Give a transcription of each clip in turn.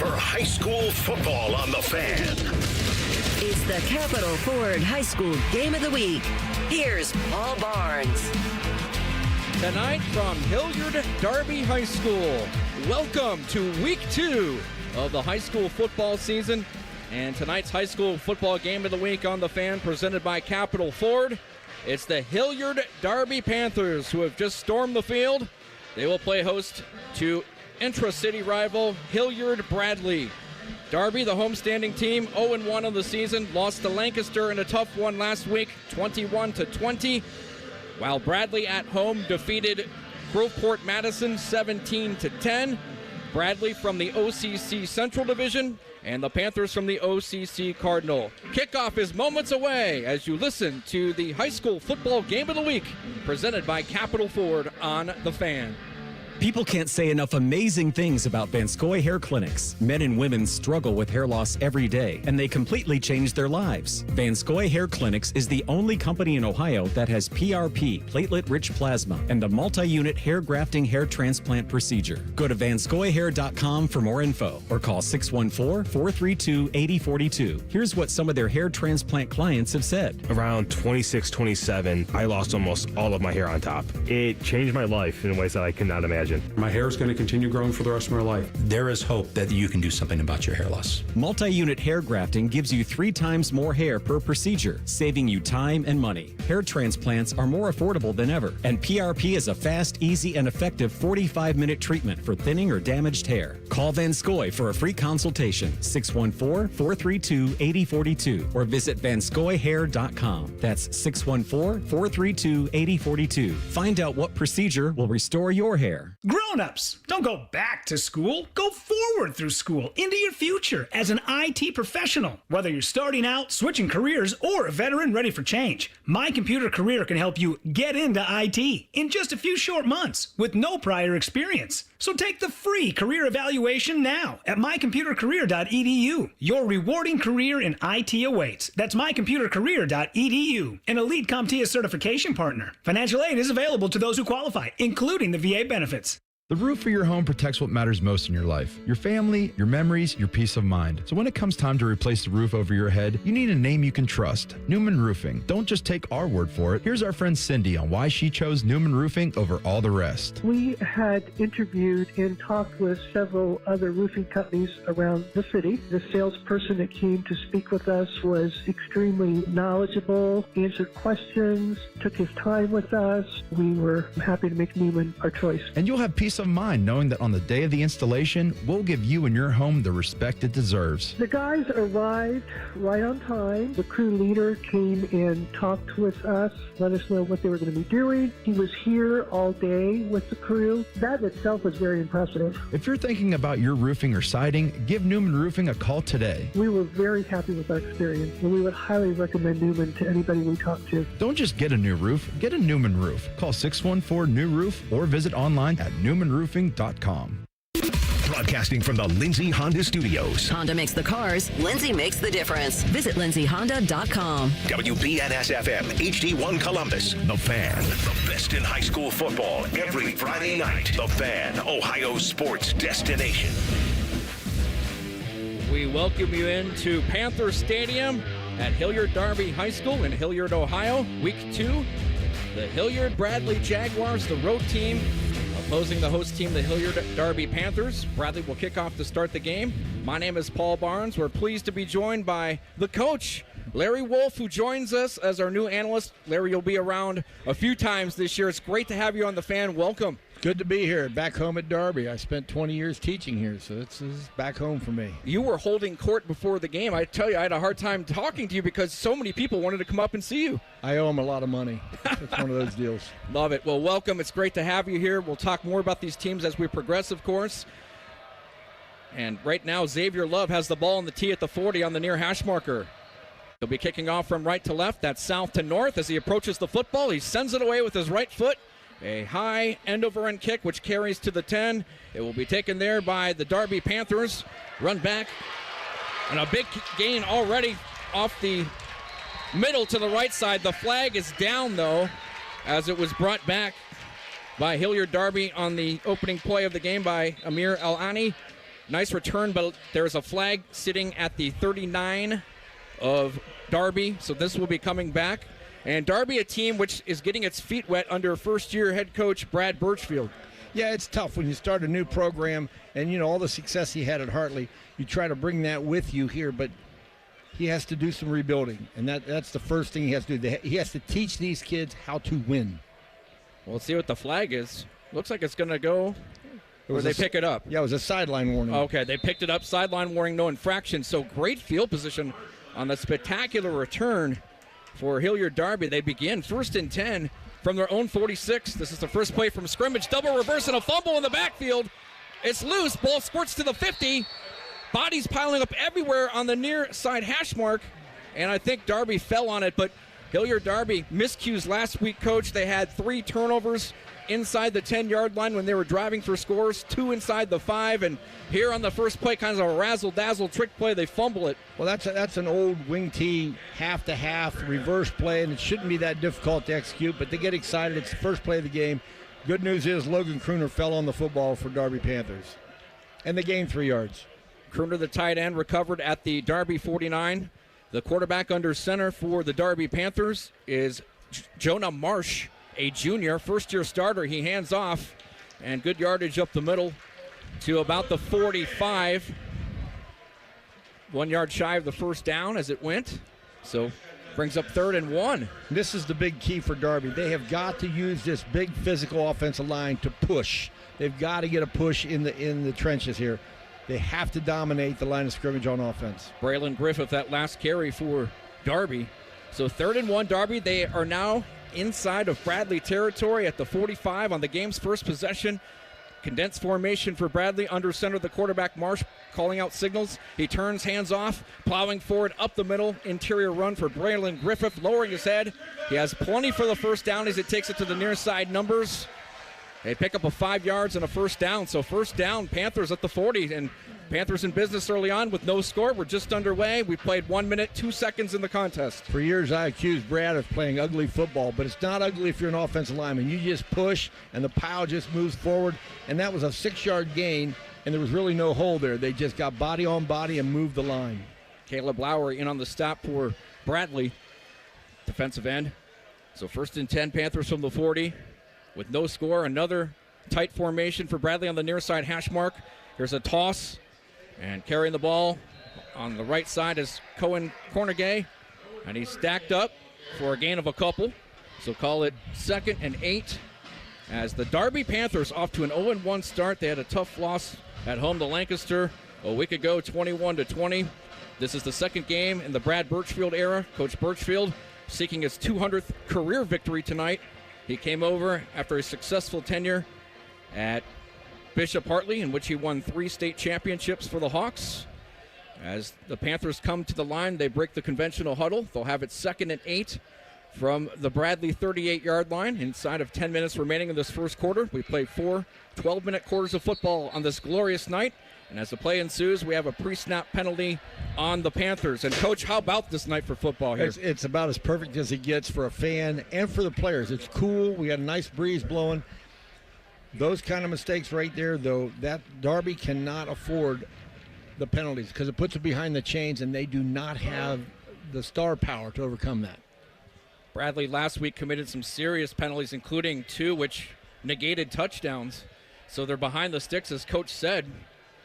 for high school football on The Fan. It's the Capital Ford High School Game of the Week. Here's Paul Barnes. Tonight from Hilliard Darby High School. Welcome to Week 2 of the high school football season. And tonight's high school football game of the week on The Fan, presented by Capital Ford. It's the Hilliard Darby Panthers who have just stormed the field. They will play host to intra-city rival Hilliard Bradley. Darby, the homestanding team, 0-1 on the season, lost to Lancaster in a tough one last week, 21-20. While Bradley at home defeated Groveport Madison 17-10. Bradley from the OCC Central Division and the Panthers from the OCC Cardinal. Kickoff is moments away as you listen to the high school football game of the week presented by Capital Ford on The Fan. People can't say enough amazing things about Vanscoy Hair Clinics. Men and women struggle with hair loss every day, and they completely change their lives. Vanscoy Hair Clinics is the only company in Ohio that has PRP, platelet-rich plasma, and a multi-unit hair grafting hair transplant procedure. Go to vanscoyhair.com for more info, or call 614-432-8042. Here's what some of their hair transplant clients have said. Around 26, 27, I lost almost all of my hair on top. It changed my life in ways that I cannot imagine. My hair is going to continue growing for the rest of my life. There is hope that you can do something about your hair loss. Multi-unit hair grafting gives you 3 times more hair per procedure, saving you time and money. Hair transplants are more affordable than ever, and PRP is a fast, easy, and effective 45-minute treatment for thinning or damaged hair. Call Vanscoy for a free consultation, 614-432-8042, or visit vanscoyhair.com. That's 614-432-8042. Find out what procedure will restore your hair. Grown-ups, don't go back to school. Go forward through school into your future as an IT professional. Whether you're starting out, switching careers, or a veteran ready for change, My Computer Career can help you get into IT in just a few short months with no prior experience. So take the free career evaluation now at mycomputercareer.edu. Your rewarding career in IT awaits. That's mycomputercareer.edu. An Elite CompTIA certification partner. Financial aid is available to those who qualify, including the VA benefits. The roof of your home protects what matters most in your life. Your family, your memories, your peace of mind. So when it comes time to replace the roof over your head, you need a name you can trust. Newman Roofing. Don't just take our word for it. Here's our friend Cindy on why she chose Newman Roofing over all the rest. We had interviewed and talked with several other roofing companies around the city. The salesperson that came to speak with us was extremely knowledgeable, answered questions, took his time with us. We were happy to make Newman our choice. And you'll have peace of mind knowing that on the day of the installation, we'll give you and your home the respect it deserves. The guys arrived right on time. The crew leader came and talked with us, let us know what they were going to be doing. He was here all day with the crew. That itself was very impressive. If you're thinking about your roofing or siding, give Newman Roofing a call today. We were very happy with our experience, and we would highly recommend Newman to anybody we talk to. Don't just get a new roof, get a Newman roof. Call 614-NEW-ROOF or visit online at newmanroofing.com. Broadcasting from the Lindsay Honda Studios. Honda makes the cars. Lindsay makes the difference. Visit lindsayhonda.com. WBNS-FM, HD1 Columbus. The Fan. The best in high school football every Friday night. The Fan, Ohio's sports destination. We welcome you into Panther Stadium at Hilliard Darby High School in Hilliard, Ohio. Week 2, the Hilliard Bradley Jaguars, the road team, opposing the host team, the Hilliard Darby Panthers. Bradley will kick off to start the game. My name is Paul Barnes. We're pleased to be joined by the coach, Larry Wolf, who joins us as our new analyst. Larry, you'll be around a few times this year. It's great to have you on The Fan. Welcome. Good to be here, back home at Darby. I spent 20 years teaching here, so this is back home for me. You were holding court before the game. I tell you, I had a hard time talking to you because so many people wanted to come up and see you. I owe them a lot of money. It's one of those deals. Love it. Well, welcome. It's great to have you here. We'll talk more about these teams as we progress, of course. And right now, Xavier Love has the ball on the tee at the 40 on the near hash marker. He'll be kicking off from right to left. That's south to north. As he approaches the football, he sends it away with his right foot. A high end-over-end kick, which carries to the 10. It will be taken there by the Darby Panthers. Run back. And a big gain already off the middle to the right side. The flag is down, though, as it was brought back by Hilliard Darby on the opening play of the game by Amir El-Ani. Nice return, but there's a flag sitting at the 39 of Darby, so this will be coming back. And Darby, a team which is getting its feet wet under first-year head coach Brad Birchfield. Yeah, it's tough when you start a new program and, all the success he had at Hartley. You try to bring that with you here, but he has to do some rebuilding, and that's the first thing he has to do. He has to teach these kids how to win. Well, let's see what the flag is. Looks like it's going to go, or they pick it up. Yeah, it was a sideline warning. Okay, they picked it up. Sideline warning, no infraction. So great field position on the spectacular return for Hilliard Darby. They begin 1st and 10 from their own 46. This is the first play from scrimmage. Double reverse and a fumble in the backfield. It's loose. Ball squirts to the 50. Bodies piling up everywhere on the near side hash mark. And I think Darby fell on it, but Hilliard Darby miscues last week, Coach. They had 3 turnovers inside the 10-yard line when they were driving for scores, 2 inside the 5, and here on the first play, kind of a razzle-dazzle trick play, they fumble it. Well, that's an old wing tee half-to-half reverse play, and it shouldn't be that difficult to execute, but they get excited. It's the first play of the game. Good news is Logan Crooner fell on the football for Darby Panthers, and they gained 3 yards. Crooner, the tight end, recovered at the Darby 49. The quarterback under center for the Darby Panthers is Jonah Marsh, a junior, first-year starter. He hands off, and good yardage up the middle to about the 45. 1 yard shy of the first down as it went. So brings up 3rd and 1. This is the big key for Darby. They have got to use this big physical offensive line to push. They've got to get a push in the trenches here. They have to dominate the line of scrimmage on offense. Braylon Griffith, that last carry for Darby. So 3rd and 1, Darby. They are now inside of Bradley territory at the 45 on the game's first possession. Condensed formation for Bradley. Under center, the quarterback, Marsh, calling out signals. He turns, hands off, plowing forward up the middle. Interior run for Braylon Griffith, lowering his head. He has plenty for the first down as it takes it to the near side numbers. They pick up a 5 yards and a first down. So first down, Panthers at the 40. And Panthers in business early on with no score. We're just underway. We played 1 minute, 2 seconds in the contest. For years, I accused Brad of playing ugly football, but it's not ugly if you're an offensive lineman. You just push, and the pile just moves forward. And that was a 6-yard gain, and there was really no hole there. They just got body on body and moved the line. Caleb Lauer in on the stop for Bradley, defensive end. So 1st and 10, Panthers from the 40. With no score, another tight formation for Bradley on the near side hash mark. Here's a toss, and carrying the ball on the right side is Cohen Cornegay, and he's stacked up for a gain of a couple. So call it 2nd and 8 as the Darby Panthers off to an 0-1 start. They had a tough loss at home to Lancaster a week ago, 21-20. This is the second game in the Brad Birchfield era. Coach Birchfield seeking his 200th career victory tonight. He came over after a successful tenure at Bishop Hartley, in which he won 3 state championships for the Hawks. As the Panthers come to the line, they break the conventional huddle. They'll have it 2nd and 8 from the Bradley 38-yard line inside of 10 minutes remaining in this first quarter. We played 4 12-minute quarters of football on this glorious night. And as the play ensues, we have a pre-snap penalty on the Panthers. And, Coach, how about this night for football here? It's about as perfect as it gets for a fan and for the players. It's cool. We got a nice breeze blowing. Those kind of mistakes right there, though, that Darby cannot afford the penalties because it puts it behind the chains, and they do not have the star power to overcome that. Bradley last week committed some serious penalties, including 2 which negated touchdowns. So they're behind the sticks, as Coach said.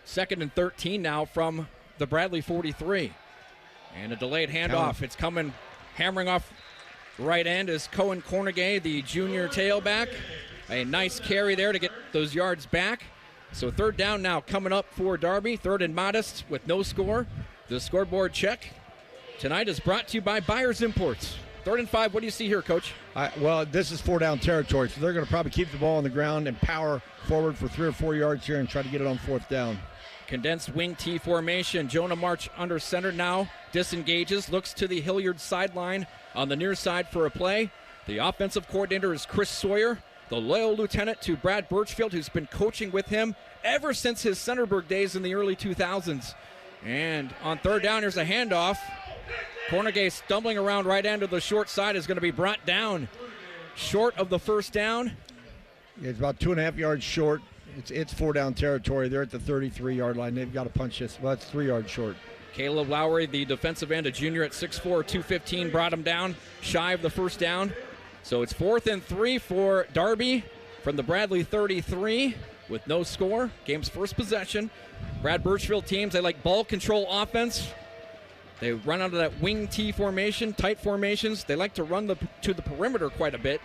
2nd and 13 now from the Bradley 43. And a delayed handoff. It's coming, hammering off right end is Cohen Cornegay, the junior tailback. A nice carry there to get those yards back. So 3rd down now coming up for Darby. 3rd and modest with no score. The scoreboard check tonight is brought to you by Byers Imports. 3rd and 5. What do you see here, Coach? Well, this is 4-down territory, so they're going to probably keep the ball on the ground and power forward for 3 or 4 yards here and try to get it on 4th down. Condensed wing T formation. Jonah March under center now. Disengages. Looks to the Hilliard sideline on the near side for a play. The offensive coordinator is Chris Sawyer, the loyal lieutenant to Brad Birchfield, who's been coaching with him ever since his Centerburg days in the early 2000s. And on 3rd down, here's a handoff. Cornegay stumbling around right end of the short side is going to be brought down short of the first down. It's about 2.5 yards short. It's 4-down territory. They're at the 33-yard line. They've got to punch this. Well, it's 3 yards short. Caleb Lowry, the defensive end, a junior at 6'4", 215, brought him down shy of the first down. So it's 4th and 3 for Darby from the Bradley 33 with no score. Game's first possession. Brad Birchfield teams, they like ball control offense. They run out of that wing T formation, tight formations. They like to run to the perimeter quite a bit.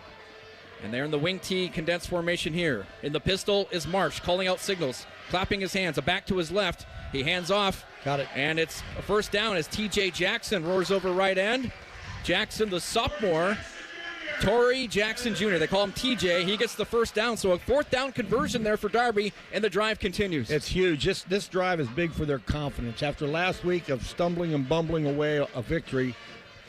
And they're in the wing T condensed formation here. In the pistol is Marsh, calling out signals, clapping his hands, a back to his left. He hands off. Got it. And it's a first down as T.J. Jackson roars over right end. Jackson, the sophomore. Torrey Jackson Jr., they call him TJ. He gets the first down, so a 4th down conversion there for Darby, and the drive continues. It's huge. This drive is big for their confidence. After last week of stumbling and bumbling away a victory,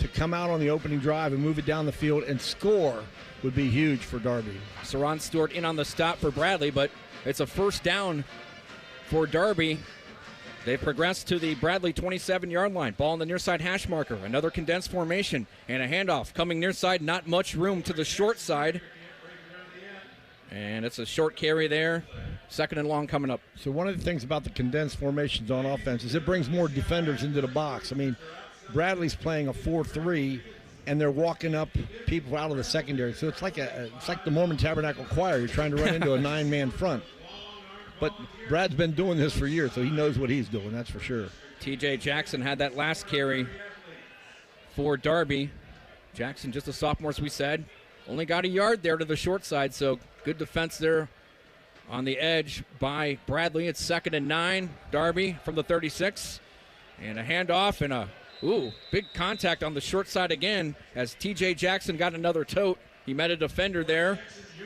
to come out on the opening drive and move it down the field and score would be huge for Darby. Saron Stewart in on the stop for Bradley, but it's a first down for Darby. They've progressed to the Bradley 27-yard line. Ball on the near side hash marker. Another condensed formation and a handoff. Coming near side, not much room to the short side. And it's a short carry there. 2nd and long coming up. So one of the things about the condensed formations on offense is it brings more defenders into the box. I mean, Bradley's playing a 4-3, and they're walking up people out of the secondary. So it's like the Mormon Tabernacle Choir. You're trying to run into a 9-man front. But Brad's been doing this for years, so he knows what he's doing, that's for sure. T.J. Jackson had that last carry for Darby. Jackson, just a sophomore, as we said. Only got a yard there to the short side, so good defense there on the edge by Bradley. It's 2nd and 9. Darby from the 36. And a handoff and a big contact on the short side again as T.J. Jackson got another tote. He met a defender there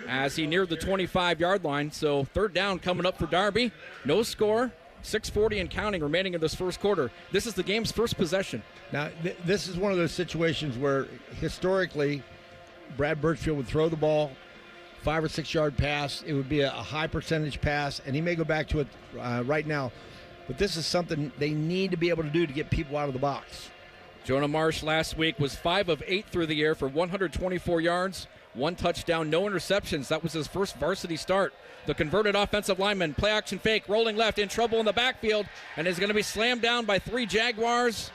as he neared the 25-yard line. So 3rd down coming up for Darby. No score. 6:40 and counting remaining in this first quarter. This is the game's first possession. Now, this is one of those situations where historically Brad Birchfield would throw the ball, 5 or 6 yard pass. It would be a high percentage pass, and he may go back to it right now. But this is something they need to be able to do to get people out of the box. Jonah Marsh last week was 5 of 8 through the air for 124 yards, 1 touchdown, no interceptions. That was his first varsity start. The converted offensive lineman, play action fake, rolling left, in trouble in the backfield, and is going to be slammed down by 3 Jaguars.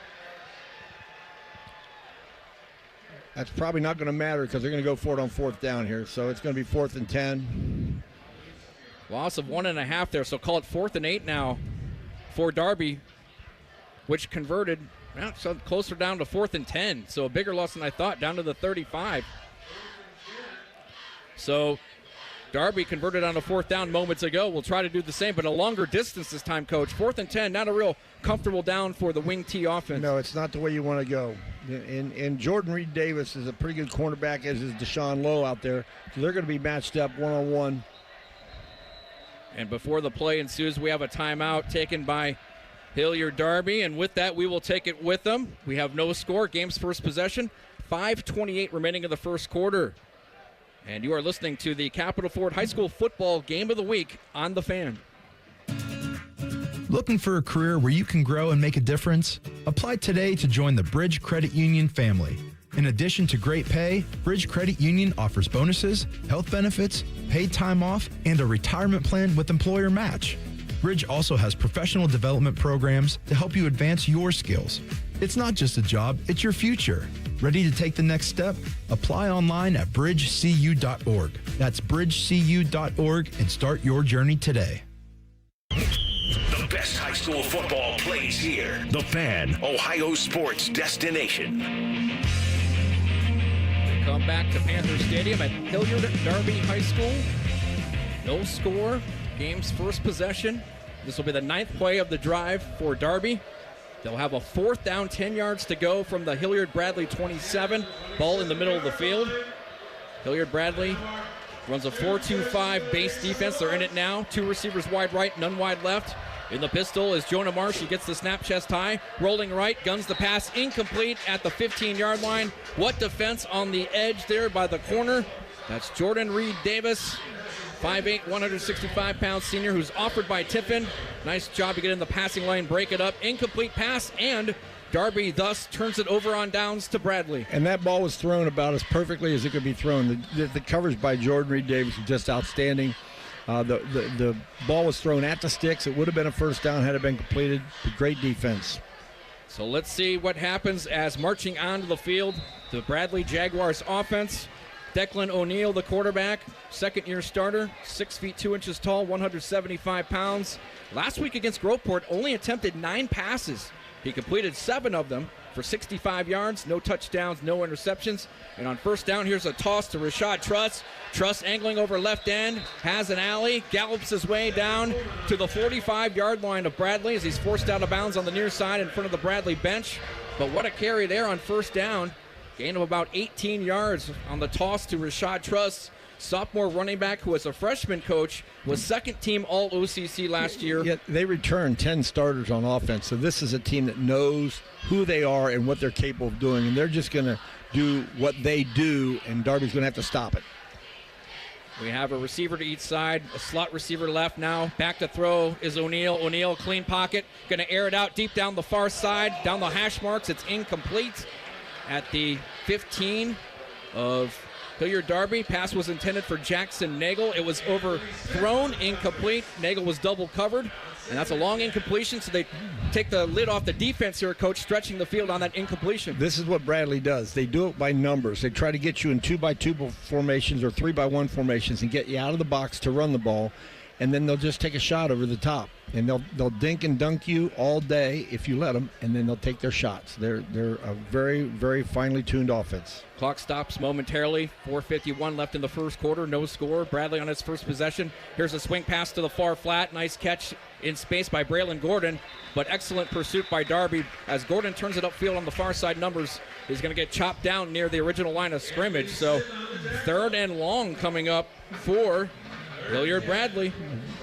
That's probably not going to matter because they're going to go for it on 4th down here. So it's going to be 4th and 10. Loss of 1.5 there, so call it 4th and 8 now for Darby, which converted so closer down to 4th and 10. So a bigger loss than I thought, down to the 35. So Darby converted on a 4th down moments ago. We'll try to do the same, but a longer distance this time, Coach. 4th and 10, not a real comfortable down for the wing T offense. No, it's not the way you want to go. And Jordan Reed Davis is a pretty good cornerback, as is Deshaun Lowe out there. So they're going to be matched up one-on-one. And before the play ensues, we have a timeout taken by Hilliard Darby, and with that, we will take it with them. We have no score. Game's first possession. 5:28 remaining in the first quarter. And you are listening to the Capital Ford High School Football Game of the Week on The Fan. Looking for a career where you can grow and make a difference? Apply today to join the Bridge Credit Union family. In addition to great pay, Bridge Credit Union offers bonuses, health benefits, paid time off, and a retirement plan with employer match. Bridge also has professional development programs to help you advance your skills. It's not just a job, it's your future. Ready to take the next step? Apply online at bridgecu.org. That's bridgecu.org and start your journey today. The best high school football plays here. The Fan, Ohio sports destination. We come back to Panther Stadium at Hilliard Darby High School. No score. Game's first possession. This will be the 9th play of the drive for Darby. They'll have a 4th down, 10 yards to go from the Hilliard Bradley 27. Ball in the middle of the field. Hilliard Bradley runs a 4-2-5 base defense. They're in it now. 2 receivers wide right, none wide left. In the pistol is Jonah Marsh. He gets the snap chest high. Rolling right, guns the pass, incomplete at the 15-yard line. What defense on the edge there by the corner. That's Jordan Reed Davis. 5'8", 165-pound senior who's offered by Tiffin. Nice job to get in the passing lane, break it up. Incomplete pass, and Darby thus turns it over on downs to Bradley. And that ball was thrown about as perfectly as it could be thrown. The coverage by Jordan Reed Davis was just outstanding. The ball was thrown at the sticks. It would have been a first down had it been completed. Great defense. So let's see what happens as marching onto the field, the Bradley Jaguars offense. Declan O'Neal, the quarterback, second-year starter, 6 feet 2 inches tall, 175 pounds. Last week against Groveport, only attempted 9 passes. He completed 7 of them for 65 yards, no touchdowns, no interceptions. And on first down, here's a toss to Rashad Truss. Truss angling over left end, has an alley, gallops his way down to the 45-yard line of Bradley as he's forced out of bounds on the near side in front of the Bradley bench. But what a carry there on first down. Gain of about 18 yards on the toss to Rashad Truss. Sophomore running back who was a freshman coach, was second-team All-OCC last year. Yeah, they returned 10 starters on offense, so this is a team that knows who they are and what they're capable of doing, and they're just going to do what they do, and Darby's going to have to stop it. We have a receiver to each side, a slot receiver left now. Back to throw is O'Neal. O'Neal, clean pocket, going to air it out deep down the far side, down the hash marks. It's incomplete at the 15 of Hilliard Darby. Pass was intended for Jackson Nagel. It was overthrown, incomplete. Nagel was double covered, and that's a long incompletion, so they take the lid off the defense here, Coach, stretching the field on that incompletion. This is what Bradley does. They do it by numbers. They try to get you in 2-by-2 formations or 3-by-1 formations and get you out of the box to run the ball, and then they'll just take a shot over the top. And they'll dink and dunk you all day if you let them, and then they'll take their shots. They're a very, very finely tuned offense. Clock stops momentarily. 4:51 left in the first quarter. No score. Bradley on his first possession. Here's a swing pass to the far flat. Nice catch in space by Braylon Gordon, but excellent pursuit by Darby. As Gordon turns it upfield on the far side numbers, he's going to get chopped down near the original line of scrimmage. So 3rd and long coming up for Hilliard Bradley.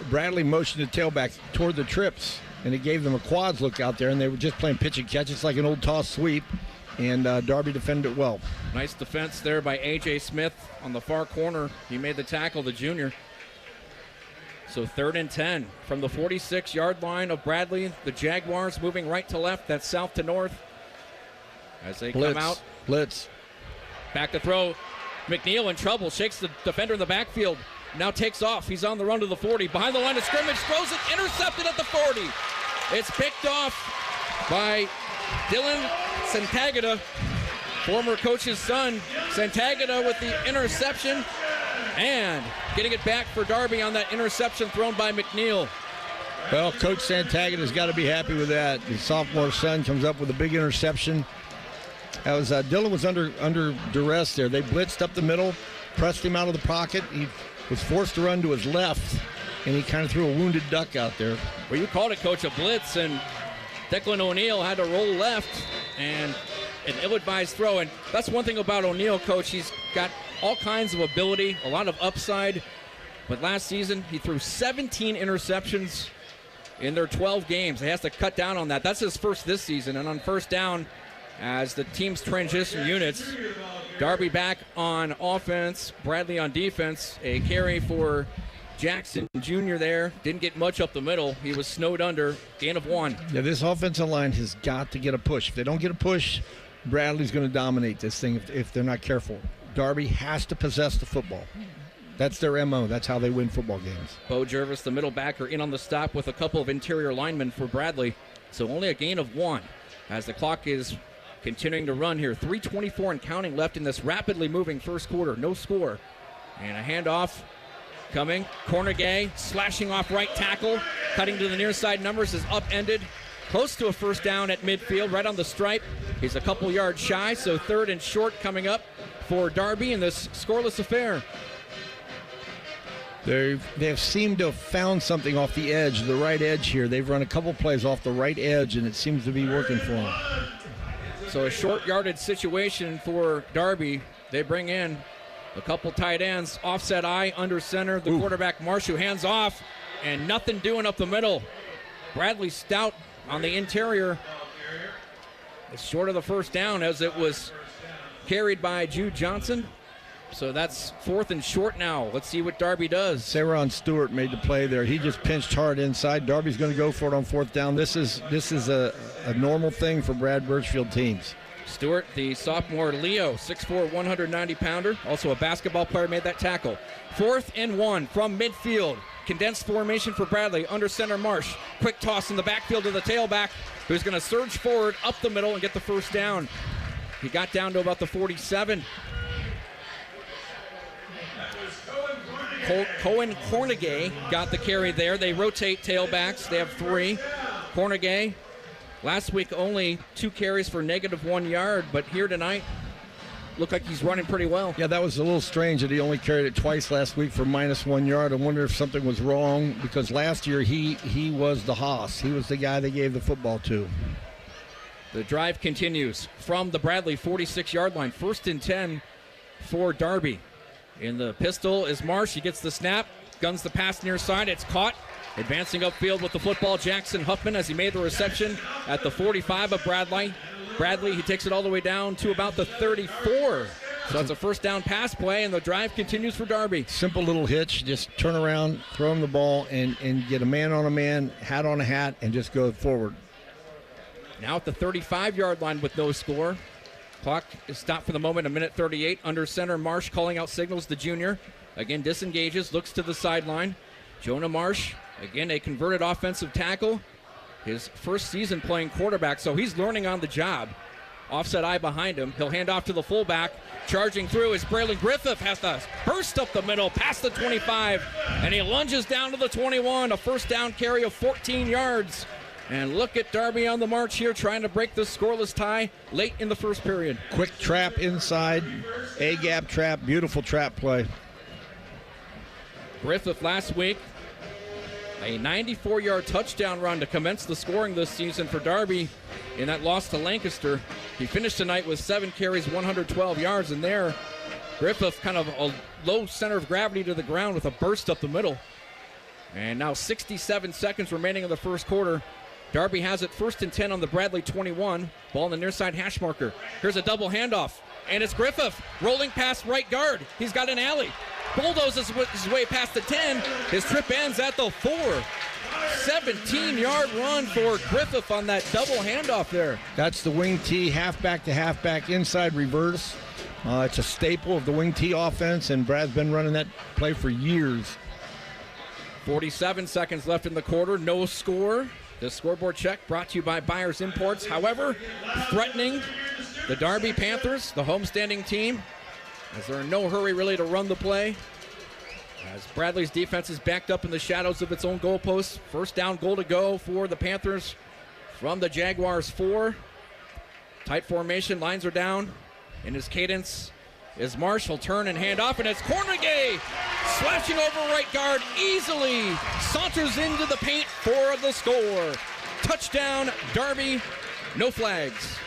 Bradley motioned the tailback toward the trips, and it gave them a quads look out there, and they were just playing pitch and catch. It's like an old toss sweep, and Darby defended it well. Nice defense there by A.J. Smith on the far corner. He made the tackle, the junior. So 3rd and 10 from the 46-yard line of Bradley. The Jaguars moving right to left. That's south to north as they come out. Blitz. Back to throw. McNeil in trouble. Shakes the defender in the backfield. Now takes off. He's on the run to the 40. Behind the line of scrimmage. Throws it. Intercepted at the 40. It's picked off by Dylan Santagata, former coach's son. Santagata with the interception. And getting it back for Darby on that interception thrown by McNeil. Well, Coach Santagata's got to be happy with that. His sophomore son comes up with a big interception. As Dylan was under duress there. They blitzed up the middle, pressed him out of the pocket. He was forced to run to his left, and he kind of threw a wounded duck out there. Well, you called it, Coach, a blitz, and Declan O'Neal had to roll left, and an ill-advised throw. And that's one thing about O'Neal, Coach. He's got all kinds of ability, a lot of upside. But last season, he threw 17 interceptions in their 12 games. He has to cut down on that. That's his first this season. And on first down, as the team's transition units, Darby back on offense, Bradley on defense. A carry for Jackson Jr. there. Didn't get much up the middle. He was snowed under. Gain of 1. Yeah, this offensive line has got to get a push. If they don't get a push, Bradley's going to dominate this thing if they're not careful. Darby has to possess the football. That's their MO. That's how they win football games. Bo Jervis, the middle backer, in on the stop with a couple of interior linemen for Bradley. So only a gain of 1 as the clock is continuing to run here. 3:24 and counting left in this rapidly moving first quarter. No score. And a handoff coming. Cornegay slashing off right tackle. Cutting to the near side numbers is upended. Close to a first down at midfield, right on the stripe. He's a couple yards shy, so 3rd and short coming up for Darby in this scoreless affair. They have seemed to have found something off the edge, the right edge here. They've run a couple plays off the right edge, and it seems to be working for them. So a short yardage situation for Darby. They bring in a couple tight ends. Offset eye under center. The quarterback, Marshu, hands off, and nothing doing up the middle. Bradley Stout on the interior. It's short of the first down as it was carried by Jude Johnson. So that's 4th and short now. Let's see what Darby does. Saron Stewart made the play there. He just pinched hard inside. Darby's going to go for it on 4th down. This is a normal thing for Brad Birchfield teams. Stewart, the sophomore Leo, 6'4", 190-pounder, also a basketball player, made that tackle. 4th and 1 from midfield. Condensed formation for Bradley. Under center, Marsh. Quick toss in the backfield to the tailback, who's going to surge forward up the middle and get the first down. He got down to about the 47. Cohen Cornegay got the carry there. They rotate tailbacks. They have 3. Cornegay, last week only 2 carries for -1 yard, but here tonight, looked like he's running pretty well. Yeah, that was a little strange that he only carried it twice last week for -1 yard. I wonder if something was wrong, because last year he was the hoss. He was the guy they gave the football to. The drive continues from the Bradley 46-yard line. 1st and 10 for Darby. In the pistol is Marsh. He gets the snap, guns the pass near side. It's caught. Advancing upfield with the football, Jackson Huffman, as he made the reception at the 45 of Bradley. He takes it all the way down to about the 34. So that's a first down pass play, and the drive continues for Darby. Simple little hitch. Just turn around, throw him the ball, and get a man on a man, hat on a hat, and just go forward. Now at the 35-yard line with no score. Clock is stopped for the moment, 1:38. Under center, Marsh calling out signals, the junior. Again, disengages, looks to the sideline. Jonah Marsh, again, a converted offensive tackle. His first season playing quarterback, so he's learning on the job. Offset eye behind him. He'll hand off to the fullback. Charging through is Braylon Griffith. Has to burst up the middle, past the 25, and he lunges down to the 21. A first down carry of 14 yards. And look at Darby on the march here, trying to break this scoreless tie late in the first period. Quick trap inside, A-gap trap, beautiful trap play. Griffith last week, a 94-yard touchdown run to commence the scoring this season for Darby in that loss to Lancaster. He finished tonight with 7 carries, 112 yards, and there, Griffith kind of a low center of gravity to the ground with a burst up the middle. And now 67 seconds remaining in the first quarter. Darby has it 1st and 10 on the Bradley 21. Ball in the near side hash marker. Here's a double handoff, and it's Griffith rolling past right guard. He's got an alley. Bulldozes his way past the 10. His trip ends at the 4. 17-yard run for Griffith on that double handoff there. That's the wing T, halfback to halfback, inside reverse. It's a staple of the wing T offense, and Brad's been running that play for years. 47 seconds left in the quarter. No score. The scoreboard check brought to you by Byers Imports. However, threatening the Darby Panthers, the homestanding team, as they're in no hurry really to run the play. As Bradley's defense is backed up in the shadows of its own goalposts. First down goal to go for the Panthers from the Jaguars 4. Tight formation, lines are down. In his cadence is Marsh. He'll turn and hand off, and it's Cornegay slashing over right guard easily. Saunters into the paint for the score. Touchdown, Darby. No flags.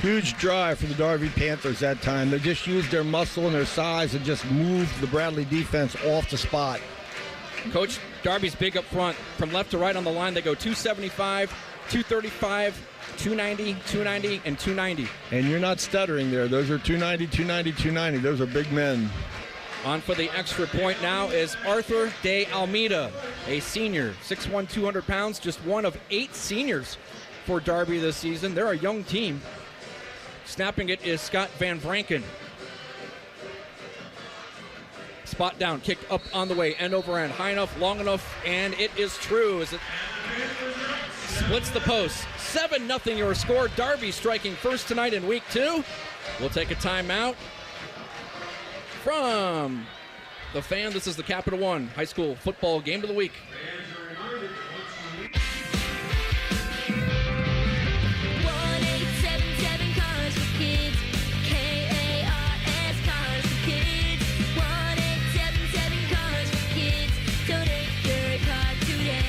Huge drive for the Darby Panthers that time. They just used their muscle and their size and just moved the Bradley defense off the spot. Coach, Darby's big up front. From left to right on the line, they go 275, 235, 290, 290, and 290. And you're not stuttering there. Those are 290, 290, 290. Those are big men. On for the extra point now is Arthur de Almeida, a senior, 6'1", 200 pounds, just one of 8 seniors for Darby this season. They're a young team. Snapping it is Scott Van Vranken. Spot down, kicked up on the way, end over end, high enough, long enough, and it is true as it splits the post. 7-0 your score. Darby striking first tonight in week 2. We'll take a timeout. From the Fan, this is the Capital One High School Football Game of the Week.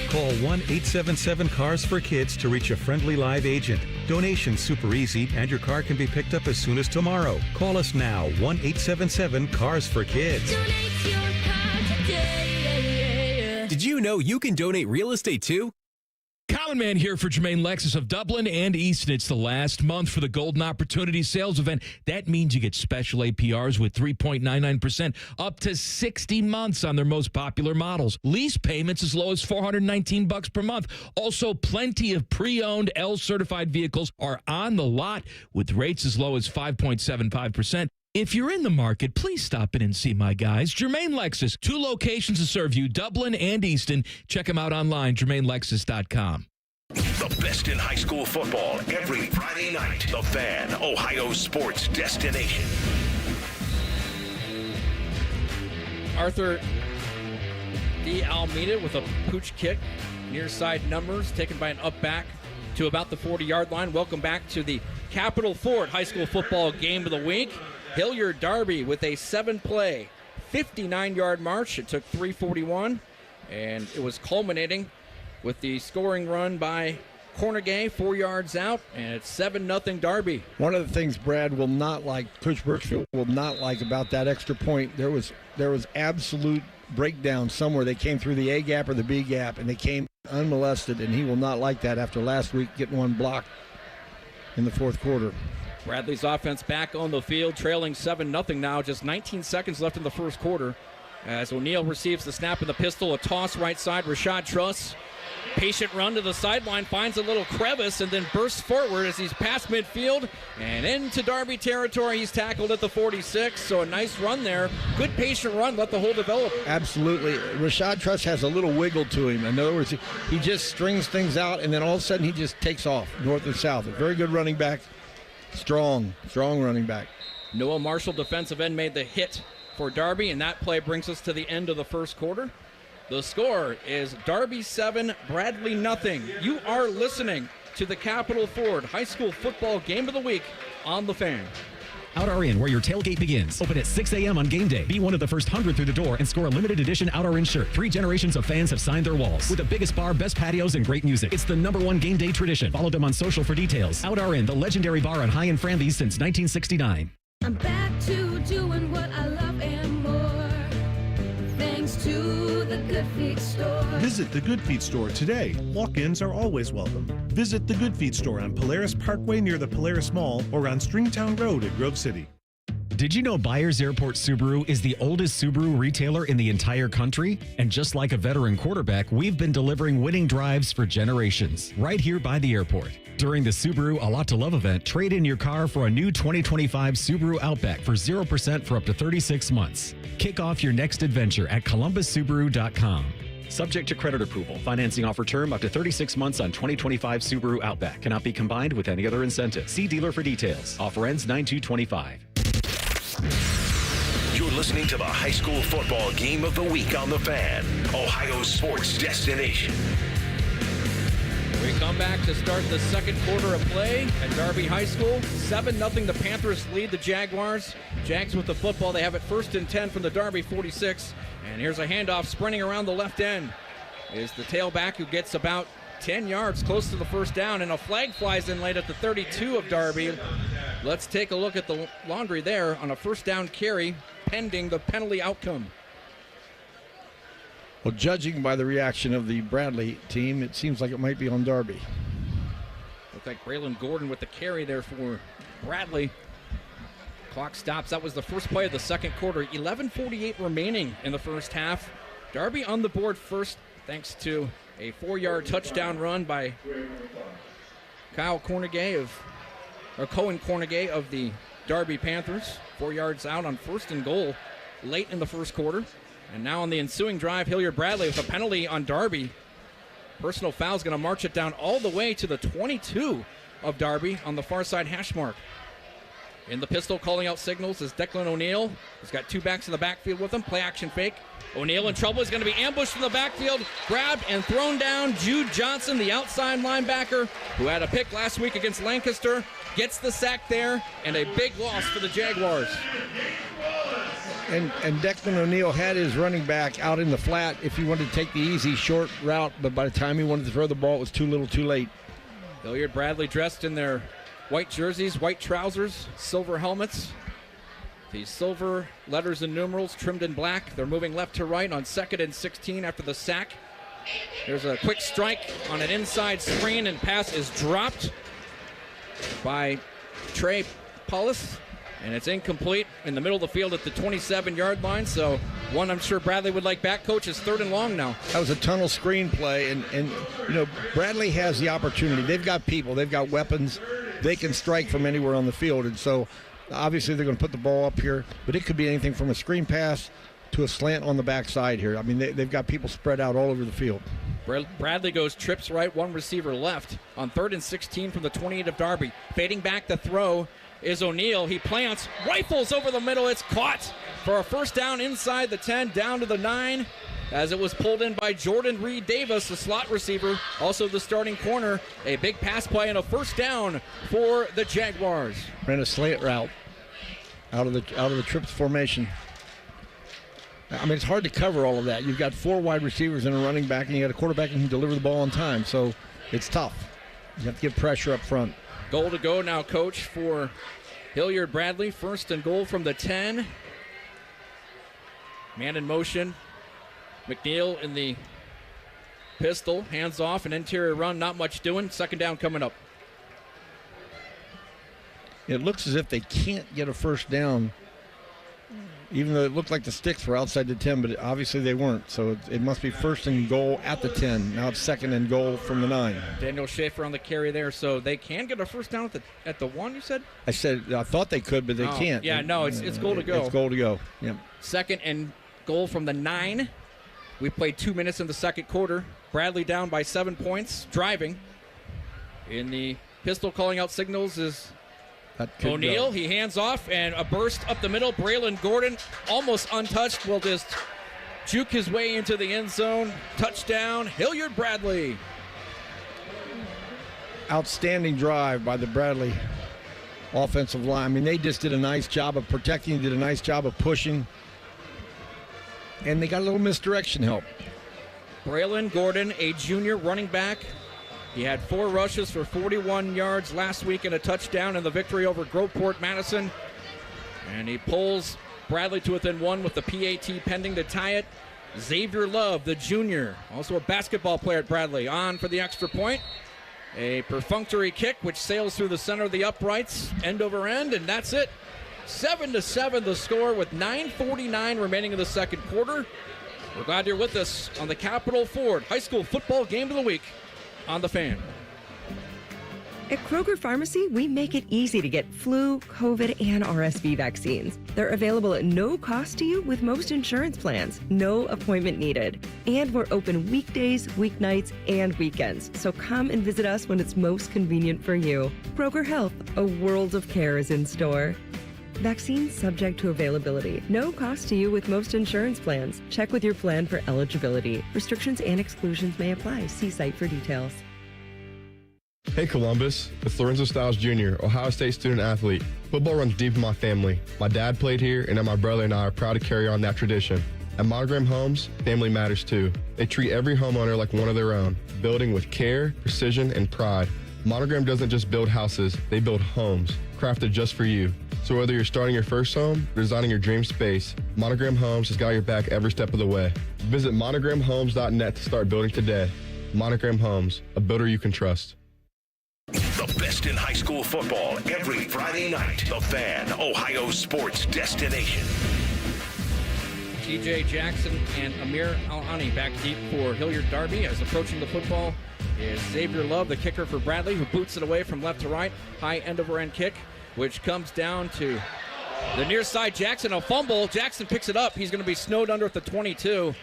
Call 1-877-CARS-FOR-KIDS to reach a friendly live agent. Donation's super easy, and your car can be picked up as soon as tomorrow. Call us now, 1-877-CARS-FOR-KIDS. Donate your car today. Did you know you can donate real estate too? Common Man here for Jermaine Lexus of Dublin and Easton. It's the last month for the Golden Opportunity Sales Event. That means you get special APRs with 3.99% up to 60 months on their most popular models. Lease payments as low as $419 per month. Also, plenty of pre-owned L-certified vehicles are on the lot with rates as low as 5.75%. If you're in the market, please stop in and see my guys. Jermaine Lexus, 2 locations to serve you, Dublin and Easton. Check them out online, JermaineLexus.com. The best in high school football every Friday night. The Fan, Ohio sports destination. Arthur D. Almeida with a pooch kick. Near side numbers taken by an up back to about the 40-yard line. Welcome back to the Capital Ford High School Football Game of the Week. Hilliard Darby with a 7-play, 59-yard march. It took 3:41, and it was culminating with the scoring run by Cornegay, 4 yards out, and it's 7-0 Darby. One of the things Brad will not like, Coach Birchfield will not like about that extra point, there was absolute breakdown somewhere. They came through the A gap or the B gap, and they came unmolested, and he will not like that after last week getting one blocked in the fourth quarter. Bradley's offense back on the field, trailing 7-0 now. Just 19 seconds left in the first quarter. As O'Neal receives the snap of the pistol, a toss right side. Rashad Truss, patient run to the sideline, finds a little crevice and then bursts forward as he's past midfield and into Darby territory. He's tackled at the 46, so a nice run there. Good patient run, let the hole develop. Absolutely. Rashad Truss has a little wiggle to him. In other words, he just strings things out, and then all of a sudden he just takes off north and south. A very good running back. Strong running back. Noah Marshall, defensive end, made the hit for Darby, and that play brings us to the end of the first quarter. The score is Darby 7, Bradley 0. You are listening to the Capital Ford High School Football Game of the Week on The Fan. OutRN, where your tailgate begins. Open at 6 a.m. on game day. Be one of the first 100 through the door and score a limited edition OutRN shirt. 3 generations of fans have signed their walls. With the biggest bar, best patios, and great music. It's the #1 game day tradition. Follow them on social for details. OutRN, the legendary bar on High and Franby since 1969. I'm back to doing what I love and more. Thanks to the Good Feet store. Visit the Good Feet store today. Walk-ins are always welcome. Visit the Good Feet store on Polaris Parkway near the Polaris Mall or on Stringtown Road at Grove City. Did you know Byers Airport Subaru is the oldest Subaru retailer in the entire country? And just like a veteran quarterback, we've been delivering winning drives for generations, right here by the airport. During the Subaru A Lot to Love event, trade in your car for a new 2025 Subaru Outback for 0% for up to 36 months. Kick off your next adventure at ColumbusSubaru.com. Subject to credit approval. Financing offer term up to 36 months on 2025 Subaru Outback. Cannot be combined with any other incentive. See dealer for details. Offer ends 9/2/25. You're listening to the High School Football Game of the Week on The Fan, Ohio sports destination. We come back to start the second quarter of play at Darby High School. 7-0. The Panthers lead the Jaguars. Jags with the football. They have it 1st and 10 from the Darby 46. And here's a handoff sprinting around the left end. Is the tailback who gets about 10 yards close to the first down. And a flag flies in late at the 32 of Darby. Let's take a look at the laundry there on a first down carry pending the penalty outcome. Well, judging by the reaction of the Bradley team, it seems like it might be on Darby. Looks like Braylon Gordon with the carry there for Bradley. Clock stops. That was the first play of the second quarter. 11:48 remaining in the first half. Darby on the board first thanks to a 4-yard touchdown run by Cohen Cornegay of the Darby Panthers. 4 yards out on 1st and goal late in the first quarter. And now on the ensuing drive, Hilliard Bradley with a penalty on Darby. Personal foul is going to march it down all the way to the 22 of Darby on the far side hash mark. In the pistol, calling out signals is Declan O'Neal. He's got 2 backs in the backfield with him. Play action fake. O'Neal in trouble. He's going to be ambushed in the backfield. Grabbed and thrown down. Jude Johnson, the outside linebacker, who had a pick last week against Lancaster, gets the sack there, and a big loss for the Jaguars. And Declan O'Neal had his running back out in the flat if he wanted to take the easy short route, but by the time he wanted to throw the ball, it was too little too late. Hilliard Bradley dressed in their white jerseys, white trousers, silver helmets. The silver letters and numerals trimmed in black. They're moving left to right on 2nd and 16 after the sack. There's a quick strike on an inside screen, and pass is dropped by Trey Paulus. And it's incomplete in the middle of the field at the 27-yard line. So one I'm sure Bradley would like back. Coach, is 3rd and long now. That was a tunnel screen play. And you know, Bradley has the opportunity. They've got people. They've got weapons. They can strike from anywhere on the field. And so Obviously, they're going to put the ball up here, but it could be anything from a screen pass to a slant on the backside here. I mean, they've got people spread out all over the field. Bradley goes trips right, one receiver left on 3rd and 16 from the 28 of Darby. Fading back the throw is O'Neal. He plants, rifles over the middle. It's caught for a first down inside the 10, down to the 9, as it was pulled in by Jordan Reed Davis, the slot receiver, also the starting corner. A big pass play and a first down for the Jaguars. Ran a slant route out of the trips formation. I mean, it's hard to cover all of that. You've got 4 wide receivers and a running back, and you got a quarterback who can deliver the ball on time. So it's tough. You have to get pressure up front. Goal to go now, coach, for Hilliard Bradley. 1st and goal from the 10. Man in motion. McNeil in the pistol. Hands off, an interior run. Not much doing. 2nd down coming up. It looks as if they can't get a first down, even though it looked like the sticks were outside the 10, but obviously they weren't. So it must be 1st and goal at the 10. Now it's 2nd and goal from the 9. Daniel Schaefer on the carry there, so they can get a first down at the 1, you said? I thought they could, but they can't. Yeah, no, it's goal to go. It's goal to go, yep. 2nd and goal from the 9. We played 2 minutes in the second quarter. Bradley down by 7 points, driving. In the pistol calling out signals is O'Neal. He hands off, and a burst up the middle. Braylon Gordon, almost untouched, will just juke his way into the end zone. Touchdown, Hilliard Bradley. Outstanding drive by the Bradley offensive line. I mean, they just did a nice job of protecting, did a nice job of pushing, and they got a little misdirection help. Braylon Gordon, a junior running back. He had 4 rushes for 41 yards last week and a touchdown in the victory over Groveport Madison. And he pulls Bradley to within 1 with the PAT pending to tie it. Xavier Love, the junior, also a basketball player at Bradley, on for the extra point. A perfunctory kick which sails through the center of the uprights, end over end, and that's it. 7-7 the score with 9:49 remaining in the second quarter. We're glad you're with us on the Capital Ford High School Football Game of the Week on The Fan. At Kroger Pharmacy, we make it easy to get flu, COVID, and RSV vaccines. They're available at no cost to you with most insurance plans. No appointment needed. And we're open weekdays, weeknights, and weekends. So come and visit us when it's most convenient for you. Kroger Health, a world of care is in store. Vaccines subject to availability. No cost to you with most insurance plans. Check with your plan for eligibility. Restrictions and exclusions may apply. See site for details. Hey Columbus, it's Lorenzo Stiles Jr., Ohio State student athlete. Football runs deep in my family. My dad played here, and now my brother and I are proud to carry on that tradition. At Monogram Homes, family matters too. They treat every homeowner like one of their own, building with care, precision, and pride. Monogram doesn't just build houses, they build homes, crafted just for you. So whether you're starting your first home or designing your dream space, Monogram Homes has got your back every step of the way. Visit monogramhomes.net to start building today. Monogram Homes, a builder you can trust. The best in high school football every Friday night. The Fan, Ohio sports destination. TJ Jackson and Amir Al-Ani back deep for Hilliard Darby. As approaching the football is Xavier Love, the kicker for Bradley, who boots it away from left to right. High end-over-end kick, which comes down to the near side. Jackson, a fumble. Jackson picks it up. He's going to be snowed under at the 22.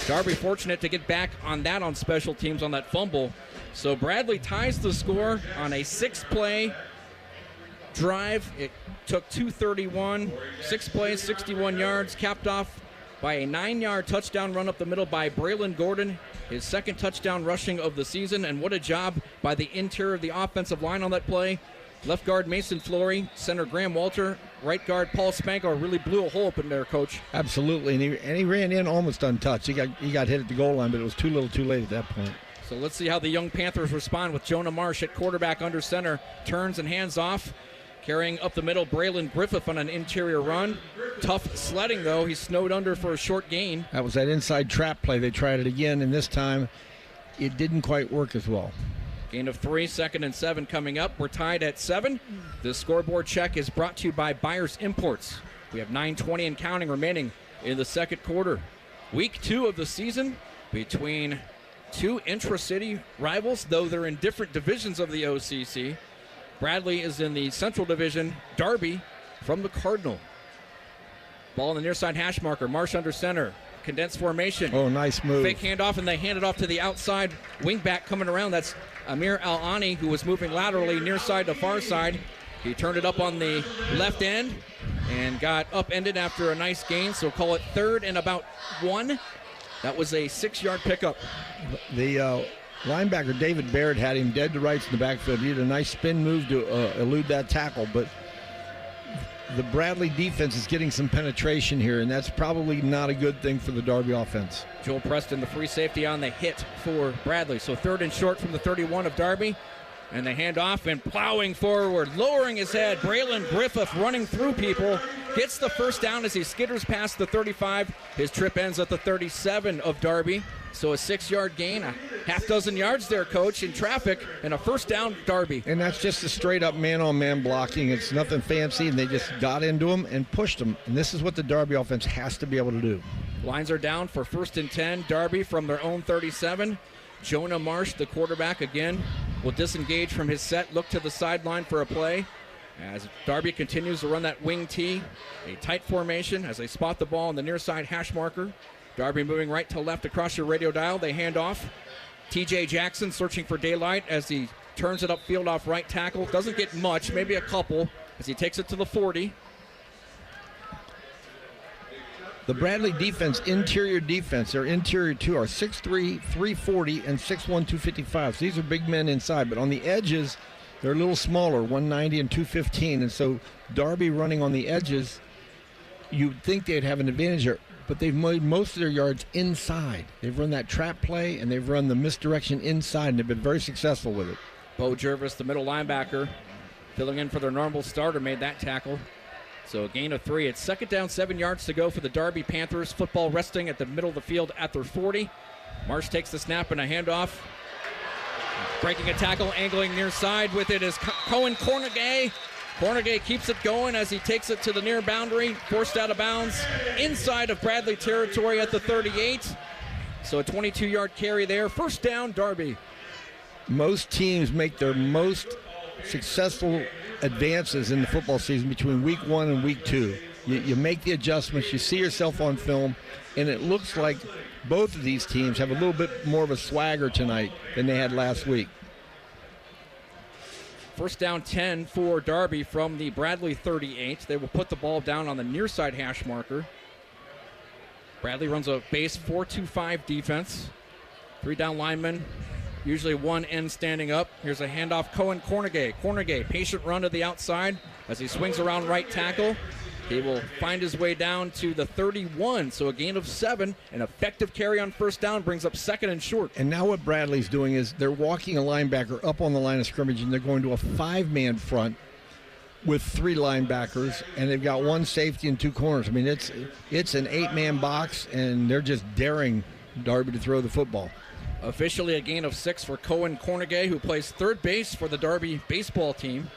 Darby fortunate to get back on that on special teams on that fumble. So Bradley ties the score on a 6-play drive. It took 2:31, 6 plays, 61 yards, capped off by a 9-yard touchdown run up the middle by Braylon Gordon, his second touchdown rushing of the season. And what a job by the interior of the offensive line on that play. Left guard Mason Flory, center Graham Walter, right guard Paul Spanko really blew a hole up in there, Coach. Absolutely, and he ran in almost untouched. He got hit at the goal line, but it was too little too late at that point. So let's see how the young Panthers respond with Jonah Marsh at quarterback under center. Turns and hands off. Carrying up the middle, Braylon Griffith on an interior run. Tough sledding, though. He's snowed under for a short gain. That was that inside trap play. They tried it again, and this time it didn't quite work as well. Gain of 3, 2nd and 7 coming up. We're tied at 7. The scoreboard check is brought to you by Byers Imports. We have 9:20 and counting remaining in the second quarter. Week 2 of the season between two intra-city rivals, though they're in different divisions of the OCC. Bradley is in the Central Division. Darby from the Cardinal. Ball on the near side hash marker. Marsh under center. Condensed formation. Oh, nice move. Fake handoff, and they hand it off to the outside wingback coming around. That's Amir Al-Ani, who was moving laterally near side to far side. He turned it up on the left end and got upended after a nice gain, so call it 3rd and about 1. That was a 6-yard pickup. The linebacker, David Baird, had him dead to rights in the backfield. He had a nice spin move to elude that tackle, but the Bradley defense is getting some penetration here, and that's probably not a good thing for the Darby offense. Joel Preston, the free safety, on the hit for Bradley. So 3rd and short from the 31 of Darby. And they hand off and plowing forward, lowering his head. Braylon Griffith running through people. Gets the first down as he skitters past the 35. His trip ends at the 37 of Darby. So a 6-yard gain, a half dozen yards there, Coach, in traffic, and a first down, Darby. And that's just a straight-up man-on-man blocking. It's nothing fancy, and they just got into him and pushed him. And this is what the Darby offense has to be able to do. Lines are down for 1st and 10. Darby from their own 37. Jonah Marsh, the quarterback, again, will disengage from his set, look to the sideline for a play. As Darby continues to run that wing T, a tight formation as they spot the ball on the near side hash marker. Darby moving right to left across your radio dial. They hand off. TJ Jackson searching for daylight as he turns it upfield off right tackle. Doesn't get much, maybe a couple, as he takes it to the 40. The Bradley defense, interior defense, their interior two are 6'3", 340, and 6'1", 255. So these are big men inside, but on the edges, they're a little smaller, 190 and 215. And so Darby running on the edges, you'd think they'd have an advantage here, but they've made most of their yards inside. They've run that trap play, and they've run the misdirection inside, and they've been very successful with it. Bo Jervis, the middle linebacker, filling in for their normal starter, made that tackle. So a gain of 3. It's 2nd down, 7 yards to go for the Darby Panthers. Football resting at the middle of the field at their 40. Marsh takes the snap and a handoff. Breaking a tackle, angling near side with it is Cohen Cornegay. Cornegay keeps it going as he takes it to the near boundary. Forced out of bounds inside of Bradley territory at the 38. So a 22-yard carry there. First down, Darby. Most teams make their most successful advances in the football season between week 1 and week 2. You make the adjustments, you see yourself on film, and it looks like both of these teams have a little bit more of a swagger tonight than they had last week. First down 10 for Darby from the Bradley 38. They will put the ball down on the near side hash marker. Bradley runs a base 4-2-5 defense. 3 down linemen, usually one end standing up. Here's a handoff, Cohen Cornegay. Cornegay, patient run to the outside as he swings around right tackle. He will find his way down to the 31, so a gain of 7. An effective carry on first down brings up 2nd and short. And now what Bradley's doing is they're walking a linebacker up on the line of scrimmage, and they're going to a 5-man front with 3 linebackers, and they've got 1 safety and 2 corners. I mean, it's an 8-man box, and they're just daring Darby to throw the football. Officially a gain of 6 for Cohen Cornegay, who plays third base for the Darby baseball team.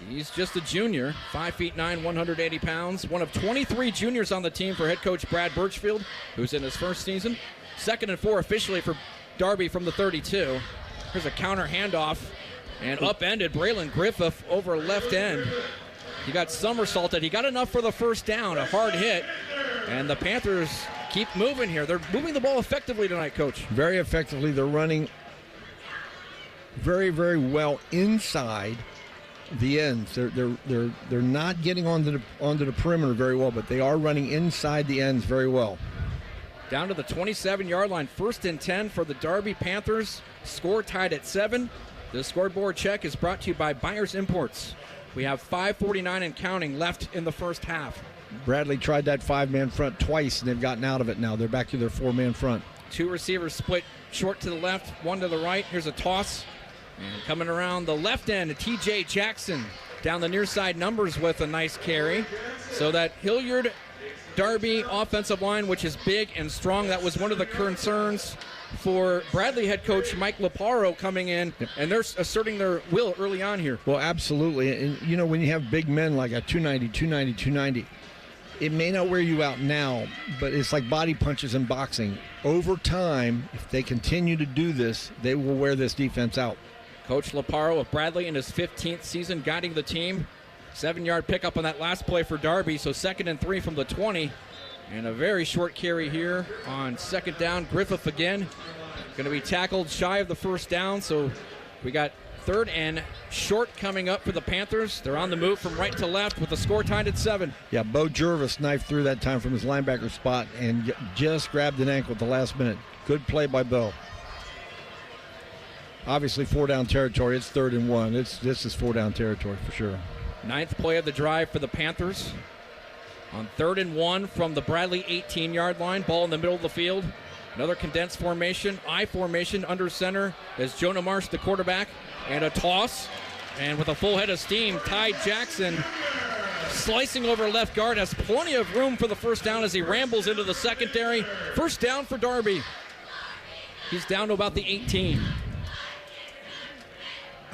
He's just a junior, 5'9", 180 pounds. One of 23 juniors on the team for head coach Brad Birchfield, who's in his first season. 2nd and 4 officially for Darby from the 32. Here's a counter handoff and upended Braylon Griffith over left end. He got somersaulted. He got enough for the first down, a hard hit. And the Panthers keep moving here. They're moving the ball effectively tonight, Coach. Very effectively. They're running very, very well inside the ends. They're not getting onto the perimeter very well, but they are running inside the ends very well. Down to the 27-yard line, 1st and 10 for the Darby Panthers. Score tied at 7. The scoreboard check is brought to you by Byers Imports. We have 5:49 and counting left in the first half. Bradley tried that 5-man front twice, and they've gotten out of it now. They're back to their 4-man front. 2 receivers split short to the left, 1 to the right. Here's a toss. And coming around the left end, TJ Jackson down the near side numbers with a nice carry. So that Hilliard Darby offensive line, which is big and strong, that was one of the concerns for Bradley head coach Mike Laparo coming in, and they're asserting their will early on here. Well, absolutely. And, you know, when you have big men like a 290, it may not wear you out now, but it's like body punches in boxing. Over time, if they continue to do this, they will wear this defense out. Coach Laparo of Bradley in his 15th season guiding the team. 7-yard pickup on that last play for Darby, so 2nd and 3 from the 20. And a very short carry here on 2nd down. Griffith again. Going to be tackled shy of the first down, so we got 3rd and short coming up for the Panthers. They're on the move from right to left with the score tied at 7. Yeah, Bo Jervis knifed through that time from his linebacker spot and just grabbed an ankle at the last minute. Good play by Bo. Obviously, 4-down territory. It's 3rd and 1. This is 4-down territory for sure. 9th play of the drive for the Panthers. On 3rd and 1 from the Bradley 18-yard line. Ball in the middle of the field. Another condensed formation, I formation under center as Jonah Marsh, the quarterback, and a toss. And with a full head of steam, Ty Jackson slicing over left guard, has plenty of room for the first down as he rambles into the secondary. First down for Darby. He's down to about the 18.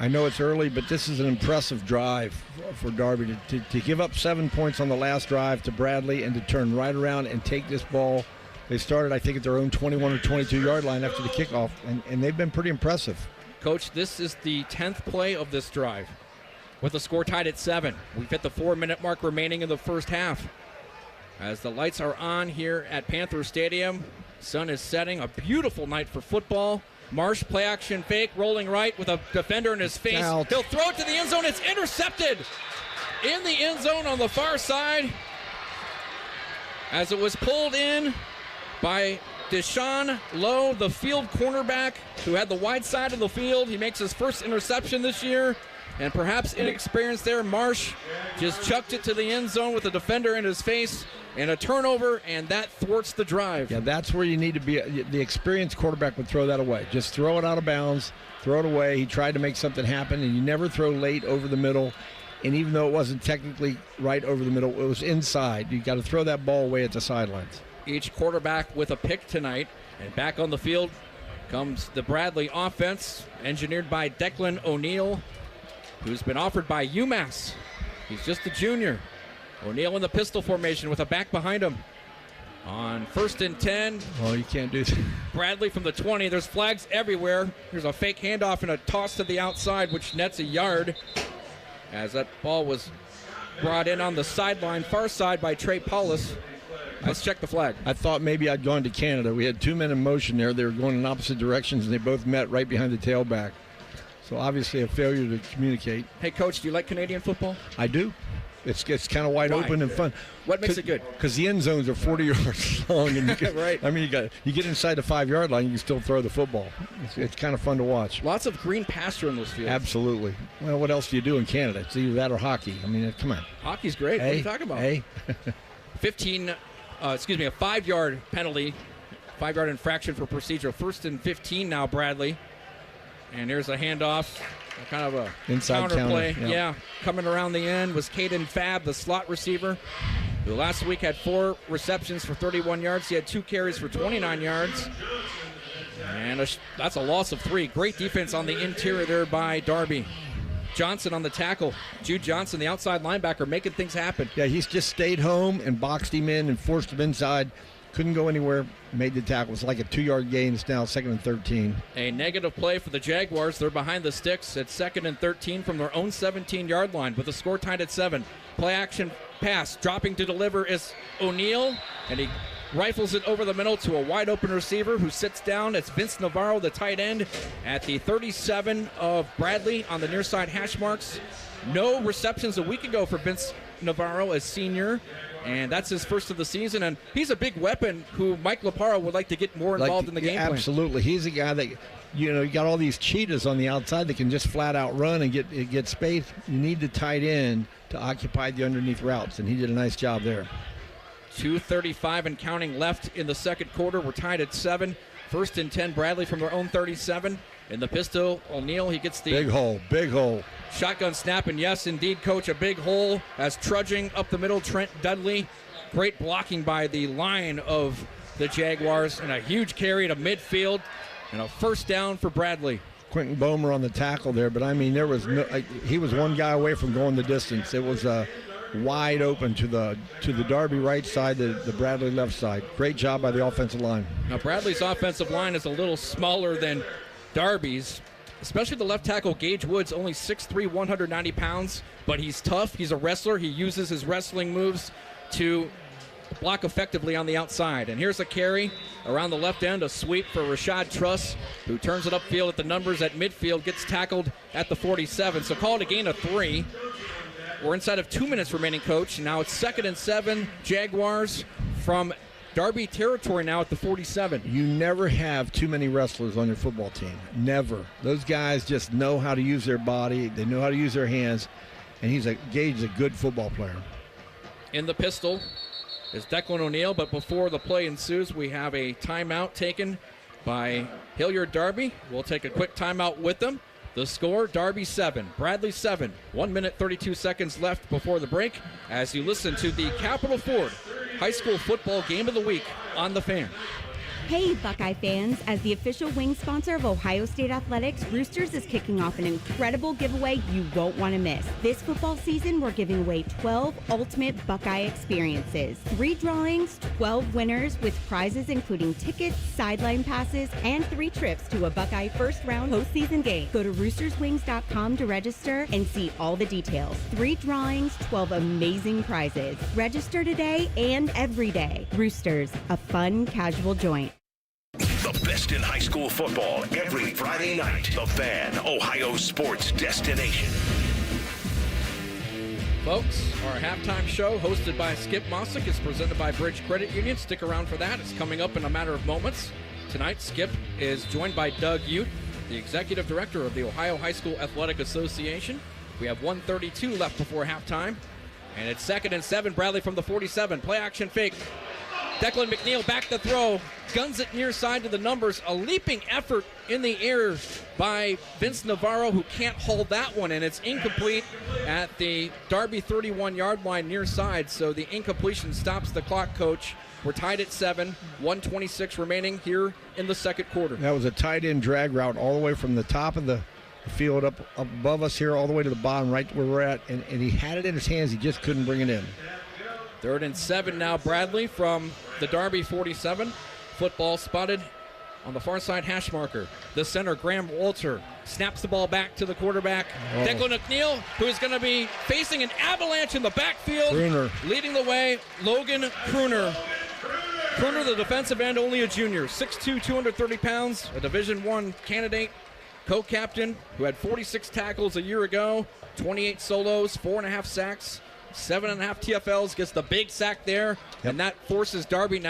I know it's early, but this is an impressive drive for Darby to give up 7 points on the last drive to Bradley and to turn right around and take this ball. They started, I think, at their own 21 or 22-yard line after the kickoff, and they've been pretty impressive. Coach, this is the 10th play of this drive with the score tied at 7. We've hit the 4-minute mark remaining in the first half. As the lights are on here at Panther Stadium, sun is setting. A beautiful night for football. Marsh, play action fake, rolling right with a defender in his face. Out. He'll throw it to the end zone. It's intercepted in the end zone on the far side as it was pulled in by Deshaun Lowe, the field cornerback who had the wide side of the field. He makes his first interception this year, and perhaps inexperienced there. Marsh just chucked it to the end zone with a defender in his face and a turnover, and that thwarts the drive. Yeah, that's where you need to be. The experienced quarterback would throw that away. Just throw it out of bounds, throw it away. He tried to make something happen, and you never throw late over the middle. And even though it wasn't technically right over the middle, it was inside. You got to throw that ball away at the sidelines. Each quarterback with a pick tonight. And back on the field comes the Bradley offense, engineered by Declan O'Neill, who's been offered by UMass. He's just a junior. O'Neill in the pistol formation with a back behind him. On 1st and 10. Oh, you can't do that. Bradley from the 20. There's flags everywhere. There's a fake handoff and a toss to the outside, which nets a yard. As that ball was brought in on the sideline, far side by Trey Paulus. Let's check the flag. I thought maybe I'd gone to Canada. We had 2 men in motion there. They were going in opposite directions, and they both met right behind the tailback. So obviously a failure to communicate. Hey, Coach, do you like Canadian football? I do. It's kind of wide open and fun. What makes it good? Because the end zones are 40 yards long, and you can, right. I mean, you get inside the 5-yard line, you can still throw the football. It's kind of fun to watch. Lots of green pasture in those fields. Absolutely. Well, what else do you do in Canada? It's either that or hockey. I mean, come on. Hockey's great. What are you talking about? Hey. A 5-yard penalty, 5-yard infraction for procedure. 1st and 15 now, Bradley. And here's a handoff, kind of a inside counter play. Yep. Yeah, coming around the end was Caden Fab, the slot receiver, who last week had 4 receptions for 31 yards. He had 2 carries for 29 yards. And that's a loss of 3. Great defense on the interior there by Darby. Johnson on the tackle. Jude Johnson, the outside linebacker, making things happen. Yeah, he's just stayed home and boxed him in and forced him inside. Couldn't go anywhere, made the tackle. It's like a 2-yard gain. It's now 2nd and 13. A negative play for the Jaguars. They're behind the sticks at 2nd and 13 from their own 17-yard line with the score tied at 7. Play action pass. Dropping to deliver is O'Neill, and he rifles it over the middle to a wide-open receiver who sits down. It's Vince Navarro, the tight end, at the 37 of Bradley on the near side hash marks. No receptions a week ago for Vince Navarro as senior, and that's his first of the season. And he's a big weapon who Mike Laparo would like to get more involved in the game plan. Absolutely. He's a guy that, you got all these cheetahs on the outside that can just flat out run and get space. You need the tight end to occupy the underneath routes, and he did a nice job there. 2:35 and counting left in the second quarter. We're tied at 7. 1st and 10, Bradley from their own 37. In the pistol, O'Neill, he gets the big hole. Shotgun snap, and yes, indeed, Coach, a big hole as trudging up the middle, Trent Dudley. Great blocking by the line of the Jaguars, and a huge carry to midfield, and a first down for Bradley. Quentin Bomer on the tackle there, but I mean, he was one guy away from going the distance. It was wide open to the Darby right side, the Bradley left side. Great job by the offensive line. Now, Bradley's offensive line is a little smaller than Darby's, especially the left tackle, Gage Woods, only 6'3", 190 pounds, but he's tough. He's a wrestler. He uses his wrestling moves to block effectively on the outside. And here's a carry around the left end, a sweep for Rashad Truss, who turns it upfield at the numbers at midfield, gets tackled at the 47. So call it a gain of 3. We're inside of 2 minutes remaining, Coach. Now it's 2nd and 7. Jaguars from Darby territory now at the 47. You never have too many wrestlers on your football team. Never. Those guys just know how to use their body. They know how to use their hands. And Gage is a good football player. In the pistol is Declan O'Neill, but before the play ensues, we have a timeout taken by Hilliard Darby. We'll take a quick timeout with them. The score, Darby 7, Bradley 7. 1 minute, 32 seconds left before the break as you listen to the Capital Ford High School Football Game of the Week on The Fan. Hey, Buckeye fans. As the official wing sponsor of Ohio State Athletics, Roosters is kicking off an incredible giveaway you won't want to miss. This football season, we're giving away 12 ultimate Buckeye experiences. 3 drawings, 12 winners with prizes including tickets, sideline passes, and 3 trips to a Buckeye first-round postseason game. Go to roosterswings.com to register and see all the details. 3 drawings, 12 amazing prizes. Register today and every day. Roosters, a fun, casual joint. The best in high school football every Friday night. The Fan, Ohio sports destination. Folks, our halftime show hosted by Skip Mossick is presented by Bridge Credit Union. Stick around for that. It's coming up in a matter of moments. Tonight, Skip is joined by Doug Ute, the executive director of the Ohio High School Athletic Association. We have 1:32 left before halftime. And it's 2nd and 7. Bradley from the 47. Play action fake. Declan McNeil back to throw, guns it near side to the numbers. A leaping effort in the air by Vince Navarro, who can't hold that one, and it's incomplete at the Darby 31-yard line near side. So the incompletion stops the clock, Coach. We're tied at 7, 1:26 remaining here in the second quarter. That was a tight end drag route all the way from the top of the field up above us here all the way to the bottom right where we're at, and he had it in his hands. He just couldn't bring it in. 3rd and 7 now, Bradley from the Darby 47. Football spotted on the far side hash marker. The center, Graham Walter, snaps the ball back to the quarterback. Declan McNeil, who is going to be facing an avalanche in the backfield. Kruner. Leading the way, Logan Kruner. Kruner, the defensive end, only a junior. 6'2", 230 pounds, a Division I candidate, co-captain, who had 46 tackles a year ago, 28 solos, 4.5 sacks. 7.5 TFLs, gets the big sack there, and that forces Bradley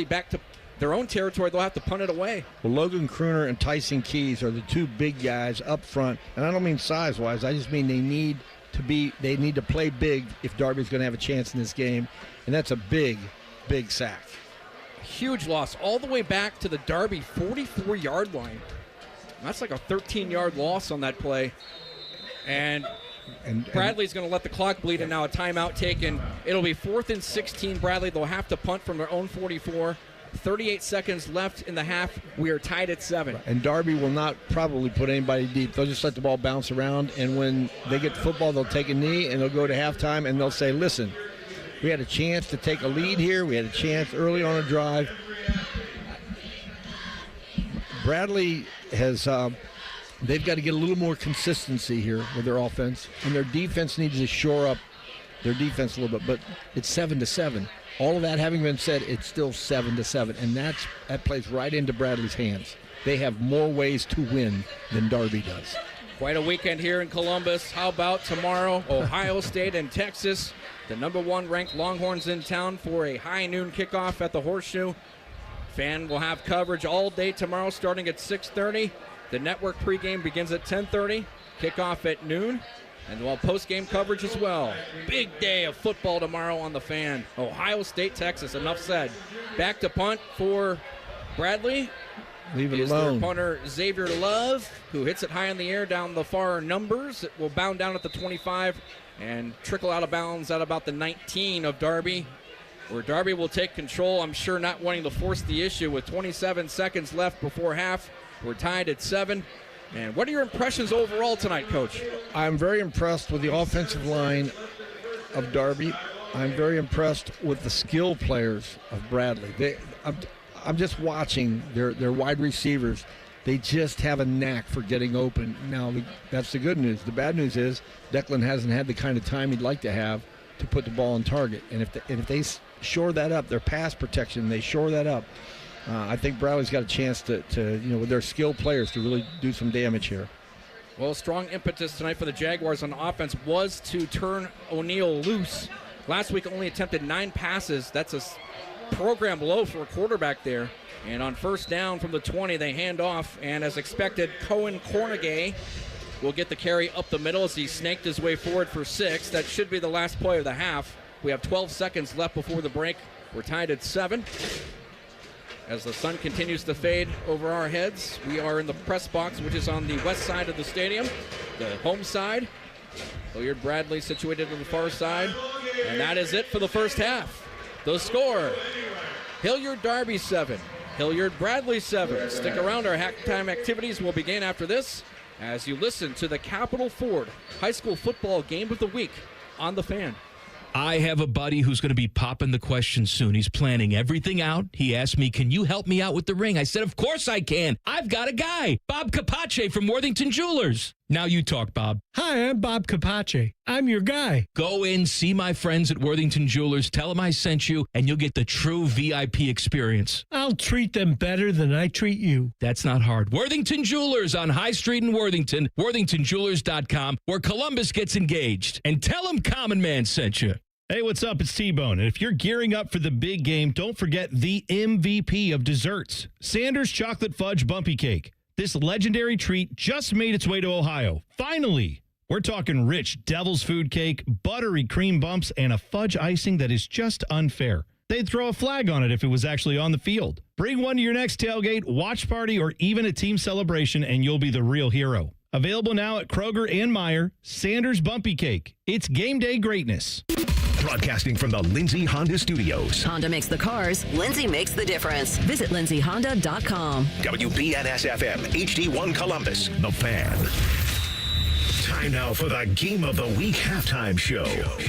back to their own territory. They'll have to punt it away. Well, Logan Kruner and Tyson Keys are the 2 big guys up front, and I don't mean size-wise. I just mean they need to play big if Darby's going to have a chance in this game, and that's a big, big sack. Huge loss all the way back to the Darby 44-yard line. That's like a 13-yard loss on that play, and Bradley's going to let the clock bleed, and now a timeout taken. It'll be 4th and 16, Bradley. They'll have to punt from their own 44. 38 seconds left in the half. We are tied at 7. And Darby will not probably put anybody deep. They'll just let the ball bounce around, and when they get the football, they'll take a knee, and they'll go to halftime, and they'll say, listen, we had a chance to take a lead here. We had a chance early on a drive. Bradley has... they've got to get a little more consistency here with their offense, and their defense needs to shore up their defense a little bit. But it's 7-7. All of that having been said, it's still 7-7, and that plays right into Bradley's hands. They have more ways to win than Darby does. Quite a weekend here in Columbus. How about tomorrow? Ohio State and Texas, the number 1 ranked Longhorns in town for a high noon kickoff at the Horseshoe. Fan will have coverage all day tomorrow, starting at 6:30. The network pregame begins at 10:30, kickoff at noon, and we'll have postgame coverage as well. Big day of football tomorrow on the Fan. Ohio State, Texas, enough said. Back to punt for Bradley. Leave it is alone. Their punter Xavier Love, who hits it high in the air down the far numbers. It will bound down at the 25 and trickle out of bounds at about the 19 of Darby, where Darby will take control, I'm sure not wanting to force the issue with 27 seconds left before half. We're tied at 7. And what are your impressions overall tonight, Coach? I'm very impressed with the offensive line of Darby. I'm very impressed with the skill players of Bradley. I'm just watching their wide receivers, They just have a knack for getting open. Now, that's the good news. The bad news is Declan hasn't had the kind of time he'd like to have to put the ball on target. And if they shore that up, their pass protection, they shore that up, I think Bradley's got a chance to with their skilled players to really do some damage here. Well, strong impetus tonight for the Jaguars on offense was to turn O'Neal loose. Last week only attempted 9 passes. That's a program low for a quarterback there. And on first down from the 20, they hand off. And as expected, Cohen Cornegay will get the carry up the middle as he snaked his way forward for 6. That should be the last play of the half. We have 12 seconds left before the break. We're tied at 7. As the sun continues to fade over our heads, we are in the press box, which is on the west side of the stadium, the home side. Hilliard Bradley situated on the far side. And that is it for the first half. The score, Hilliard Darby 7, Hilliard Bradley 7. Stick around. Our halftime activities will begin after this as you listen to the Capital Ford High School Football Game of the Week on The Fan. I have a buddy who's going to be popping the question soon. He's planning everything out. He asked me, can you help me out with the ring? I said, of course I can. I've got a guy, Bob Capace from Worthington Jewelers. Now you talk, Bob. Hi, I'm Bob Capace. I'm your guy. Go in, see my friends at Worthington Jewelers. Tell them I sent you, and you'll get the true VIP experience. I'll treat them better than I treat you. That's not hard. Worthington Jewelers on High Street in Worthington, worthingtonjewelers.com, where Columbus gets engaged. And tell them Common Man sent you. Hey, what's up? It's T-Bone. And if you're gearing up for the big game, don't forget the MVP of desserts, Sanders Chocolate Fudge Bumpy Cake. This legendary treat just made its way to Ohio. Finally! We're talking rich devil's food cake, buttery cream bumps, and a fudge icing that is just unfair. They'd throw a flag on it if it was actually on the field. Bring one to your next tailgate, watch party, or even a team celebration, and you'll be the real hero. Available now at Kroger and Meijer, Sanders Bumpy Cake. It's game day greatness. Broadcasting from the Lindsay Honda Studios. Honda makes the cars. Lindsay makes the difference. Visit lindsayhonda.com. WBNS-FM, HD1 Columbus, The Fan. Time now for the Game of the Week halftime show.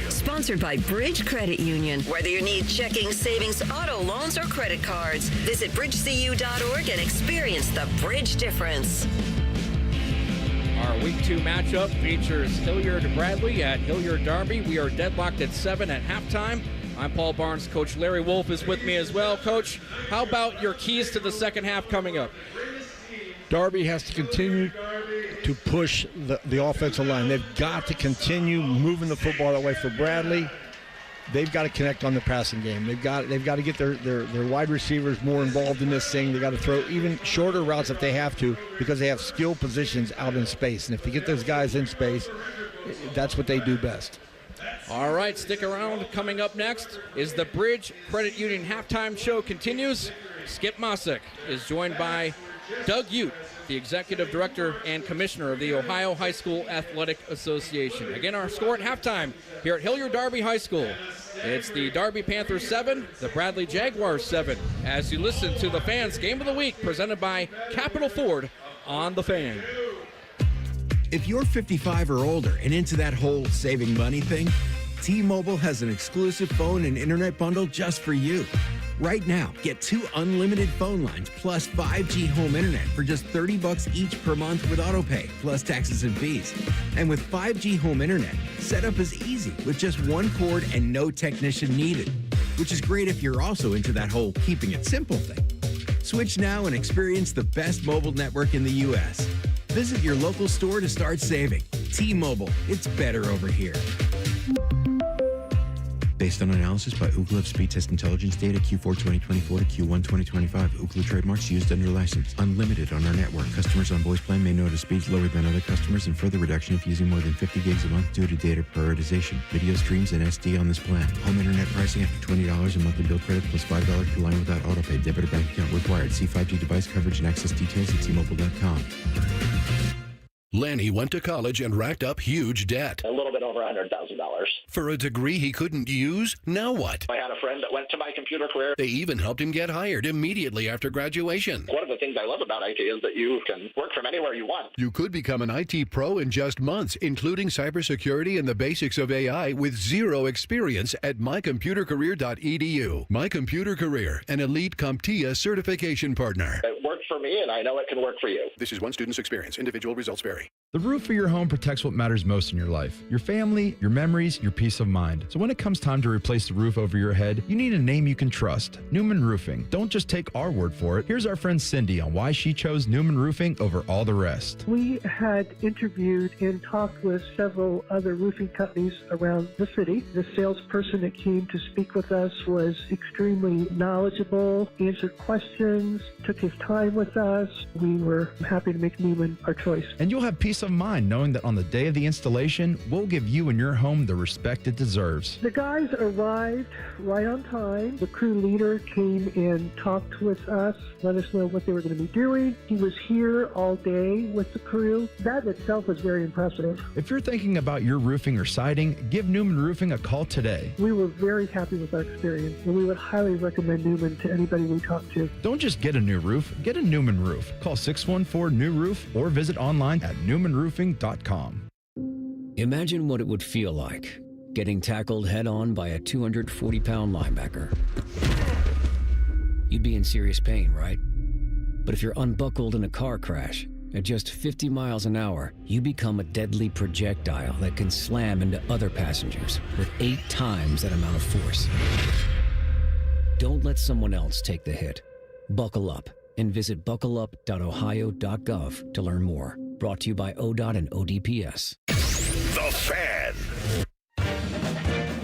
Sponsored by Bridge Credit Union. Whether you need checking, savings, auto loans, or credit cards, visit bridgecu.org and experience the Bridge difference. Our Week 2 matchup features Hilliard Bradley at Hilliard Darby. We are deadlocked at 7 at halftime. I'm Paul Barnes. Coach Larry Wolf is with me as well. Coach, how about your keys to the second half coming up? Darby has to continue to push the offensive line. They've got to continue moving the football that way for Bradley. They've got to connect on the passing game. They've got to get their wide receivers more involved in this thing. They've got to throw even shorter routes if they have to, because they have skill positions out in space. And if they get those guys in space, that's what they do best. All right, stick around. Coming up next is the Bridge Credit Union halftime show continues. Skip Mosick is joined by Doug Ute, the Executive Director and Commissioner of the Ohio High School Athletic Association. Again, our score at halftime here at Hilliard Darby High School. It's the Darby Panthers 7, the Bradley Jaguars 7, as you listen to the Fans Game of the Week presented by Capital Ford on The Fan. If you're 55 or older and into that whole saving money thing, T-Mobile has an exclusive phone and internet bundle just for you. Right now, get 2 unlimited phone lines plus 5G home internet for just $30 each per month with autopay, plus taxes and fees. And with 5G home internet, setup is easy with just 1 cord and no technician needed, which is great if you're also into that whole keeping it simple thing. Switch now and experience the best mobile network in the U.S. Visit your local store to start saving. T-Mobile, it's better over here. Based on analysis by Ookla of speed test intelligence data Q4 2024 to Q1 2025. Ookla trademarks used under license. Unlimited on our network. Customers on voice plan may notice speeds lower than other customers and further reduction if using more than 50 gigs a month due to data prioritization. Video streams and SD on this plan. Home internet pricing after $20 in monthly bill credit plus $5 per line without autopay. Debit or bank account required. See 5G device coverage and access details at T-Mobile.com. Lanny went to college and racked up huge debt. A little bit over $100,000. For a degree he couldn't use, now what? I had a friend that went to My Computer Career. They even helped him get hired immediately after graduation. One of the things I love about IT is that you can work from anywhere you want. You could become an IT pro in just months, including cybersecurity and the basics of AI with zero experience at mycomputercareer.edu. My Computer Career, an elite CompTIA certification partner. It worked worked for me, and I know it can work for you. This is one student's experience. Individual results vary. The roof of your home protects what matters most in your life. Your family, your memories, your peace of mind. So when it comes time to replace the roof over your head, you need a name you can trust. Newman Roofing. Don't just take our word for it. Here's our friend Cindy on why she chose Newman Roofing over all the rest. We had interviewed and talked with several other roofing companies around the city. The salesperson that came to speak with us was extremely knowledgeable, answered questions, took his time with us. We were happy to make Newman our choice. And you'll have peace of mind knowing that on the day of the installation, we'll give you and your home the respect it deserves. The guys arrived right on time. The crew leader came and talked with us, let us know what they were going to be doing. He was here all day with the crew. That in itself was very impressive. If you're thinking about your roofing or siding, give Newman Roofing a call today. We were very happy with our experience, and we would highly recommend Newman to anybody we talk to. Don't just get a new roof, get a Newman roof. Call 614-NEW-ROOF or visit online at newmanroofing.com. Imagine what it would feel like getting tackled head-on by a 240-pound linebacker. You'd be in serious pain, right? But if you're unbuckled in a car crash, at just 50 miles an hour, you become a deadly projectile that can slam into other passengers with 8 times that amount of force. Don't let someone else take the hit. Buckle up and visit buckleup.ohio.gov to learn more. Brought to you by ODOT and ODPS. The Fan.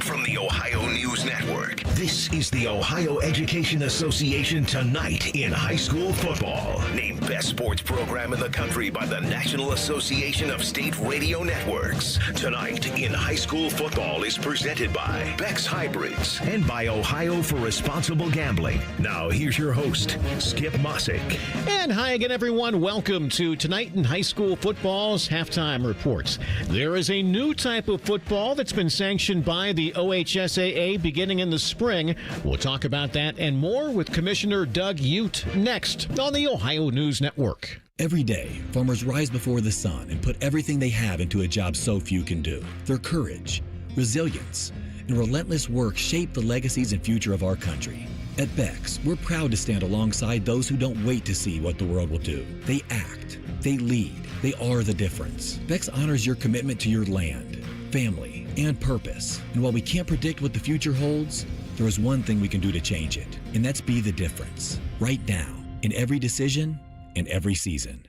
From the Ohio News Network, this is the Ohio Education Association Tonight in High School Football. Named Best Sports Program in the Country by the National Association of State Radio Networks. Tonight in High School Football is presented by Beck's Hybrids and by Ohio for Responsible Gambling. Now here's your host, Skip Mossick. And hi again, everyone. Welcome to Tonight in High School Football's Halftime Reports. There is a new type of football that's been sanctioned by the OHSAA beginning in the spring. We'll talk about that and more with Commissioner Doug Ute next on the Ohio News Network. Every day, farmers rise before the sun and put everything they have into a job so few can do. Their courage, resilience, and relentless work shape the legacies and future of our country. At Beck's, we're proud to stand alongside those who don't wait to see what the world will do. They act, they lead, they are the difference. Beck's honors your commitment to your land, family, and purpose. And while we can't predict what the future holds, there is one thing we can do to change it, and that's be the difference. Right now, in every decision, in every season.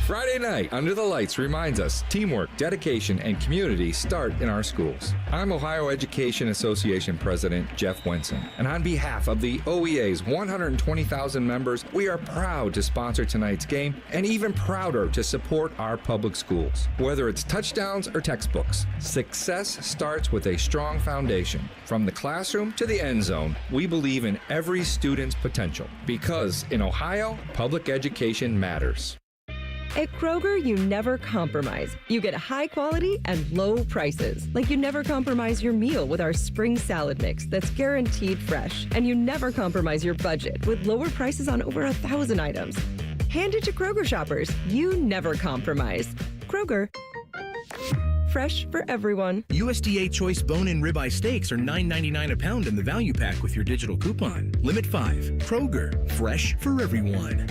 Friday night under the lights reminds us teamwork, dedication, and community start in our schools. I'm Ohio Education Association President Jeff Wenson, and on behalf of the OEA's 120,000 members, we are proud to sponsor tonight's game and even prouder to support our public schools. Whether it's touchdowns or textbooks, success starts with a strong foundation. From the classroom to the end zone, we believe in every student's potential because in Ohio, public education matters. At Kroger, you never compromise. You get high quality and low prices. Like you never compromise your meal with our spring salad mix that's guaranteed fresh. And you never compromise your budget with lower prices on over 1,000 items. Hand it to Kroger shoppers. You never compromise. Kroger. Fresh for everyone. USDA Choice Bone and Ribeye Steaks are $9.99 a pound in the value pack with your digital coupon. Limit 5. Kroger. Fresh for everyone.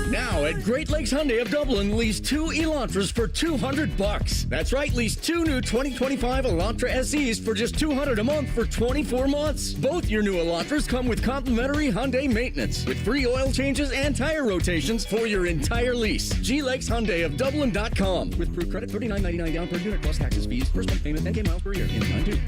Now at Great Lakes Hyundai of Dublin, lease 2 Elantras for $200. That's right, lease 2 new 2025 Elantra SEs for just $200 a month for 24 months. Both your new Elantras come with complimentary Hyundai maintenance with free oil changes and tire rotations for your entire lease. GLakesHyundaiofDublin.com with approved credit, $39.99 down per unit plus taxes, fees, first month payment, 10K miles per year in 92.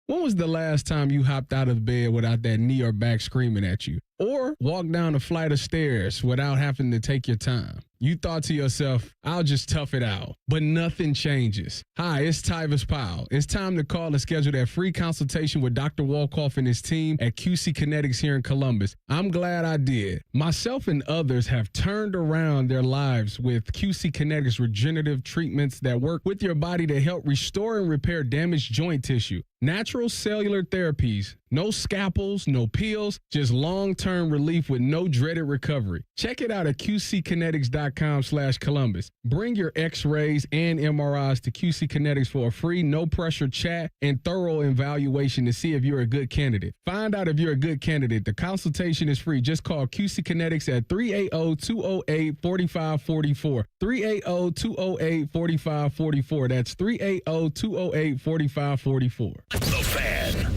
When was the last time you hopped out of bed without that knee or back screaming at you? Or walked down a flight of stairs without having to take your time? You thought to yourself, I'll just tough it out. But nothing changes. Hi, it's Tyvis Powell. It's time to call and schedule that free consultation with Dr. Walkoff and his team at QC Kinetics here in Columbus. I'm glad I did. Myself and others have turned around their lives with QC Kinetics regenerative treatments that work with your body to help restore and repair damaged joint tissue. Natural cellular therapies. No scalpels, no pills, just long-term long-term relief with no dreaded recovery. Check it out at qckinetics.com/Columbus. Bring your x-rays and MRIs to QC Kinetics for a free, no-pressure chat and thorough evaluation to see if you're a good candidate. Find out if you're a good candidate. The consultation is free. Just call QC Kinetics at 380-208-4544. 380-208-4544. That's 380-208-4544. The Fan.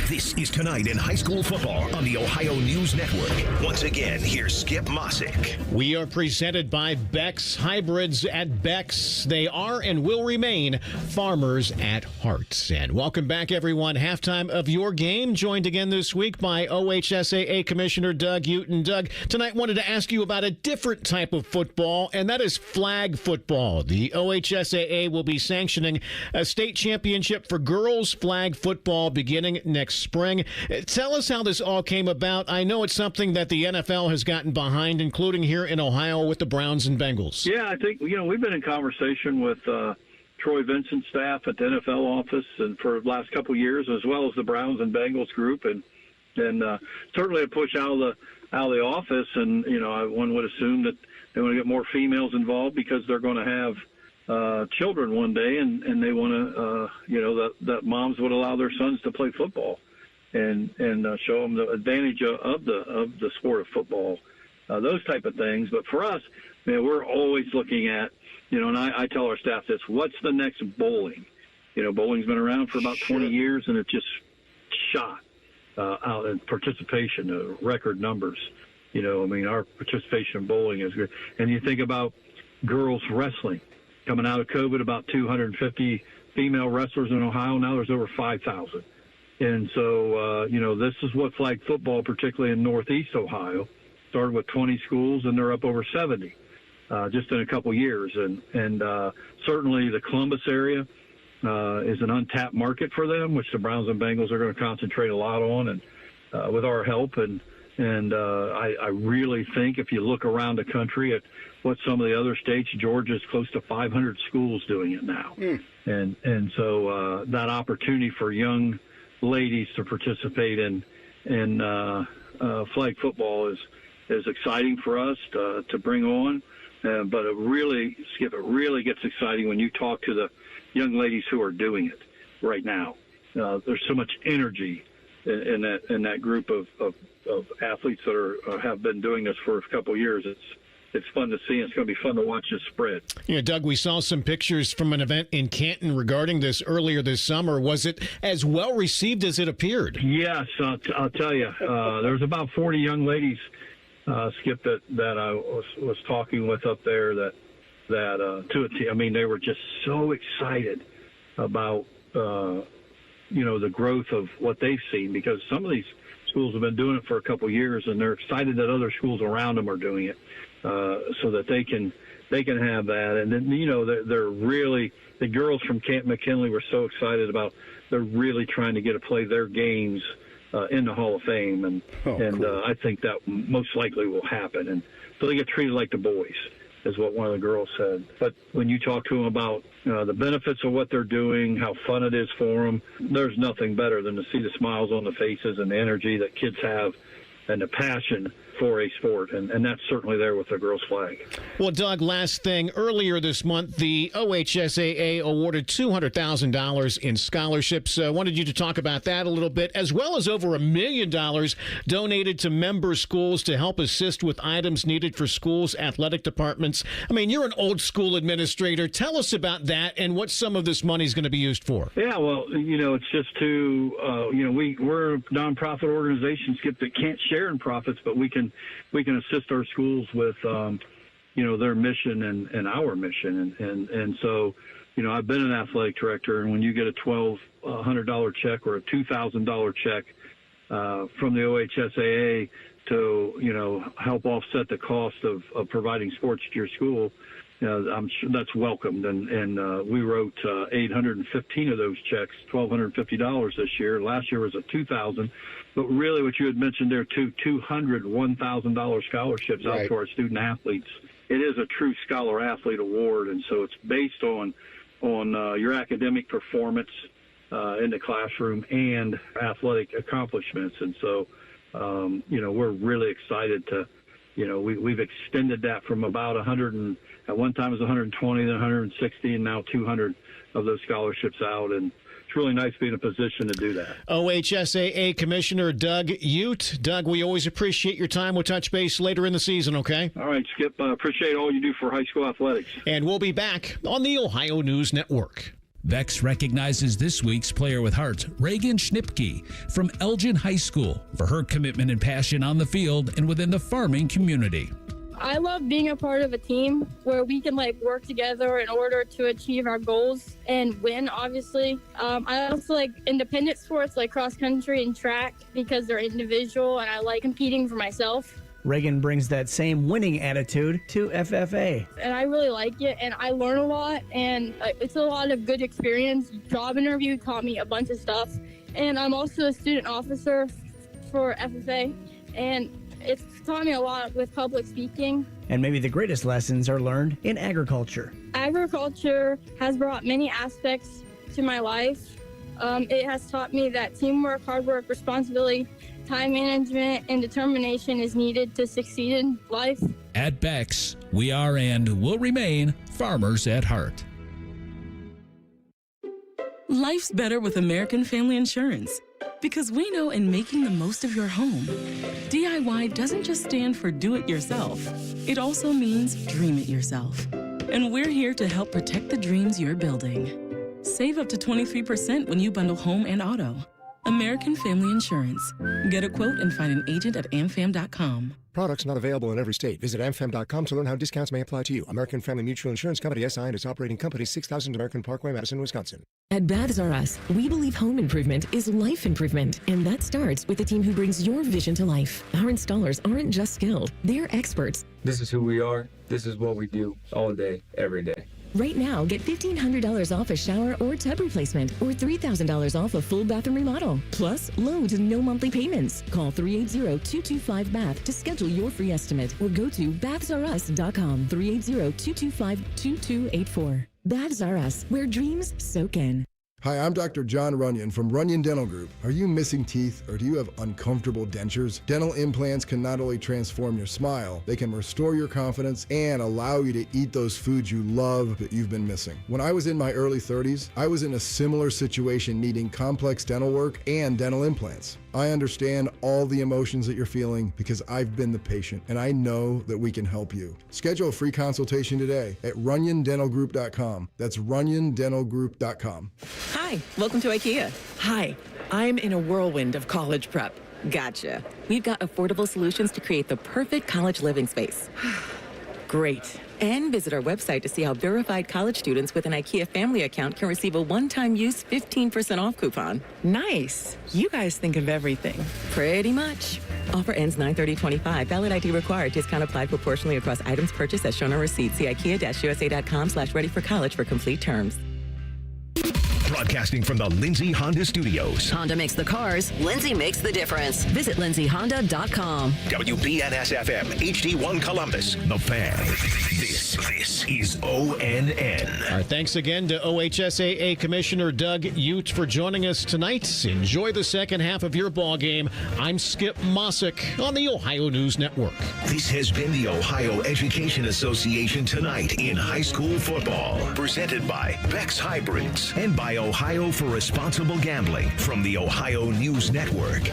This is Tonight in High School Football on the Ohio News Network. Once again, here's Skip Mossick. We are presented by Beck's Hybrids at Beck's. They are and will remain farmers at heart. And welcome back, everyone. Halftime of your game, joined again this week by OHSAA Commissioner Doug Uton. Doug, tonight wanted to ask you about a different type of football, and that is flag football. The OHSAA will be sanctioning a state championship for girls flag football beginning next spring. Tell us how this all came about. I know it's something that the NFL has gotten behind, including here in Ohio with the Browns and Bengals. Yeah, I think, we've been in conversation with Troy Vincent's staff at the NFL office and for the last couple of years, as well as the Browns and Bengals group, and certainly a push out of the office. And, one would assume that they want to get more females involved because they're going to have children one day, and they want to, that moms would allow their sons to play football and show them the advantage of the sport of football, those type of things. But for us, we're always looking at, and I tell our staff this: what's the next bowling? Bowling's been around for about 20 years, and it just shot out in participation, record numbers. Our participation in bowling is good. And you think about girls wrestling. Coming out of COVID, about 250 female wrestlers in Ohio. Now there's over 5,000. And so, this is what flag football, particularly in Northeast Ohio, started with 20 schools, and they're up over 70 just in a couple years. And certainly the Columbus area is an untapped market for them, which the Browns and Bengals are going to concentrate a lot on, and with our help. And I really think if you look around the country at what some of the other states, Georgia's close to 500 schools doing it now. And so that opportunity for young ladies to participate in flag football is exciting for us to bring on. But it really gets exciting when you talk to the young ladies who are doing it right now. There's so much energy in that group of athletes that have been doing this for a couple of years. It's fun to see, and it's going to be fun to watch this spread. Doug, we saw some pictures from an event in Canton regarding this earlier this summer. Was it as well received as it appeared? Yes, I'll tell you. There's about 40 young ladies, Skip, that I was talking with up there that to a team. I mean, they were just so excited about the growth of what they've seen, because some of these schools have been doing it for a couple of years, and they're excited that other schools around them are doing it, so that they can have that. And then they're really, the girls from Camp McKinley were so excited about, they're really trying to get to play their games in the Hall of Fame, and cool. I think that most likely will happen, and so they get treated like the boys, is what one of the girls said. But when you talk to them about the benefits of what they're doing, how fun it is for them, there's nothing better than to see the smiles on the faces and the energy that kids have and the passion for a sport, and that's certainly there with the girls' flag. Well, Doug, last thing. Earlier this month, the OHSAA awarded $200,000 in scholarships. Wanted you to talk about that a little bit, as well as over $1 million donated to member schools to help assist with items needed for schools' athletic departments. I mean, you're an old school administrator. Tell us about that and what some of this money is going to be used for. Yeah, well, it's just to, we're a nonprofit organization, Skip, that can't share in profits, but we can assist our schools with, their mission and our mission. And so, I've been an athletic director, and when you get a $1,200 check or a $2,000 check from the OHSAA to, help offset the cost of providing sports to your school, I'm sure that's welcomed. And we wrote 815 of those checks, $1,250 this year. Last year was a $2,000. But really what you had mentioned there, too, $200 $1,000 scholarships out to our student athletes. It is a true scholar-athlete award, and so it's based on your academic performance in the classroom and athletic accomplishments. And so we're really excited to, we've extended that from about 100 and at one time it was 120, then 160, and now 200 of those scholarships out. And it's really nice to be in a position to do that. OHSAA Commissioner Doug Ute. Doug, we always appreciate your time. We'll touch base later in the season, okay? All right, Skip. Appreciate all you do for high school athletics. And we'll be back on the Ohio News Network. Vex recognizes this week's Player with Heart, Reagan Schnipke from Elgin High School, for her commitment and passion on the field and within the farming community. I love being a part of a team where we can work together in order to achieve our goals and win, obviously. I also like independent sports like cross country and track because they're individual and I like competing for myself. Reagan brings that same winning attitude to FFA. And I really like it, and I learn a lot, and it's a lot of good experience. Job interview taught me a bunch of stuff, and I'm also a student officer for FFA, and it's taught me a lot with public speaking. And maybe the greatest lessons are learned in agriculture. Agriculture has brought many aspects to my life. It has taught me that teamwork, hard work, responsibility, time management, and determination is needed to succeed in life. At Bex, we are and will remain farmers at heart. Life's better with American Family Insurance. Because we know in making the most of your home, DIY doesn't just stand for do it yourself. It also means dream it yourself. And we're here to help protect the dreams you're building. Save up to 23% when you bundle home and auto. American Family Insurance. Get a quote and find an agent at amfam.com. Products not available in every state. Visit amfam.com to learn how discounts may apply to you. American Family Mutual Insurance Company, SI, and its operating company, 6000 American Parkway, Madison, Wisconsin. At Baths R Us, we believe home improvement is life improvement, and that starts with a team who brings your vision to life. Our installers aren't just skilled, they're experts. This is who we are. This is what we do all day, every day. Right now, get $1,500 off a shower or tub replacement or $3,000 off a full bathroom remodel. Plus, low to no monthly payments. Call 380-225-BATH to schedule your free estimate or go to bathsrus.com, 380-225-2284. Baths R Us, where dreams soak in. Hi, I'm Dr. John Runyon from Runyon Dental Group. Are you missing teeth or do you have uncomfortable dentures? Dental implants can not only transform your smile, they can restore your confidence and allow you to eat those foods you love that you've been missing. When I was in my early 30s, I was in a similar situation needing complex dental work and dental implants. I understand all the emotions that you're feeling because I've been the patient and I know that we can help you. Schedule a free consultation today at runyondentalgroup.com. That's runyondentalgroup.com. Hi, welcome to IKEA. Hi, I'm in a whirlwind of college prep. Gotcha. We've got affordable solutions to create the perfect college living space. Great. And visit our website to see how verified college students with an IKEA family account can receive a one-time use 15% off coupon. Nice. You guys think of everything. Pretty much. Offer ends 9/30/25. Valid ID required. Discount applied proportionally across items purchased as shown on receipt. See IKEA-USA.com/ready-for-college for complete terms. Broadcasting from the Lindsay Honda Studios. Honda makes the cars. Lindsay makes the difference. Visit lindsayhonda.com. WBNS-FM, HD1 Columbus, The Fan. This is ONN. Our thanks again to OHSAA Commissioner Doug Ute for joining us tonight. Enjoy the second half of your ball game. I'm Skip Mossick on the Ohio News Network. This has been the Ohio Education Association Tonight in High School Football. Presented by Bex Hybrids and by Ohio for Responsible Gambling from the Ohio News Network.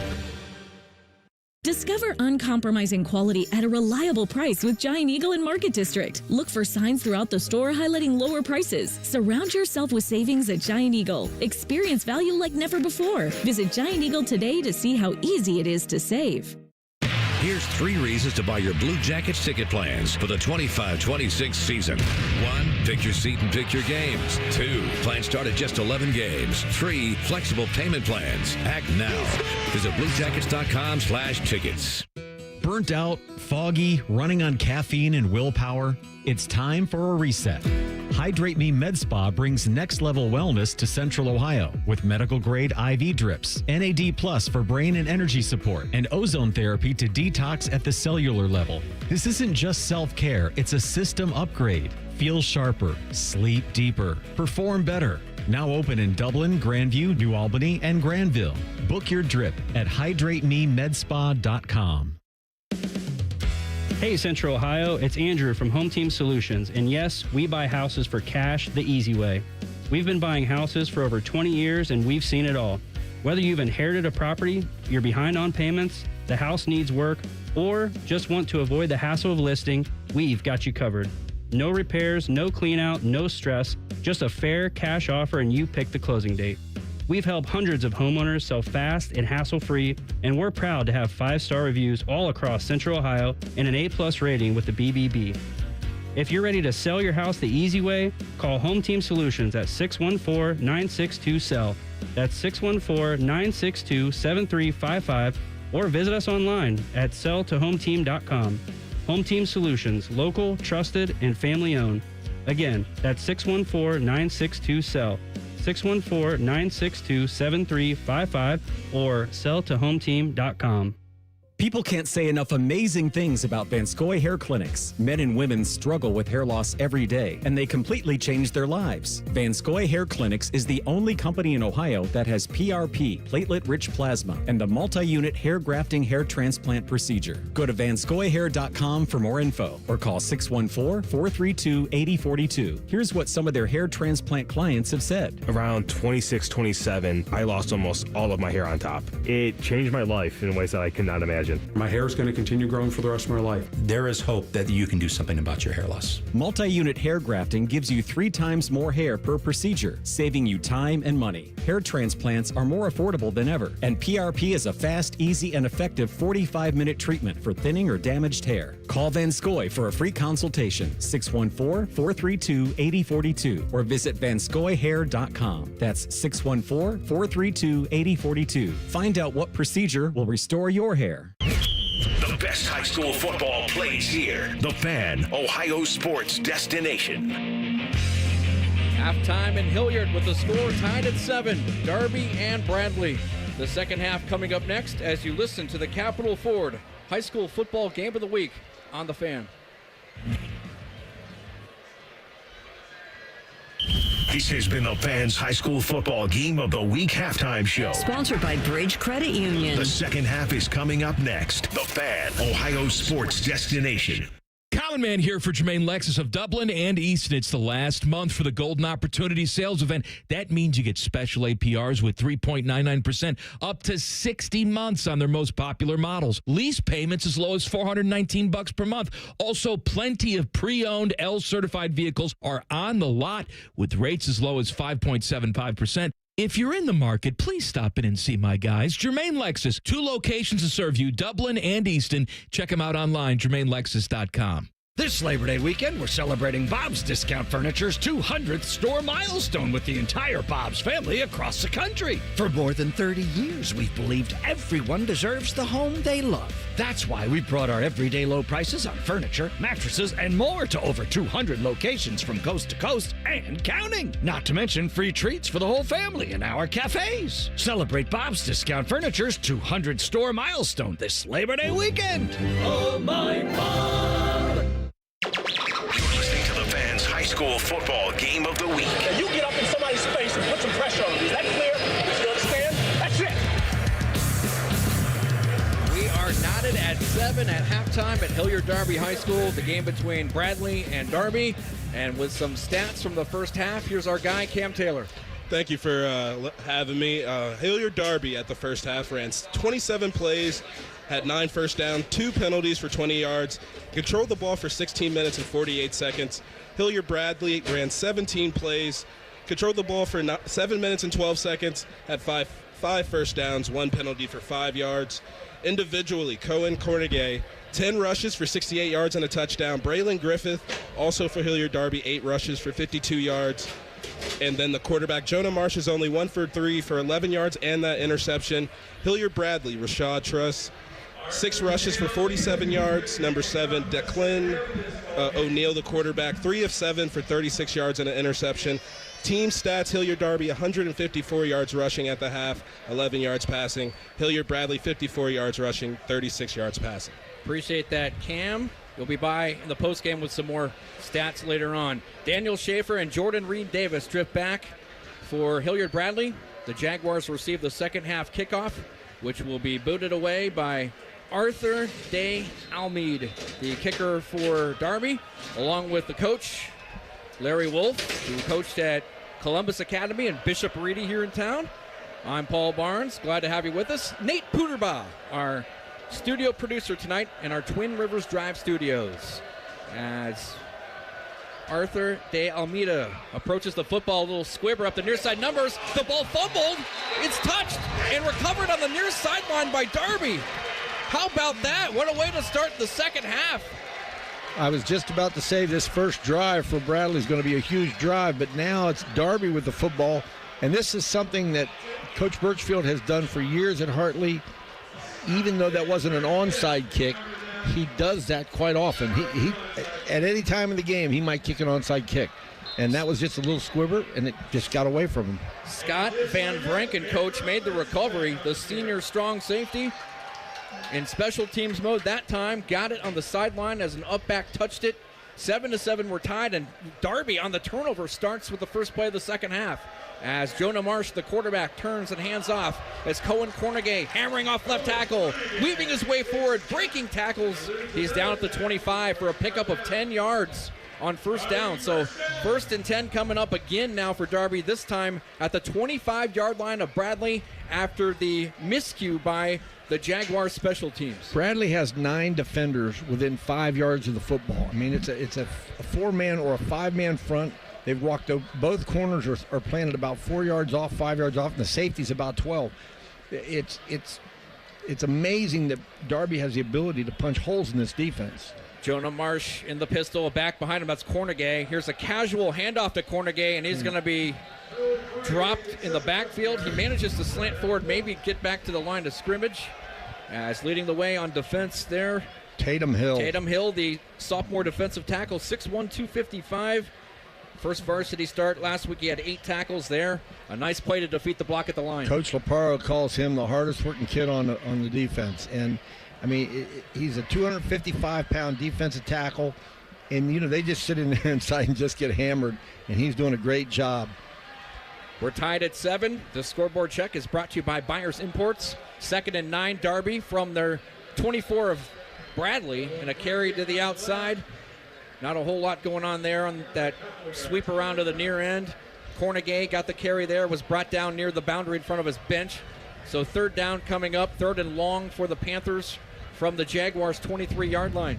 Discover uncompromising quality at a reliable price with Giant Eagle in Market District. Look for signs throughout the store highlighting lower prices. Surround yourself with savings at Giant Eagle. Experience value like never before. Visit Giant Eagle today to see how easy it is to save. Here's 3 reasons to buy your Blue Jackets ticket plans for the 25-26 season. 1, pick your seat and pick your games. 2, plans start at just 11 games. 3, flexible payment plans. Act now. Visit bluejackets.com/tickets. Burnt out, foggy, running on caffeine and willpower? It's time for a reset. Hydrate Me Med Spa brings next-level wellness to Central Ohio with medical-grade IV drips, NAD Plus for brain and energy support, and ozone therapy to detox at the cellular level. This isn't just self-care, it's a system upgrade. Feel sharper, sleep deeper, perform better. Now open in Dublin, Grandview, New Albany, and Granville. Book Book your drip at hydratememedspa.com. Hey Central Ohio, it's Andrew from Home Team Solutions, and yes, we buy houses for cash the easy way. We've been buying houses for over 20 years and we've seen it all. Whether you've inherited a property, you're behind on payments, the house needs work, or just want to avoid the hassle of listing, we've got you covered. No repairs, no clean out, no stress, just a fair cash offer and you pick the closing date. We've helped hundreds of homeowners sell fast and hassle-free, and we're proud to have 5-star reviews all across Central Ohio and an A+ rating with the BBB. If you're ready to sell your house the easy way, call Home Team Solutions at 614-962-SELL. That's 614-962-7355, or visit us online at selltohometeam.com. Home Team Solutions, local, trusted, and family-owned. Again, that's 614-962-SELL. 614-962-7355 or selltohometeam.com. People can't say enough amazing things about Vanscoy Hair Clinics. Men and women struggle with hair loss every day, and they completely change their lives. Vanscoy Hair Clinics is the only company in Ohio that has PRP, platelet-rich plasma, and the multi-unit hair grafting hair transplant procedure. Go to vanscoyhair.com for more info, or call 614-432-8042. Here's what some of their hair transplant clients have said. Around 26, 27, I lost almost all of my hair on top. It changed my life in ways that I could not imagine. My hair is going to continue growing for the rest of my life. There is hope that you can do something about your hair loss. Multi-unit hair grafting gives you 3 times more hair per procedure, saving you time and money. Hair transplants are more affordable than ever, and PRP is a fast, easy, and effective 45-minute treatment for thinning or damaged hair. Call Vanscoy for a free consultation, 614-432-8042, or visit vanscoyhair.com. That's 614-432-8042. Find out what procedure will restore your hair. The best high school football plays here. The Fan, Ohio sports destination. Halftime in Hilliard with the score tied at 7. Darby and Bradley. The second half coming up next as you listen to the Capital Ford High School Football Game of the Week on The Fan. This has been the Fan's High School Football Game of the Week halftime show. Sponsored by Bridge Credit Union. The second half is coming up next. The Fan, Ohio sports destination. Common Man here for Jermaine Lexus of Dublin and Easton. It's the last month for the Golden Opportunity Sales Event. That means you get special APRs with 3.99% up to 60 months on their most popular models. Lease payments as low as $419 per month. Also, plenty of pre-owned L-certified vehicles are on the lot with rates as low as 5.75%. If you're in the market, please stop in and see my guys. Jermaine Lexus, 2 locations to serve you, Dublin and Easton. Check them out online, jermainelexus.com. This Labor Day weekend, we're celebrating Bob's Discount Furniture's 200th store milestone with the entire Bob's family across the country. For more than 30 years, we've believed everyone deserves the home they love. That's why we brought our everyday low prices on furniture, mattresses, and more to over 200 locations from coast to coast and counting. Not to mention free treats for the whole family in our cafes. Celebrate Bob's Discount Furniture's 200 store milestone this Labor Day weekend. Oh, my Bob! You're listening to the Fan's High School Football Game of the Week. Now you get up in somebody's face and put some pressure on them. Is that clear? You understand? That's it. We are knotted at 7 at halftime at Hilliard Darby High School. The game between Bradley and Darby. And with some stats from the first half, here's our guy, Cam Taylor. Thank you for having me. Hilliard Darby at the first half ran 27 plays, had 9 first down, 2 penalties for 20 yards, controlled the ball for 16 minutes and 48 seconds. Hilliard Bradley ran 17 plays, controlled the ball for 7 minutes and 12 seconds, had 5 first downs, 1 penalty for 5 yards. Individually, Cohen Cornegay, 10 rushes for 68 yards and a touchdown. Braylon Griffith, also for Hilliard Darby, 8 rushes for 52 yards. And then the quarterback, Jonah Marsh, is only 1 for 3 for 11 yards and that interception. Hilliard Bradley, Rashad Truss, 6 rushes for 47 yards. Number 7, Declan O'Neill, the quarterback, 3 of 7 for 36 yards and an interception. Team stats, Hilliard Darby, 154 yards rushing at the half, 11 yards passing. Hilliard Bradley, 54 yards rushing, 36 yards passing. Appreciate that, Cam. You'll be by in the postgame with some more stats later on. Daniel Schaefer and Jordan Reed Davis drift back for Hilliard Bradley. the Jaguars receive the second half kickoff, which will be booted away by Arthur De Almeida, the kicker for Darby, along with the coach, Larry Wolf, who coached at Columbus Academy and Bishop Reedy here in town. I'm Paul Barnes. Glad to have you with us. Nate Puderbaugh, our studio producer tonight in our Twin Rivers Drive studios. As Arthur De Almeida approaches the football, a little squibber up the near side numbers. The ball fumbled. It's touched and recovered on the near sideline by Darby. How about that? What a way to start the second half. I was just about to say this first drive for Bradley is going to be a huge drive, but now it's Darby with the football. And this is something that Coach Birchfield has done for years at Hartley. Even though that wasn't an onside kick, he does that quite often. He at any time in the game, he might kick an onside kick. And that was just a little squibber, and it just got away from him. Scott Van Branken, coach, made the recovery. The senior strong safety in special teams mode that time. Got it on the sideline as an up back touched it. 7-7 we're tied, and Darby on the turnover starts with the first play of the second half. As Jonah Marsh, the quarterback, turns and hands off as Cohen Cornegay hammering off left tackle, weaving his way forward, breaking tackles. He's down at the 25 for a pickup of 10 yards on first down. So 1st and 10 coming up again now for Darby, this time at the 25-yard line of Bradley after the miscue by the Jaguar special teams. Bradley has 9 defenders within 5 yards of the football. I mean, it's a 4-man or a 5-man front. They've walked both corners are planted about 4 yards off, 5 yards off, and the safety's about 12. It's amazing that Darby has the ability to punch holes in this defense. Jonah Marsh in the pistol, back behind him, that's Cornegay. Here's a casual handoff to Cornegay, and he's going to be dropped in the backfield. He manages to slant forward, maybe get back to the line of scrimmage. As leading the way on defense there, Tatum Hill. Tatum Hill, the sophomore defensive tackle, 6'1", 255. First varsity start last week. He had 8 tackles there. A nice play to defeat the block at the line. Coach Laparo calls him the hardest working kid on the defense. And, I mean, he's a 255-pound defensive tackle. And, you know, they just sit in there inside and just get hammered. And he's doing a great job. We're tied at 7. The scoreboard check is brought to you by Byers Imports. 2nd and 9, Darby from their 24 of Bradley. And a carry to the outside. Not a whole lot going on there on that sweep around to the near end. Cornegay got the carry there, was brought down near the boundary in front of his bench. So 3rd down coming up, 3rd and long for the Panthers from the Jaguars' 23-yard line.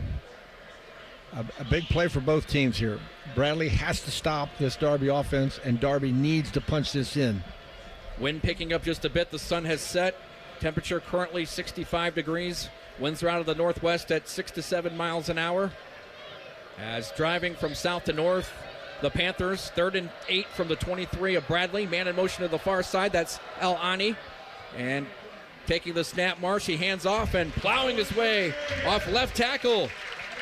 A big play for both teams here. Bradley has to stop this Darby offense, and Darby needs to punch this in. Wind picking up just a bit. The sun has set. Temperature currently 65 degrees. Winds are out of the northwest at 6 to 7 miles an hour. As driving from south to north, the Panthers, 3rd and 8 from the 23 of Bradley. Man in motion to the far side, that's El Ani. And taking the snap, Marsh, he hands off and plowing his way off left tackle.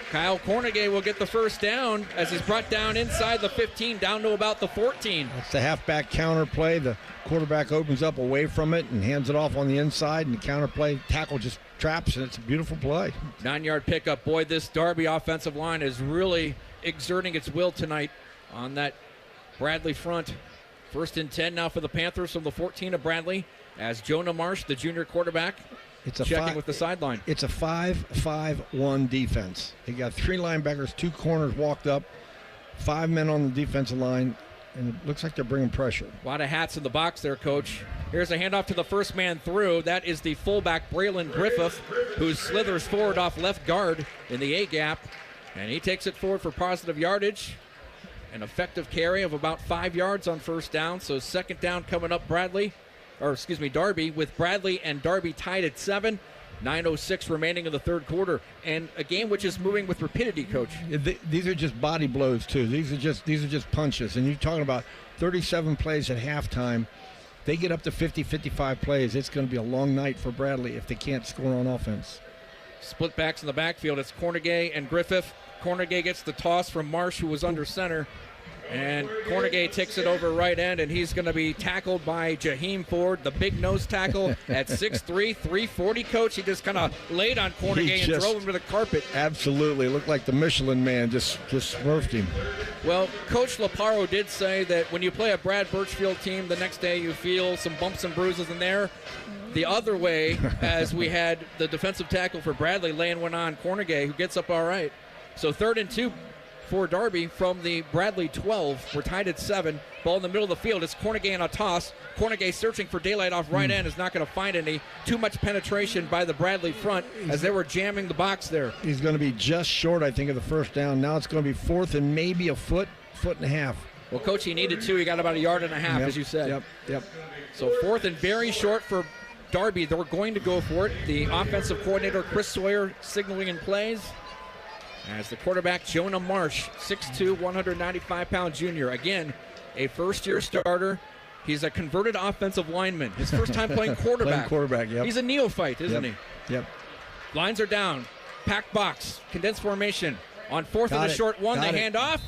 Kyle Cornegay will get the first down as he's brought down inside the 15, down to about the 14. That's the halfback counter play. The quarterback opens up away from it and hands it off on the inside, and the counter play tackle just traps, and it's a beautiful play. 9-yard pickup. Boy, this Darby offensive line is really exerting its will tonight on that Bradley front. 1st and 10 now for the Panthers from the 14 of Bradley as Jonah Marsh, the junior quarterback, checking with the sideline. It's a 5-5-1 defense. They got 3 linebackers, 2 corners walked up, 5 men on the defensive line, and it looks like they're bringing pressure. A lot of hats in the box there, Coach. Here's a handoff to the first man through. That is the fullback, Braylon Griffith, who slithers forward off left guard in the A-gap, and he takes it forward for positive yardage. An effective carry of about 5 yards on first down. So 2nd down coming up, Darby, with Bradley and Darby tied at 7. 9:06 remaining in the 3rd quarter, and a game which is moving with rapidity, Coach. These are just body blows too. These are just punches. And you're talking about 37 plays at halftime. They get up to 50, 55 plays. It's going to be a long night for Bradley if they can't score on offense. Split backs in the backfield. It's Cornegay and Griffith. Cornegay gets the toss from Marsh, who was under center. And Cornegay takes it over right end, and he's going to be tackled by Jaheim Ford, the big nose tackle at 6'3", 340. Coach, he just kind of laid on Cornegay and drove him to the carpet. Absolutely. Looked like the Michelin Man just smurfed him. Well, Coach Laparo did say that when you play a Brad Birchfield team, the next day you feel some bumps and bruises in there. The other way, as we had the defensive tackle for Bradley laying one on Cornegay, who gets up all right. So 3rd and 2 for Darby from the Bradley 12. We're tied at 7. Ball in the middle of the field. It's Cornegay on a toss. Cornegay searching for daylight off right end. Is not going to find any. Too much penetration by the Bradley front as they were jamming the box there. He's going to be just short, I think, of the first down. Now it's going to be 4th and maybe a foot and a half. Well, Coach, he needed 2. He got about 1.5 yards, as you said. Yep. So 4th and very short for Darby. They're going to go for it. The offensive coordinator, Chris Sawyer, signaling in plays. As the quarterback, Jonah Marsh, 6'2", 195-pound junior. Again, a first-year starter. He's a converted offensive lineman. His first time playing quarterback. Yep. He's a neophyte, isn't he? Yep. Lines are down. Packed box. Condensed formation. On 4th and a short one, they hand off.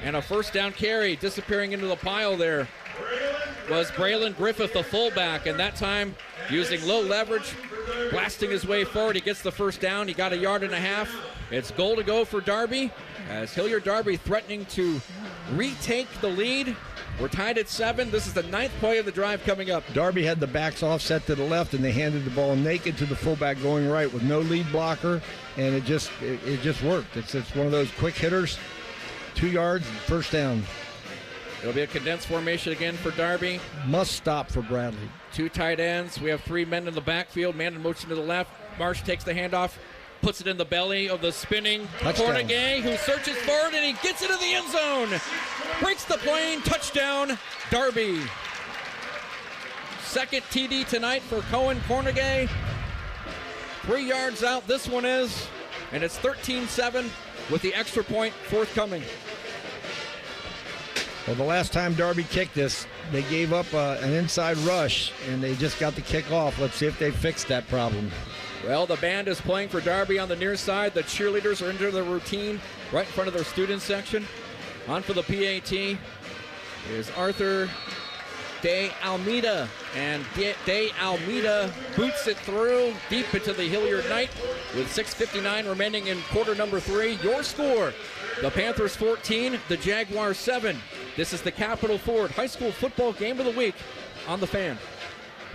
And a first down carry. Disappearing into the pile there was Braylon Griffith, the fullback. And that time, using low leverage, blasting his way forward. He gets the first down. He got 1.5 yards. It's goal to go for Darby, as Hilliard Darby threatening to retake the lead. We're tied at 7. This is the 9th play of the drive coming up. Darby had the backs offset to the left, and they handed the ball naked to the fullback going right with no lead blocker, and it just worked. It's one of those quick hitters, 2 yards, first down. It'll be a condensed formation again for Darby. Must stop for Bradley. 2 tight ends. We have 3 men in the backfield. Man in motion to the left. Marsh takes the handoff. Puts it in the belly of the spinning Cornegay, who searches forward, and he gets it in the end zone. Breaks the plane. Touchdown, Darby. 2nd TD tonight for Cohen Cornegay. 3 yards out, this one is. And it's 13-7 with the extra point forthcoming. Well, the last time Darby kicked this, they gave up an inside rush, and they just got the kick off. Let's see if they fixed that problem. Well, the band is playing for Darby on the near side. The cheerleaders are into their routine right in front of their student section. On for the PAT is Arthur De Almeida. And De Almeida boots it through deep into the Hilliard Knight with 6:59 remaining in quarter number 3. Your score, the Panthers 14, the Jaguars 7. This is the Capital Ford High School Football Game of the Week on The Fan.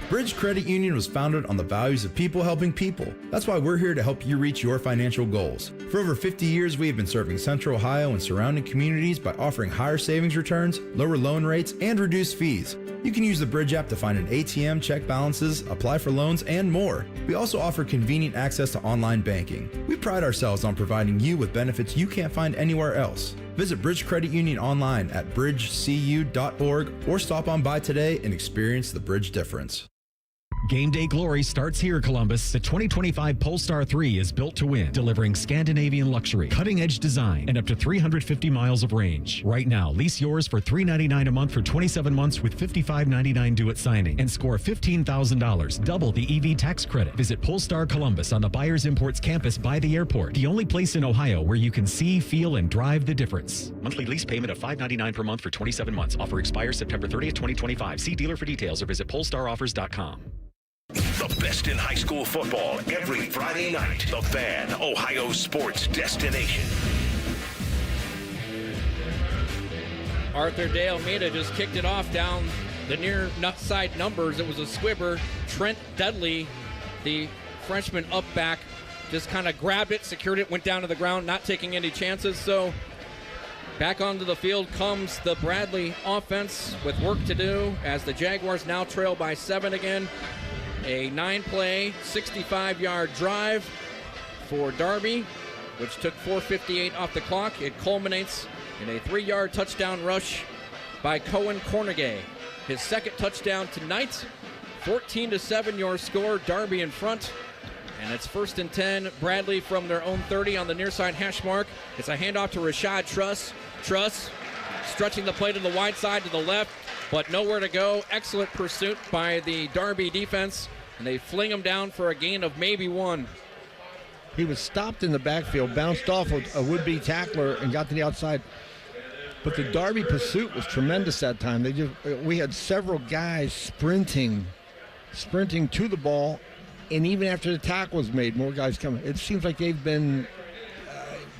Bridge Credit Union was founded on the values of people helping people. That's why we're here to help you reach your financial goals. For over 50 years, we have been serving Central Ohio and surrounding communities by offering higher savings returns, lower loan rates, and reduced fees. You can use the Bridge app to find an ATM, check balances, apply for loans, and more. We also offer convenient access to online banking. We pride ourselves on providing you with benefits you can't find anywhere else. Visit Bridge Credit Union online at bridgecu.org or stop on by today and experience the Bridge difference. Game day glory starts here, Columbus. The 2025 Polestar 3 is built to win, delivering Scandinavian luxury, cutting-edge design, and up to 350 miles of range. Right now, lease yours for $399 a month for 27 months with $55.99 due at signing, and score $15,000, double the EV tax credit. Visit Polestar Columbus on the Buyers Imports campus by the airport, the only place in Ohio where you can see, feel, and drive the difference. Monthly lease payment of $599 per month for 27 months. Offer expires September 30th, 2025. See dealer for details or visit polestaroffers.com. The best in high school football every Friday night. The Fan, Ohio sports destination. Arthur De Almeida just kicked it off down the near side numbers. It was a squibber. Trent Dudley, the freshman up back, just kind of grabbed it, secured it, went down to the ground, not taking any chances. So back onto the field comes the Bradley offense with work to do as the Jaguars now trail by 7 again. A 9-play, 65-yard drive for Darby, which took 4:58 off the clock. It culminates in a 3-yard touchdown rush by Cohen Cornegay. His second touchdown tonight. 14-7 your score. Darby in front. And it's 1st and 10. Bradley from their own 30 on the near side hash mark. It's a handoff to Rashad Truss. Truss stretching the play to the wide side to the left, but nowhere to go. Excellent pursuit by the Darby defense, and they fling him down for a gain of maybe 1. He was stopped in the backfield, bounced off a would-be tackler, and got to the outside. But the Darby pursuit was tremendous that time. We had several guys sprinting to the ball, and even after the tackle was made, more guys coming. It seems like they've been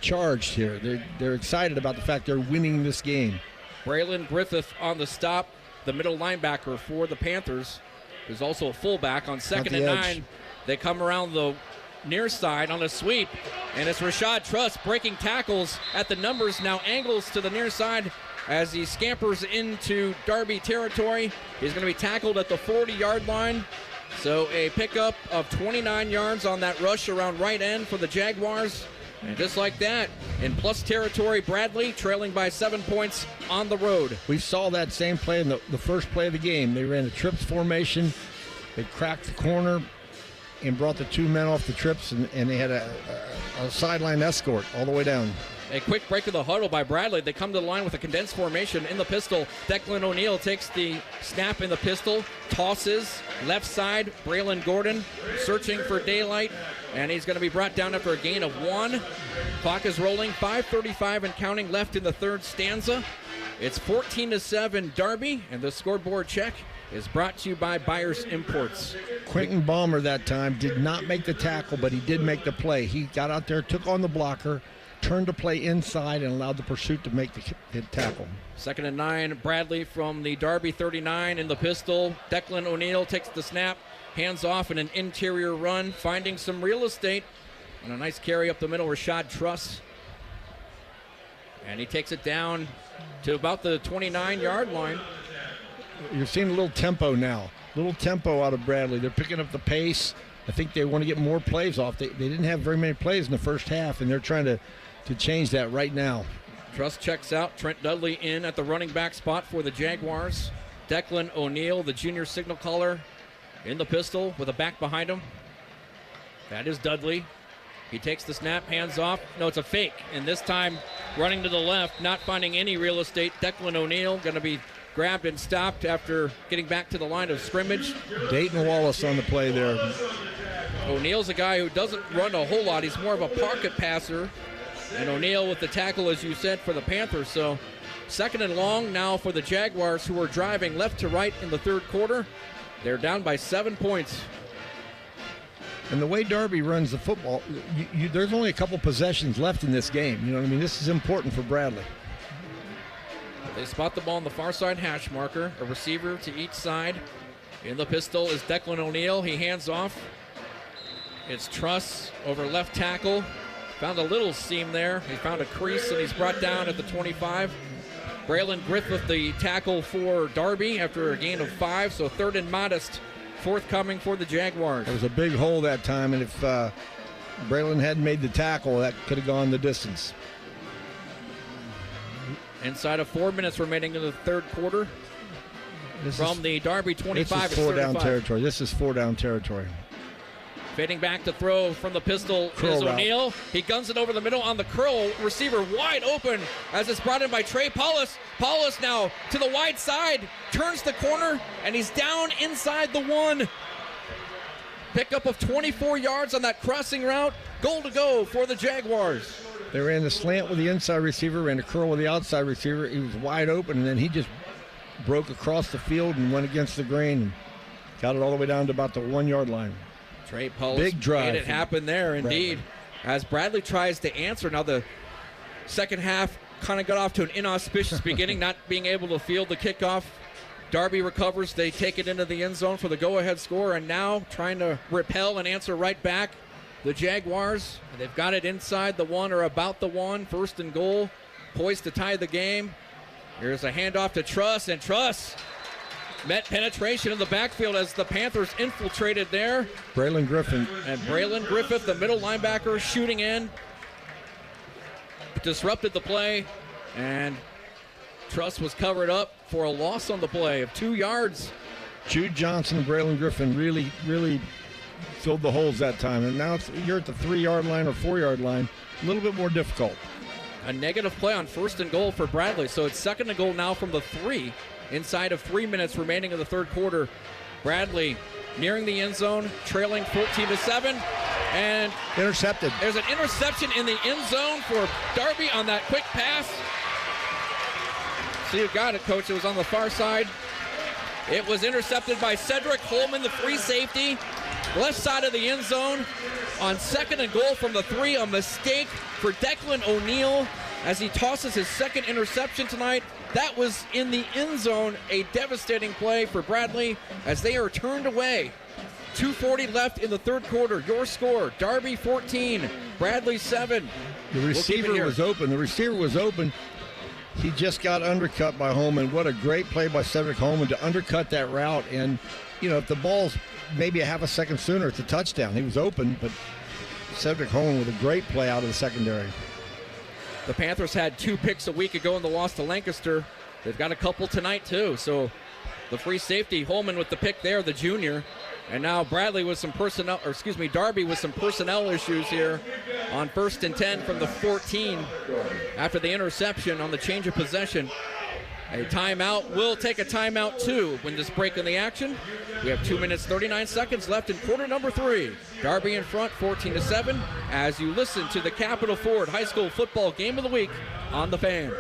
charged here. They're excited about the fact they're winning this game. Braylon Griffith on the stop, the middle linebacker for the Panthers. There's also a fullback on 2nd and 9. They come around the near side on a sweep, and it's Rashad Truss breaking tackles at the numbers, now angles to the near side as he scampers into Darby territory. He's going to be tackled at the 40-yard line. So a pickup of 29 yards on that rush around right end for the Jaguars. And just like that, in plus territory, Bradley trailing by 7 points on the road. We saw that same play in the first play of the game. They ran a trips formation. They cracked the corner and brought the 2 men off the trips, and they had a sideline escort all the way down. A quick break of the huddle by Bradley. They come to the line with a condensed formation in the pistol. Declan O'Neal takes the snap in the pistol, tosses left side. Braylon Gordon searching for daylight, and he's going to be brought down after a gain of 1. Clock is rolling, 5:35 and counting left in the third stanza. It's 14-7 Darby, and the scoreboard check is brought to you by Byers Imports. Quentin Balmer that time did not make the tackle, but he did make the play. He got out there, took on the blocker, turned the play inside, and allowed the pursuit to make the tackle. 2nd and 9, Bradley from the Darby 39 in the pistol. Declan O'Neal takes the snap, hands off in an interior run, finding some real estate, and a nice carry up the middle, Rashad Truss. And he takes it down to about the 29-yard line. You're seeing a little tempo now. Little tempo out of Bradley. They're picking up the pace. I think they want to get more plays off. They didn't have very many plays in the first half, and they're trying to change that right now. Truss checks out. Trent Dudley in at the running back spot for the Jaguars. Declan O'Neal, the junior signal caller, in the pistol with a back behind him. That is Dudley. He takes the snap, hands off. No, it's a fake. And this time, running to the left, not finding any real estate. Declan O'Neal going to be grabbed and stopped after getting back to the line of scrimmage. Dayton Wallace on the play there. O'Neal's a guy who doesn't run a whole lot. He's more of a pocket passer. And O'Neal with the tackle, as you said, for the Panthers. So 2nd and long now for the Jaguars, who are driving left to right in the third quarter. They're down by 7 points. And the way Darby runs the football, there's only a couple possessions left in this game. You know what I mean? This is important for Bradley. They spot the ball on the far side hash marker. A receiver to each side. In the pistol is Declan O'Neal. He hands off. It's Truss over left tackle. Found a little seam there. He found a crease, and he's brought down at the 25. Braylon Griffith, the tackle for Darby after a gain of 5. So 3rd and modest forthcoming for the Jaguars. There was a big hole that time, and if Braylon hadn't made the tackle, that could have gone the distance. Inside of 4 minutes remaining in the third quarter. From the Darby 25. This is 4-down territory. This is 4-down territory. Fading back to throw from the pistol is O'Neal. He guns it over the middle on the curl. Receiver wide open as it's brought in by Trey Paulus. Paulus now to the wide side. Turns the corner, and he's down inside the 1. Pickup of 24 yards on that crossing route. Goal to go for the Jaguars. They ran the slant with the inside receiver, ran a curl with the outside receiver. He was wide open, and then he just broke across the field and went against the grain and got it all the way down to about the 1-yard line. Trey Paulus big drive made it happen there, indeed. Bradley. As Bradley tries to answer. Now the second half kind of got off to an inauspicious beginning, not being able to field the kickoff. Darby recovers. They take it into the end zone for the go-ahead score, and now trying to repel and answer right back. The Jaguars, they've got it inside the 1 or about the 1. 1st and goal, poised to tie the game. Here's a handoff to Truss, and Truss met penetration in the backfield as the Panthers infiltrated there. Braylon Griffin. And Braylon Griffith, the middle linebacker, shooting in. Disrupted the play, and Truss was covered up for a loss on the play of 2 yards. Jude Johnson and Braylon Griffin really filled the holes that time. And now you're at the 3-yard line or 4-yard line. A little bit more difficult. A negative play on 1st and goal for Bradley. So it's 2nd and goal now from the 3. Inside of 3 minutes remaining in the third quarter. Bradley nearing the end zone, trailing 14-7. And intercepted. There's an interception in the end zone for Darby on that quick pass. So you got it, Coach. It was on the far side. It was intercepted by Cedric Holman, the free safety. Left side of the end zone. On 2nd and goal from the 3, a mistake for Declan O'Neal as he tosses his 2nd interception tonight. That was in the end zone, a devastating play for Bradley as they are turned away. 2:40 left in the 3rd quarter. Your score, Darby 14, Bradley 7. The receiver was open. The receiver was open. He just got undercut by Holman. What a great play by Cedric Holman to undercut that route. And, you know, if the ball's maybe a half a second sooner, it's a touchdown. He was open, but Cedric Holman with a great play out of the secondary. The Panthers had 2 picks a week ago in the loss to Lancaster. They've got a couple tonight, too. So the free safety, Holman with the pick there, the junior. And now Darby with some personnel issues here on 1st and 10 from the 14 after the interception on the change of possession. A timeout. We'll take a timeout, too, when this break in the action. We have 2 minutes, 39 seconds left in quarter number 3. Darby in front, 14-7, as you listen to the Capital Ford High School Football Game of the Week on The Fan.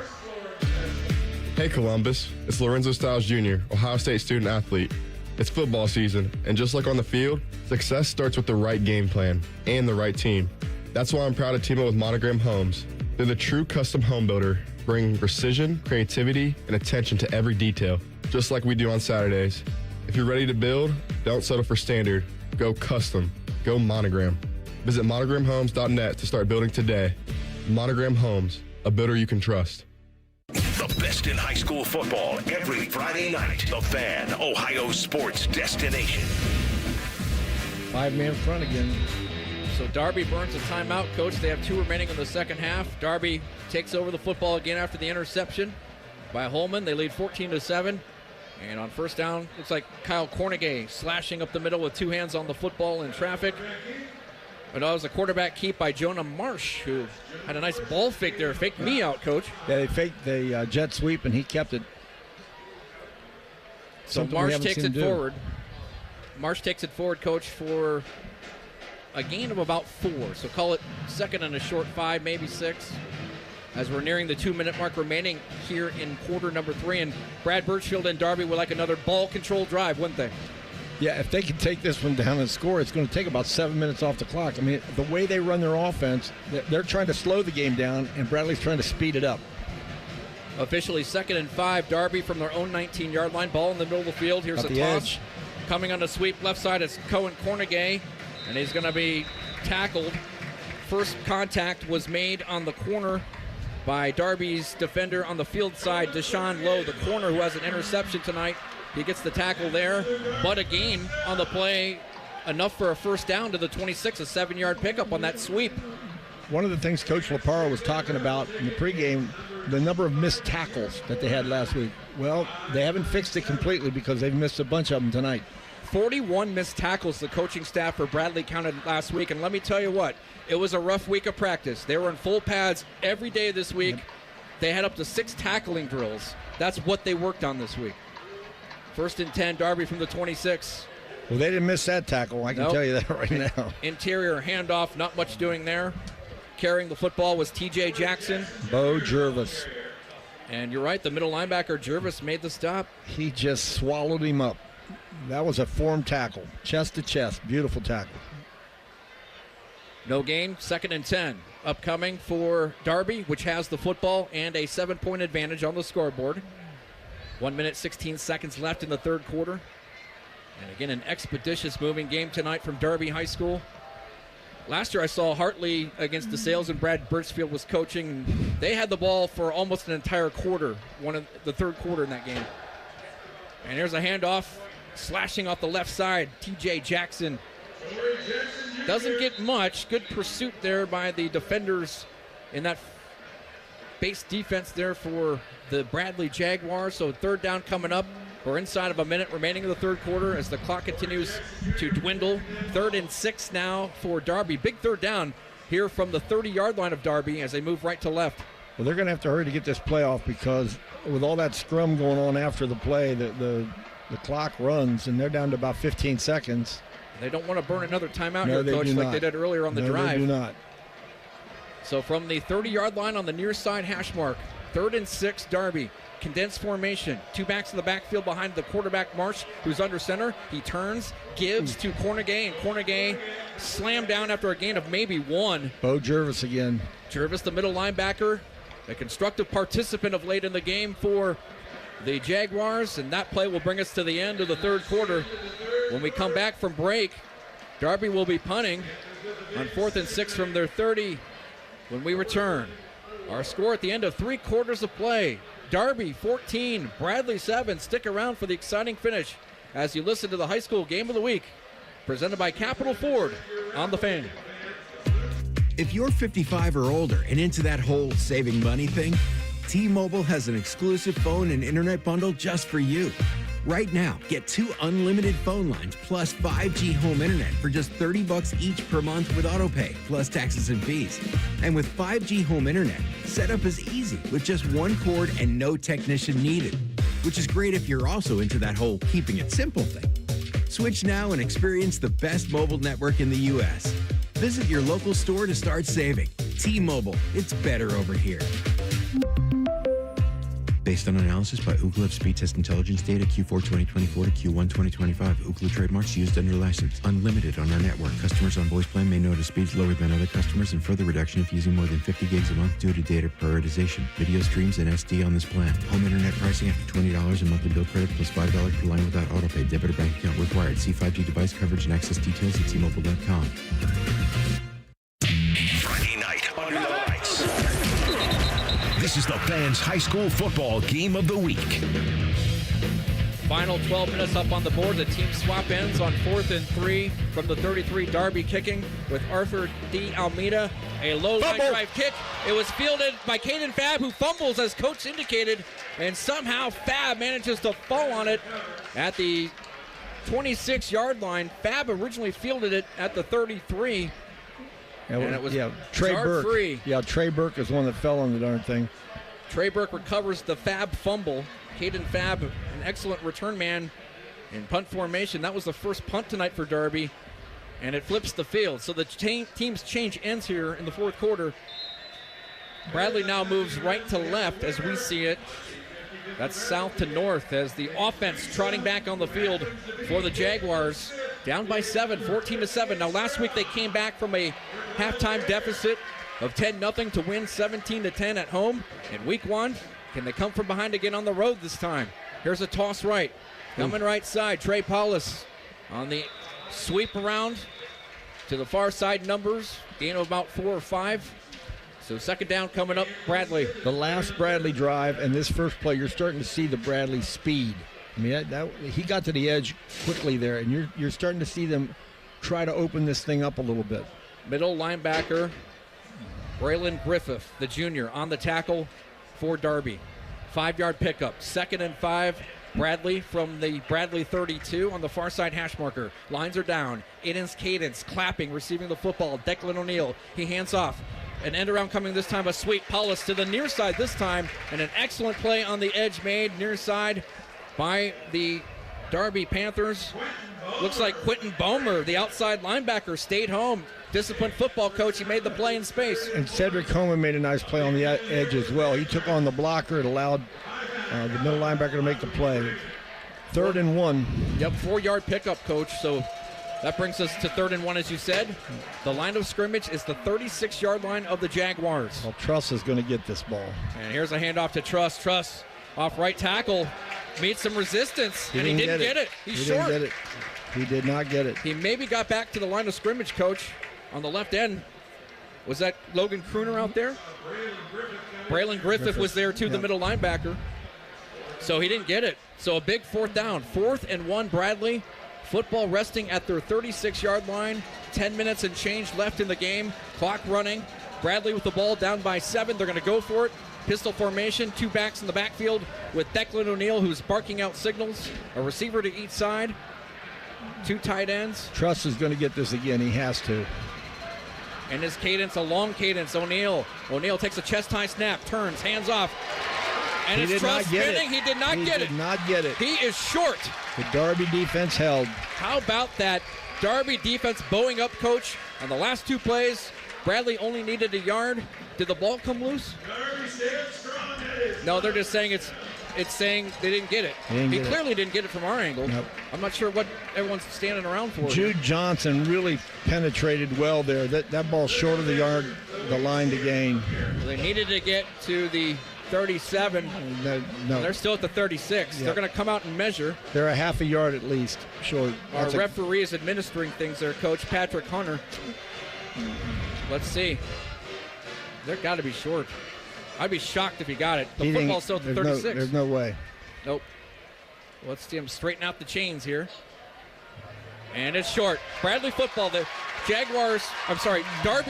Hey, Columbus. It's Lorenzo Stiles Jr., Ohio State student athlete. It's football season, and just like on the field, success starts with the right game plan and the right team. That's why I'm proud to team up with Monogram Homes. They're the true custom home builder, bringing precision, creativity, and attention to every detail, just like we do on Saturdays. If you're ready to build, don't settle for standard. Go custom. Go Monogram. Visit monogramhomes.net to start building today. Monogram Homes, a builder you can trust. The best in high school football every Friday night. The Fan, Ohio sports destination. 5-man front again. So Darby burns a timeout. Coach, they have 2 remaining in the second half. Darby takes over the football again after the interception by Holman. They lead 14-7. And on first down, looks like Kyle Cornegay slashing up the middle with 2 hands on the football in traffic. But that was a quarterback keep by Jonah Marsh, who had a nice ball fake there. Faked me out, Coach. Yeah, they faked the jet sweep, and he kept it. So Marsh takes it forward. Marsh takes it forward, Coach, for a gain of about 4. So call it 2nd and a short 5, maybe 6. As we're nearing the 2-minute mark remaining here in quarter number 3. And Brad Birchfield and Darby would like another ball control drive, wouldn't they? Yeah, if they can take this one down and score, it's going to take about 7 minutes off the clock. I mean, the way they run their offense, they're trying to slow the game down, and Bradley's trying to speed it up. Officially 2nd and 5. Darby from their own 19-yard line. Ball in the middle of the field. Here's a toss. Edge. Coming on the sweep left side is Cohen Cornegay, and he's going to be tackled. First contact was made on the corner by Darby's defender on the field side, Deshaun Lowe, the corner who has an interception tonight. He gets the tackle there, but a gain on the play, enough for a first down to the 26, a 7-yard pickup on that sweep. One of the things Coach Laparo was talking about in the pregame, the number of missed tackles that they had last week. Well, they haven't fixed it completely because they've missed a bunch of them tonight. 41 missed tackles the coaching staff for Bradley counted last week, and let me tell you what, it was a rough week of practice. They were in full pads every day this week. Yep. They had up to 6 tackling drills. That's what they worked on this week. 1st and 10, Darby from the 26. Well, they didn't miss that tackle. I can tell you that right now. Interior handoff, not much doing there. Carrying the football was T.J. Jackson. Bo Jervis. And you're right, the middle linebacker, Jervis, made the stop. He just swallowed him up. That was a form tackle, chest to chest. Beautiful tackle. No gain, 2nd and 10. Upcoming for Darby, which has the football and a 7-point advantage on the scoreboard. 1 minute, 16 seconds left in the 3rd quarter. And again, an expeditious moving game tonight from Darby High School. Last year I saw Hartley against DeSales, and Brad Birchfield was coaching. They had the ball for almost an entire quarter, one of the 3rd quarter in that game. And here's a handoff, slashing off the left side. T.J. Jackson doesn't get much. Good pursuit there by the defenders in that base defense there for the Bradley Jaguars. So 3rd down coming up. We're inside of a minute remaining in the 3rd quarter as the clock continues to dwindle. 3rd and 6 now for Darby. Big 3rd down here from the 30-yard line of Darby as they move right to left. Well, they're going to have to hurry to get this play off because with all that scrum going on after the play, the clock runs, and they're down to about 15 seconds. They don't want to burn another timeout here, Coach, like they did earlier on the drive. They do not. So from the 30-yard line on the near side hash mark, 3rd and 6, Darby. Condensed formation. 2 backs in the backfield behind the quarterback, Marsh, who's under center. He turns, gives to Cornegay, and Cornegay slammed down after a gain of maybe 1. Bo Jervis again. Jervis, the middle linebacker, a constructive participant of late in the game for the Jaguars, and that play will bring us to the end of the 3rd quarter. When we come back from break, Darby will be punting on 4th and 6 from their 30 when we return. Our score at the end of 3 quarters of play. Darby 14, Bradley 7. Stick around for the exciting finish as you listen to the high school game of the week, presented by Capital Ford on The Fan. If you're 55 or older and into that whole saving money thing, T-Mobile has an exclusive phone and internet bundle just for you. Right now, get 2 unlimited phone lines plus 5G home internet for just $30 each per month with autopay, plus taxes and fees. And with 5G home internet, setup is easy with just 1 cord and no technician needed, which is great if you're also into that whole keeping it simple thing. Switch now and experience the best mobile network in the U.S. Visit your local store to start saving. T-Mobile, it's better over here. Based on analysis by Ookla of speed test intelligence data Q4 2024 to Q1 2025. Ookla trademarks used under license. Unlimited on our network. Customers on voice plan may notice speeds lower than other customers and further reduction if using more than 50 gigs a month due to data prioritization. Video streams and SD on this plan. Home internet pricing after $20 and monthly bill credit plus $5 per line without autopay. Debit or bank account required. See 5G device coverage and access details at tmobile.com. Friday night under the lights. This is the Fans High School Football Game of the Week. Final 12 minutes up on the board. The team swap ends on 4th and 3 from the 33. Darby kicking with Arthur D. Almeida. A low line drive kick. It was fielded by Caden Fab, who fumbles as coach indicated, and somehow Fab manages to fall on it at the 26-yard line. Fab originally fielded it at the 33. And it was Trey Burke. Free. Yeah, Trey Burke is one that fell on the darn thing. Trey Burke recovers the Fab fumble. Caden Fab, an excellent return man in punt formation. That was the first punt tonight for Darby, and it flips the field. So the team's change ends here in the 4th quarter. Bradley now moves right to left as we see it. That's south to north as the offense trotting back on the field for the Jaguars. Down by 7, 14-7. Now last week they came back from a halftime deficit of 10-0 to win 17-10 at home in week 1. Can they come from behind again on the road this time? Here's a toss right. Coming right side, Trey Paulus on the sweep around to the far side numbers. Gain of about 4 or 5. So 2nd down coming up, Bradley. The last Bradley drive and this first play, you're starting to see the Bradley speed. I mean, he got to the edge quickly there, and you're starting to see them try to open this thing up a little bit. Middle linebacker, Braylon Griffith, the junior, on the tackle for Darby. 5-yard pickup, 2nd and 5. Bradley from the Bradley 32 on the far side hash marker. Lines are down. It Cadence clapping, receiving the football. Declan O'Neill, he hands off. An end around coming this time, a sweep. Paulus to the near side this time, and an excellent play on the edge made near side by the Darby Panthers. Looks like Quentin Bomer, the outside linebacker, stayed home. Disciplined football coach, he made the play in space. And Cedric Coleman made a nice play on the edge as well. He took on the blocker. It allowed the middle linebacker to make the play. 3rd and 1. Yep, 4-yard pickup, coach. So that brings us to 3rd and 1, as you said. The line of scrimmage is the 36-yard line of the Jaguars. Well, Truss is going to get this ball. And here's a handoff to Truss. Truss off right tackle. Meets some resistance, and he didn't get it. He's short. Didn't get it. He did not get it. He maybe got back to the line of scrimmage, coach, on the left end. Was that Logan Crooner out there? Braylon Griffith was there, too, the middle linebacker. So he didn't get it. So a big 4th down. 4th and 1, Bradley. Football resting at their 36-yard line. 10 minutes and change left in the game. Clock running. Bradley with the ball down by 7. They're going to go for it. Pistol formation, 2 backs in the backfield with Declan O'Neill, who's barking out signals. A receiver to each side. 2 tight ends. Truss is going to get this again. He has to. And his cadence, a long cadence. O'Neill takes a chest high snap, turns, hands off. And it's Truss spinning. He did not get it. He did not get it. He is short. The Darby defense held. How about that Darby defense bowing up, coach? On the last 2 plays, Bradley only needed a yard. Did the ball come loose? No, they're just saying it's saying they didn't get it. He clearly didn't get it from our angle. Nope. I'm not sure what everyone's standing around for. Jude Johnson really penetrated well there. That ball short of the line to gain. They needed to get to the 37. No. They're still at the 36. Yep. They're going to come out and measure. They're a half a yard at least short. Our referee is administering things there, Coach Patrick Hunter. Let's see. They're got to be short. I'd be shocked if he got it. The football's still at the 36. There's no way. Nope. Let's see him straighten out the chains here. And it's short. Bradley football. Darby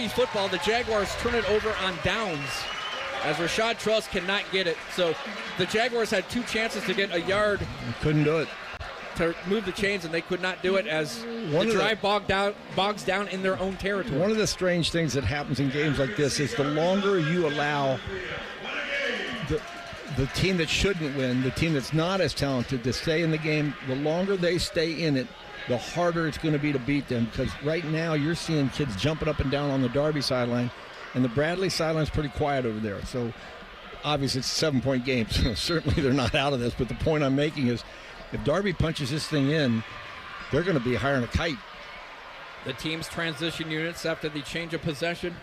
football. The Jaguars turn it over on downs as Rashad Truss cannot get it. So the Jaguars had 2 chances to get a yard. Couldn't do it. To move the chains, and they could not do it as the drive bogs down in their own territory. One of the strange things that happens in games like this is the longer you allow the team that shouldn't win, the team that's not as talented, to stay in the game, the longer they stay in it, the harder it's going to be to beat them. Because right now you're seeing kids jumping up and down on the Darby sideline, and the Bradley sideline is pretty quiet over there. So obviously it's a 7-point game, so certainly they're not out of this. But the point I'm making is, if Darby punches this thing in, they're going to be higher than a kite. The team's transition units after the change of possession.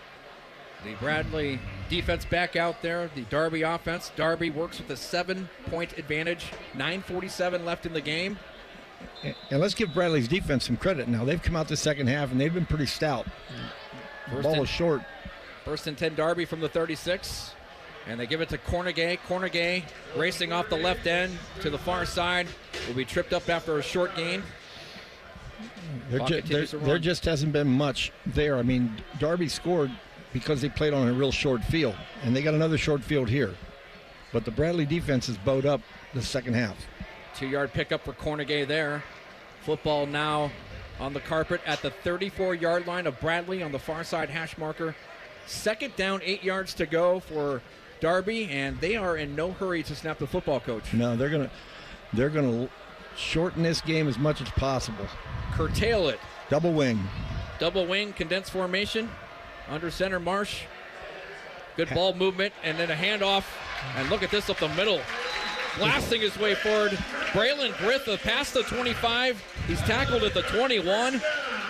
The Bradley defense back out there. The Darby offense. Darby works with a 7-point advantage. 9:47 left in the game. And let's give Bradley's defense some credit now. They've come out the second half, and they've been pretty stout. The ball is short. 1st and 10 Darby from the 36. And they give it to Cornegay. Cornegay racing off the left end to the far side. Will be tripped up after a short gain. There just hasn't been much there. I mean, Darby scored because they played on a real short field. And they got another short field here. But the Bradley defense is bowed up the second half. 2-yard pickup for Cornegay there. Football now on the carpet at the 34-yard line of Bradley on the far side hash marker. 2nd down, 8 yards to go for Darby, and they are in no hurry to snap the football, Coach. No, they're gonna shorten this game as much as possible. Curtail it. Double wing, condensed formation. Under center, Marsh. Good ball movement, and then a handoff. And look at this up the middle. Blasting his way forward. Braylon Griffith past the 25. He's tackled at the 21.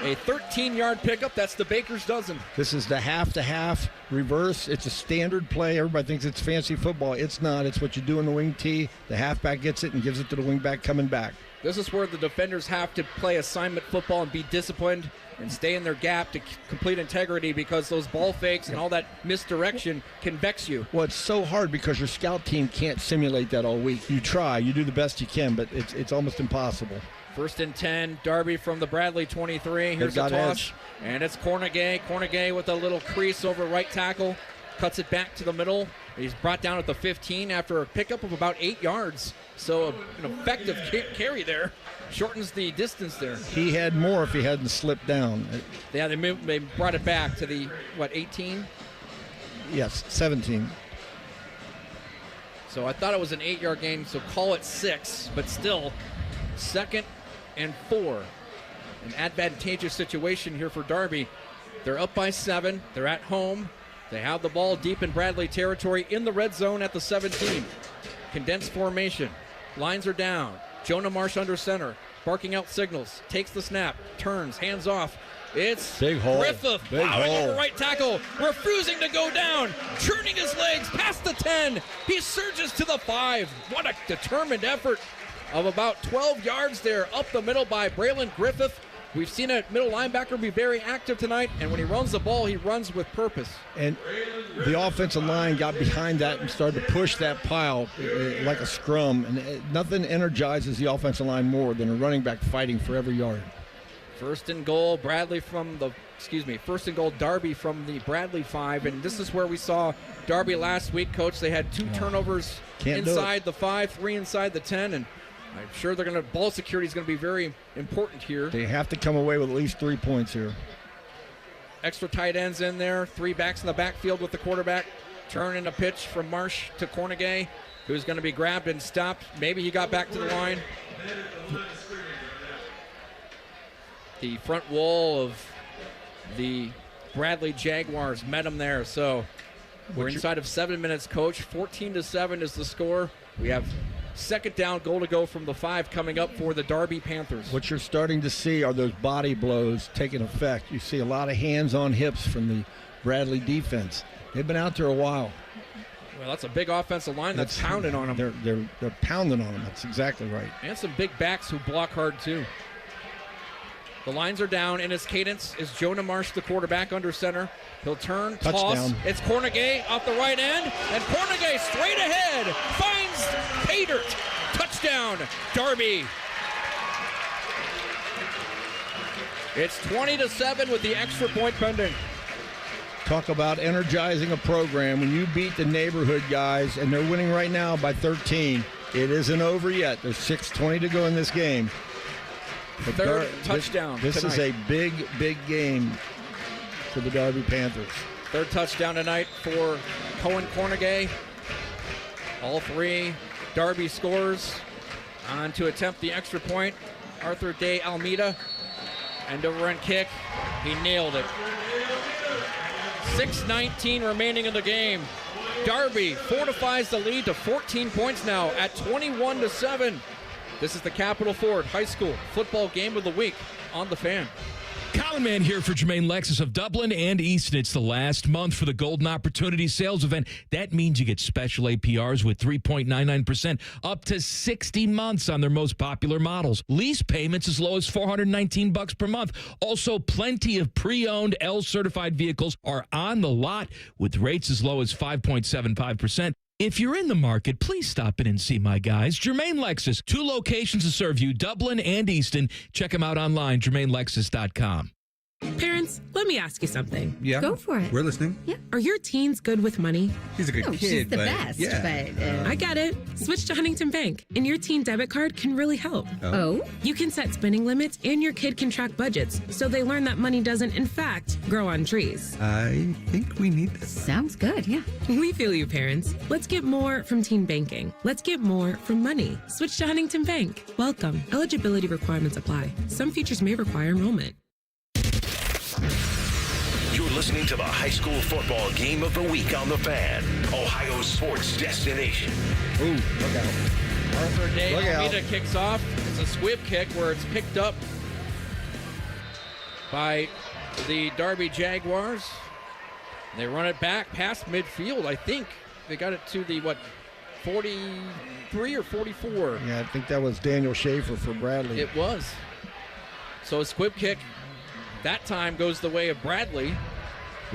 A 13-yard pickup. That's the baker's dozen. This is the half-to-half reverse. It's a standard play. Everybody thinks it's fancy football. It's not. It's what you do in the wing tee. The halfback gets it and gives it to the wingback coming back. This is where the defenders have to play assignment football and be disciplined and stay in their gap to complete integrity, because those ball fakes and all that misdirection can vex you. Well, it's so hard because your scout team can't simulate that all week. You try. You do the best you can, but it's almost impossible. 1st and 10, Darby from the Bradley 23. Here's a toss, edge. And it's Cornegay. Cornegay with a little crease over right tackle. Cuts it back to the middle. He's brought down at the 15 after a pickup of about 8 yards. So an effective carry there. Shortens the distance there. He had more if he hadn't slipped down. Yeah, they brought it back to the, 18? Yes, 17. So I thought it was an 8-yard gain, so call it 6. But still, 2nd and 4. An advantageous situation here for Darby. They're up by 7. They're at home. They have the ball deep in Bradley territory in the red zone at the 17. Condensed formation. Lines are down. Jonah Marsh under center. Barking out signals. Takes the snap. Turns. Hands off. It's big hole. Griffith plowing over right tackle. Refusing to go down. Churning his legs past the 10. He surges to the 5. What a determined effort of about 12 yards there up the middle by Braylon Griffith. We've seen a middle linebacker be very active tonight, and when he runs the ball, he runs with purpose. And the offensive line got behind that and started to push that pile like a scrum, and nothing energizes the offensive line more than a running back fighting for every yard. 1st and goal, Darby from the Bradley 5, and this is where we saw Darby last week, Coach. They had 2 turnovers inside the 5, 3 inside the 10, and I'm sure ball security is going to be very important here. They have to come away with at least 3 points here. Extra tight ends in there, 3 backs in the backfield with the quarterback. Turn in a pitch from Marsh to Cornegay, who's going to be grabbed and stopped. Maybe he got back to the line. The front wall of the Bradley Jaguars met him there, so We're inside of 7 minutes, Coach. 14-7 is the score. We have second down, goal to go from the 5 coming up for the Darby Panthers. What you're starting to see are those body blows taking effect. You see a lot of hands on hips from the Bradley defense. They've been out there a while. Well, that's a big offensive line that's pounding on them. They're pounding on them. That's exactly right. And some big backs who block hard, too. The lines are down, and his cadence is Jonah Marsh, the quarterback, under center. He'll turn, toss. It's Cornegay off the right end, and Cornegay straight ahead finds Patert. Touchdown, Darby. It's 20-7 with the extra point pending. Talk about energizing a program. When you beat the neighborhood guys, and they're winning right now by 13, it isn't over yet. There's 6:20 to go in this game. But Third touchdown This tonight. is a big, big game for the Darby Panthers. Third touchdown tonight for Cohen Cornegay. All 3 Darby scores. On to attempt the extra point, Arthur Day Almeida. End over end kick. He nailed it. 6:19 remaining in the game. Darby fortifies the lead to 14 points now at 21-7. This is the Capital Ford High School football game of the week on The Fan. Colin Mann here for Jermaine Lexus of Dublin and Easton. It's the last month for the Golden Opportunity Sales Event. That means you get special APRs with 3.99% up to 60 months on their most popular models. Lease payments as low as $419 per month. Also, plenty of pre-owned L-certified vehicles are on the lot with rates as low as 5.75%. If you're in the market, please stop in and see my guys. Jermaine Lexus, 2 locations to serve you, Dublin and Easton. Check them out online, jermainelexus.com. Parents, let me ask you something. Yeah. Go for it. We're listening. Yeah. Are your teens good with money? She's a good kid. She's the but best, yeah. I get it. Switch to Huntington Bank, and your teen debit card can really help. Oh? You can set spending limits, and your kid can track budgets, so they learn that money doesn't, in fact, grow on trees. I think we need this. Sounds good, yeah. We feel you, parents. Let's get more from teen banking. Let's get more from money. Switch to Huntington Bank. Welcome. Eligibility requirements apply. Some features may require enrollment. You're listening to the high school football game of the week on The Fan, Ohio's sports destination. Ooh, look out. Arthur Day Look out. Almeida kicks off. It's a squib kick where it's picked up by the Darby Jaguars. They run it back past midfield, I think. They got it to the, 43 or 44? Yeah, I think that was Daniel Schaefer for Bradley. It was. So a squib kick that time goes the way of Bradley.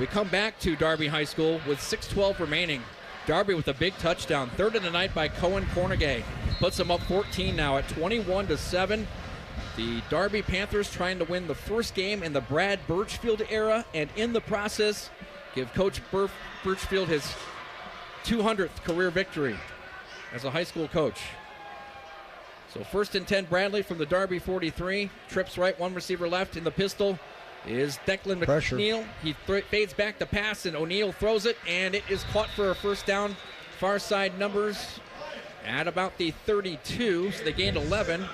We come back to Darby High School with 6:12 remaining. Darby with a big touchdown. Third of the night by Cohen Cornegay. Puts them up 14 now at 21-7. The Darby Panthers trying to win the first game in the Brad Birchfield era, and in the process, give Coach Birchfield his 200th career victory as a high school coach. So 1st and 10, Bradley from the Darby 43. Trips right, 1 receiver left. In the pistol is Declan McNeil. He fades back to pass, and O'Neal throws it, and it is caught for a first down. Far side numbers at about the 32, so they gained 11.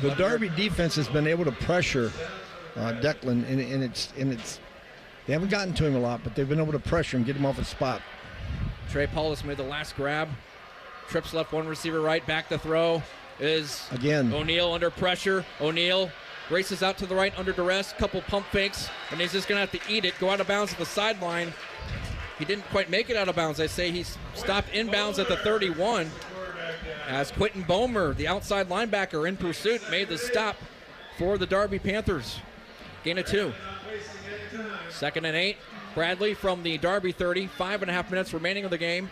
The Darby defense has been able to pressure Declan, and it's they haven't gotten to him a lot, but they've been able to pressure him, get him off his spot. Trey Paulus made the last grab. Trips left, 1 receiver right. Back to throw is again O'Neal under pressure. O'Neal races out to the right under duress. Couple pump fakes, and he's just going to have to eat it. Go out of bounds at the sideline. He didn't quite make it out of bounds. I say he stopped inbounds at the 31 as Quentin Bomer, the outside linebacker in pursuit, made the stop for the Darby Panthers. Gain of 2. 2nd and 8. Bradley from the Darby 30. 5.5 minutes remaining of the game.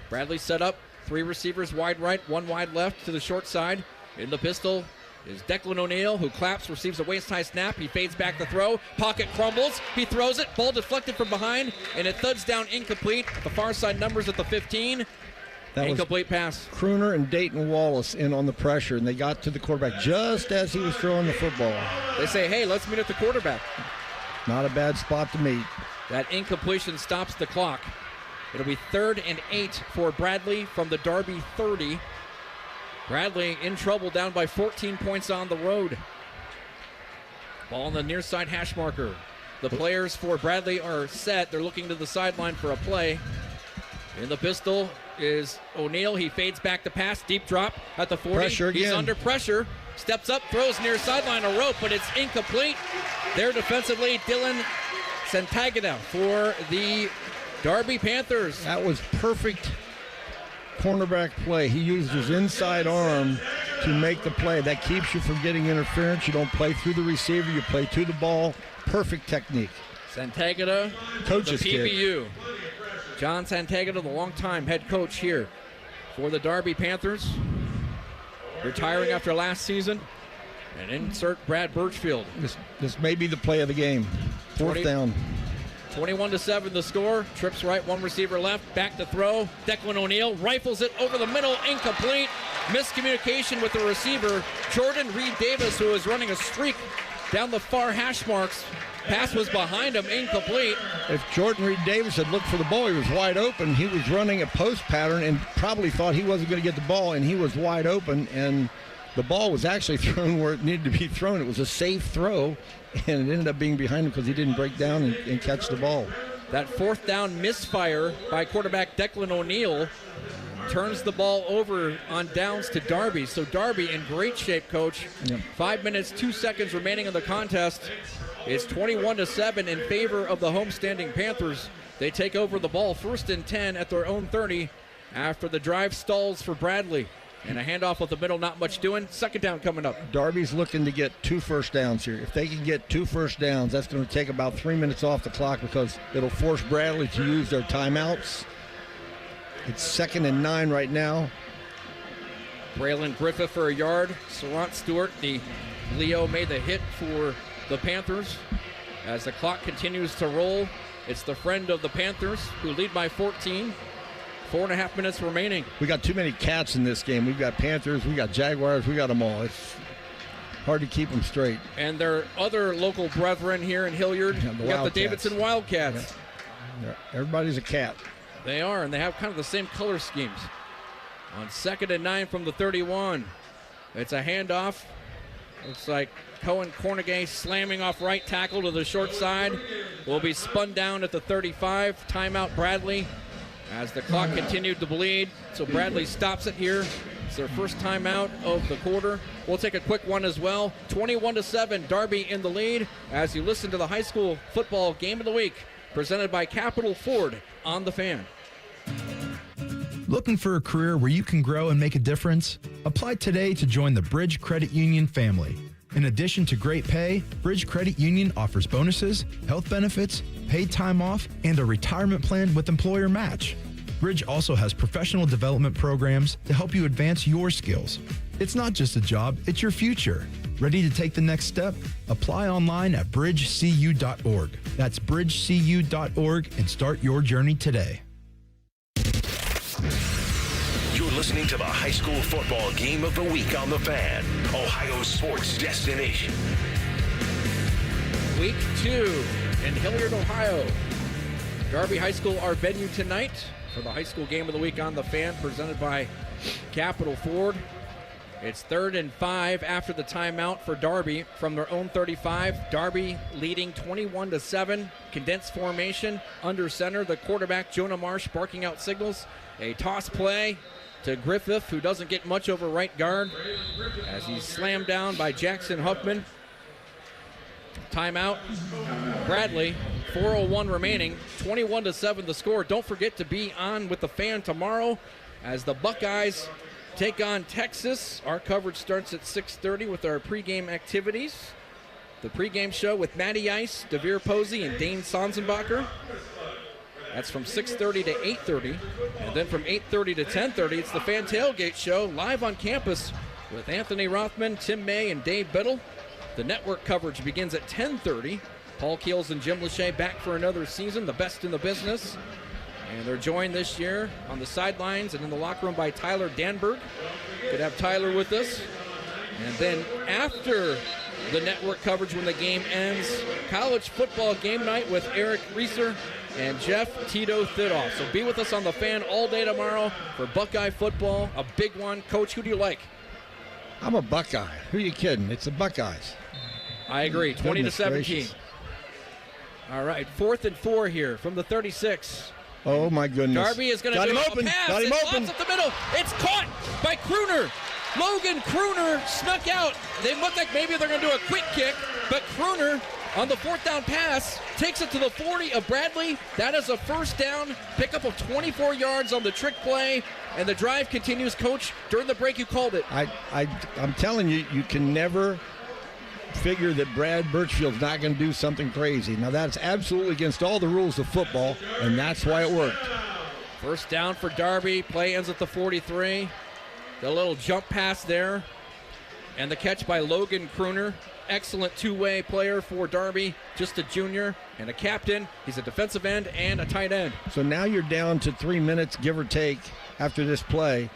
Bradley set up. 3 receivers wide right, 1 wide left to the short side. In the pistol is Declan O'Neal, who claps, receives a waist-high snap. He fades back to throw. Pocket crumbles. He throws it. Ball deflected from behind, and it thuds down incomplete. The far side numbers at the 15. That incomplete pass. Crooner and Dayton Wallace in on the pressure, and they got to the quarterback just as he was throwing the football. They say, hey, let's meet at the quarterback. Not a bad spot to meet. That incompletion stops the clock. It'll be 3rd and 8 for Bradley from the Darby 30. Bradley in trouble, down by 14 points on the road. Ball on the near side hash marker. The players for Bradley are set. They're looking to the sideline for a play. In the pistol is O'Neal. He fades back to pass. Deep drop at the 40. Pressure again. He's under pressure. Steps up, throws near sideline, a rope, but it's incomplete. There defensively, Dylan Santagata for the Darby Panthers. That was perfect cornerback play. He used his inside arm to make the play. That keeps you from getting interference. You don't play through the receiver. You play to the ball. Perfect technique. Santagata, Coach's the PBU. John Santagata, the longtime head coach here for the Darby Panthers. Retiring after last season. And insert Brad Birchfield. This may be the play of the game. Fourth down. 21-7 the score. Trips right, one receiver left. Back to throw. Declan O'Neal rifles it over the middle. Incomplete. Miscommunication with the receiver. Jordan Reed-Davis, who is running a streak down the far hash marks. Pass was behind him. Incomplete. If Jordan Reed-Davis had looked for the ball, he was wide open. He was running a post pattern and probably thought he wasn't going to get the ball, and he was wide open, and the ball was actually thrown where it needed to be thrown. It was a safe throw, and it ended up being behind him because he didn't break down and catch the ball. That fourth down misfire by quarterback Declan O'Neal turns the ball over on downs to Darby. So Darby in great shape, Coach. Yep. 5 minutes, 2 seconds remaining in the contest. It's 21-7 in favor of the homestanding Panthers. They take over the ball, 1st and 10 at their own 30 after the drive stalls for Bradley. And a handoff with the middle, not much doing. Second down coming up. Darby's looking to get 2 first downs here. If they can get 2 first downs, that's going to take about 3 minutes off the clock because it'll force Bradley to use their timeouts. It's 2nd and 9 right now. Braylon Griffith for a yard. Sarant Stewart, the Leo, made the hit for the Panthers. As the clock continues to roll, it's the friend of the Panthers who lead by 14. 4.5 minutes remaining. We got too many cats in this game. We've got Panthers, we got Jaguars, we got them all. It's hard to keep them straight. And their other local brethren here in Hilliard, we got the Davidson Wildcats. Yeah. Everybody's a cat. They are, and they have kind of the same color schemes. On 2nd and 9 from the 31. It's a handoff. Looks like Cohen Cornegay slamming off right tackle to the short side. Will be spun down at the 35. Timeout Bradley as the clock continued to bleed. So Bradley stops it here. It's their first timeout of the quarter. We'll take a quick one as well. 21-7, Darby in the lead as you listen to the high school football game of the week presented by Capital Ford on The Fan. Looking for a career where you can grow and make a difference? Apply today to join the Bridge Credit Union family. In addition to great pay, Bridge Credit Union offers bonuses, health benefits, paid time off, and a retirement plan with employer match. Bridge also has professional development programs to help you advance your skills. It's not just a job, it's your future. Ready to take the next step? Apply online at bridgecu.org. That's bridgecu.org and start your journey today. You're listening to the high school football game of the week on The Fan, Ohio's sports destination. Week 2 in Hilliard, Ohio. Darby High School, our venue tonight for the high school game of the week on The Fan, presented by Capital Ford. It's 3rd and 5 after the timeout for Darby from their own 35. Darby leading 21-7. Condensed formation under center. The quarterback, Jonah Marsh, barking out signals. A toss play to Griffith, who doesn't get much over right guard as he's slammed down by Jackson Huffman. Timeout. Bradley, 4:01 remaining, 21-7 the score. Don't forget to be on with The Fan tomorrow as the Buckeyes take on Texas. Our coverage starts at 6:30 with our pregame activities. The pregame show with Matty Ice, Devere Posey, and Dane Sonsenbacher. That's from 6:30 to 8:30. And then from 8:30 to 10:30, it's the Fan Tailgate Show live on campus with Anthony Rothman, Tim May, and Dave Biddle. The network coverage begins at 10:30. Paul Keels and Jim Lachey back for another season, the best in the business. And they're joined this year on the sidelines and in the locker room by Tyler Danberg. Could have Tyler with us. And then after the network coverage when the game ends, college football game night with Eric Reeser and Jeff Tito Thidoff. So be with us on The Fan all day tomorrow for Buckeye football, a big one. Coach, who do you like? I'm a Buckeye. Who are you kidding? It's the Buckeyes. I agree. 20-17. Gracious. All right, 4th and 4 here from the 36. Oh, my goodness. Darby is going to do a pass. Got him open. Up the middle. It's caught by Crooner. Logan Crooner snuck out. They look like maybe they're going to do a quick kick, but Crooner on the 4th down pass takes it to the 40 of Bradley. That is a first down, pickup of 24 yards on the trick play, and the drive continues. Coach, during the break you called it. I'm telling you, you can never figure that Brad Birchfield's not going to do something crazy. Now, that's absolutely against all the rules of football, and that's why it worked. First down for Darby. Play ends at the 43. The little jump pass there, and the catch by Logan Crooner. Excellent two-way player for Darby, just a junior and a captain. He's a defensive end and a tight end. So now you're down to 3 minutes, give or take, after this play.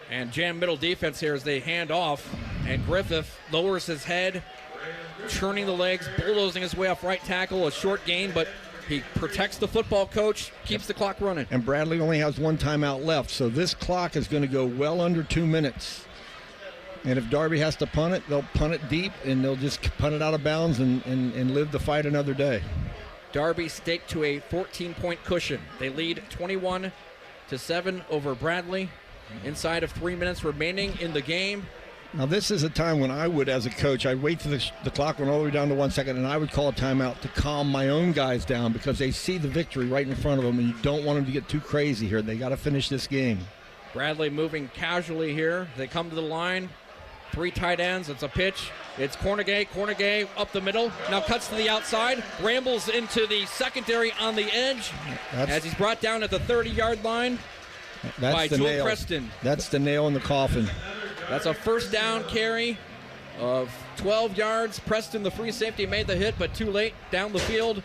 And jam middle defense here as they hand off, and Griffith lowers his head, churning the legs, bulldozing his way off right tackle. A short gain, but he protects the football, coach, keeps the clock running. And Bradley only has one timeout left, so this clock is going to go well under 2 minutes. And if Darby has to punt it, they'll punt it deep, and they'll just punt it out of bounds and live the fight another day. Darby staked to a 14-point cushion. They lead 21-7 over Bradley. Inside of 3 minutes remaining in the game. Now, this is a time when I would, as a coach, I'd wait till the clock went all the way down to 1 second, and I would call a timeout to calm my own guys down because they see the victory right in front of them, and you don't want them to get too crazy here. They got to finish this game. Bradley moving casually here. They come to the line. 3 tight ends. It's a pitch. It's Cornegay up the middle. Now cuts to the outside. Rambles into the secondary on the edge as he's brought down at the 30-yard line by Joel Preston. That's the nail in the coffin. That's a first down carry of 12 yards. Preston, the free safety, made the hit, but too late down the field.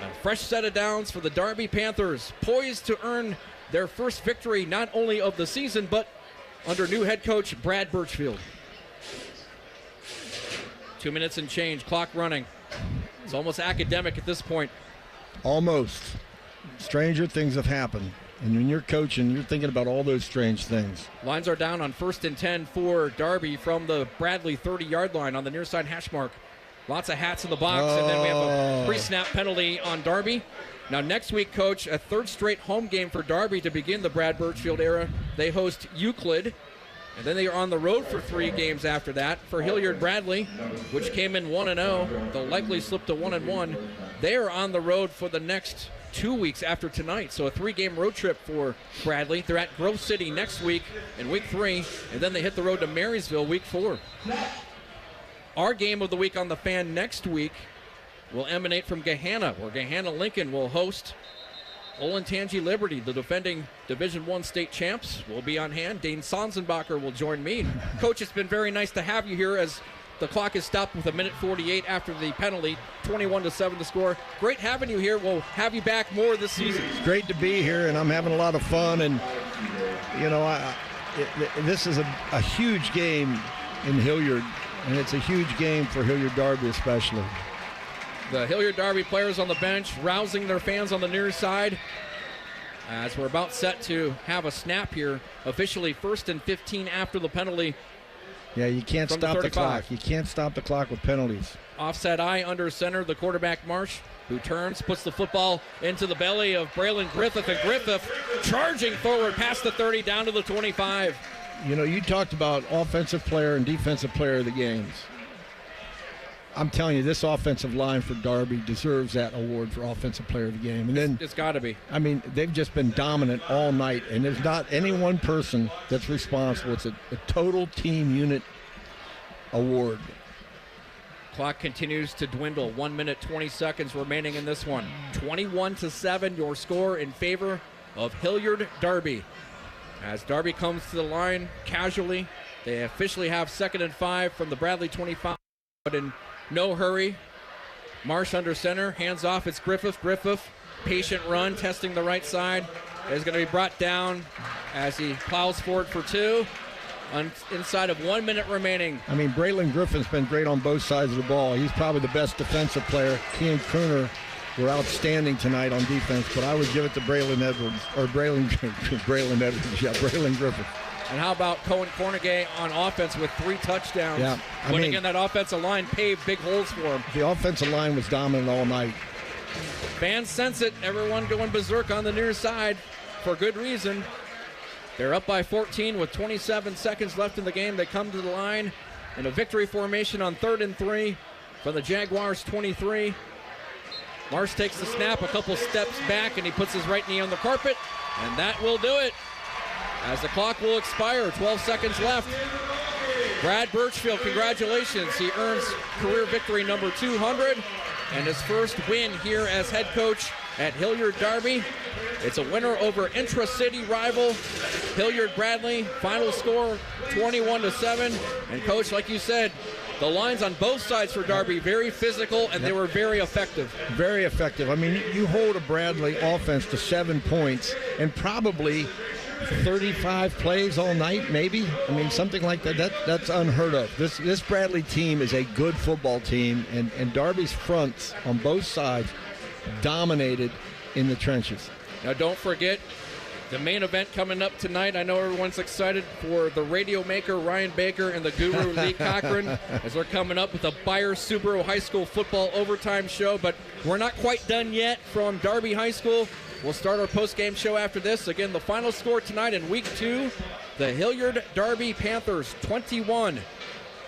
A fresh set of downs for the Darby Panthers, poised to earn their first victory not only of the season, but under new head coach Brad Birchfield. 2 minutes and change, clock running. It's almost academic at this point. Almost. Stranger things have happened. And when you're coaching, you're thinking about all those strange things. Lines are down on 1st and 10 for Darby from the Bradley 30-yard line on the near side hash mark. Lots of hats in the box, and then we have a pre-snap penalty on Darby. Now, next week, Coach, a 3rd straight home game for Darby to begin the Brad Birchfield era. They host Euclid, and then they are on the road for 3 games after that. For Hilliard Bradley, which came in 1-0, they'll likely slip to 1-1. They are on the road for the next 2 weeks after tonight, so a 3-game road trip for Bradley. They're at Grove City next week in week 3, and then they hit the road to Marysville week 4. Our game of the week on the Fan next week will emanate from Gahanna, where Gahanna-Lincoln will host Olentangy Liberty. The defending Division I state champs will be on hand. Dane Sonsenbacher will join me. Coach, it's been very nice to have you here as the clock is stopped with 1:48 after the penalty. 21-7 the score. Great having you here. We'll have you back more this season. It's great to be here, and I'm having a lot of fun. And, you know, this is a huge game in Hilliard, and it's a huge game for Hilliard Darby especially. The Hilliard Darby players on the bench rousing their fans on the near side as we're about set to have a snap here. Officially 1st and 15 after the penalty. Yeah, you can't stop the clock. You can't stop the clock with penalties. Offset eye under center, the quarterback Marsh, who turns, puts the football into the belly of Braylon Griffith, and Griffith charging forward past the 30 down to the 25. You know, you talked about offensive player and defensive player of the games. I'm telling you, this offensive line for Darby deserves that award for offensive player of the game. And then it's got to be. I mean, they've just been dominant all night, and there's not any one person that's responsible. It's a total team unit award. Clock continues to dwindle. 1 minute, 20 seconds remaining in this one. 21-7, your score in favor of Hilliard Darby. As Darby comes to the line casually, they officially have 2nd and 5 from the Bradley 25, but in no hurry. Marsh under center, hands off. It's Griffith. Griffith, patient run, testing the right side. Is going to be brought down as he plows forward for 2. Inside of 1 minute remaining. I mean, Braylon Griffin's been great on both sides of the ball. He's probably the best defensive player. He and Crooner were outstanding tonight on defense, but I would give it to Braylon Edwards, or Braylon Edwards, yeah, Braylon Griffin. And how about Cohen Cornegay on offense with 3 touchdowns? Yeah, When again, that offensive line paved big holes for him. The offensive line was dominant all night. Fans sense it. Everyone going berserk on the near side for good reason. They're up by 14 with 27 seconds left in the game. They come to the line in a victory formation on 3rd and 3 for the Jaguars 23. Marsh takes the snap a couple steps back, and he puts his right knee on the carpet, and that will do it. As the clock will expire, 12 seconds left. Brad Birchfield, congratulations. He earns career victory number 200 and his first win here as head coach at Hilliard Darby. It's a winner over intra-city rival Hilliard Bradley. Final score 21-7. And coach, like you said, the lines on both sides for Darby, very physical, and they were very effective. Very effective. I mean, you hold a Bradley offense to 7 points and probably 35 plays all night, maybe. I mean, something like that. That's unheard of. This Bradley team is a good football team, and Darby's fronts on both sides dominated in the trenches. Now, don't forget the main event coming up tonight. I know everyone's excited for the radio maker Ryan Baker and the guru Lee Cochran as they're coming up with a Bayer Subaru High School football overtime show, but we're not quite done yet from Darby High School. We'll start our post-game show after this. Again, the final score tonight in Week 2, the Hilliard Darby Panthers 21,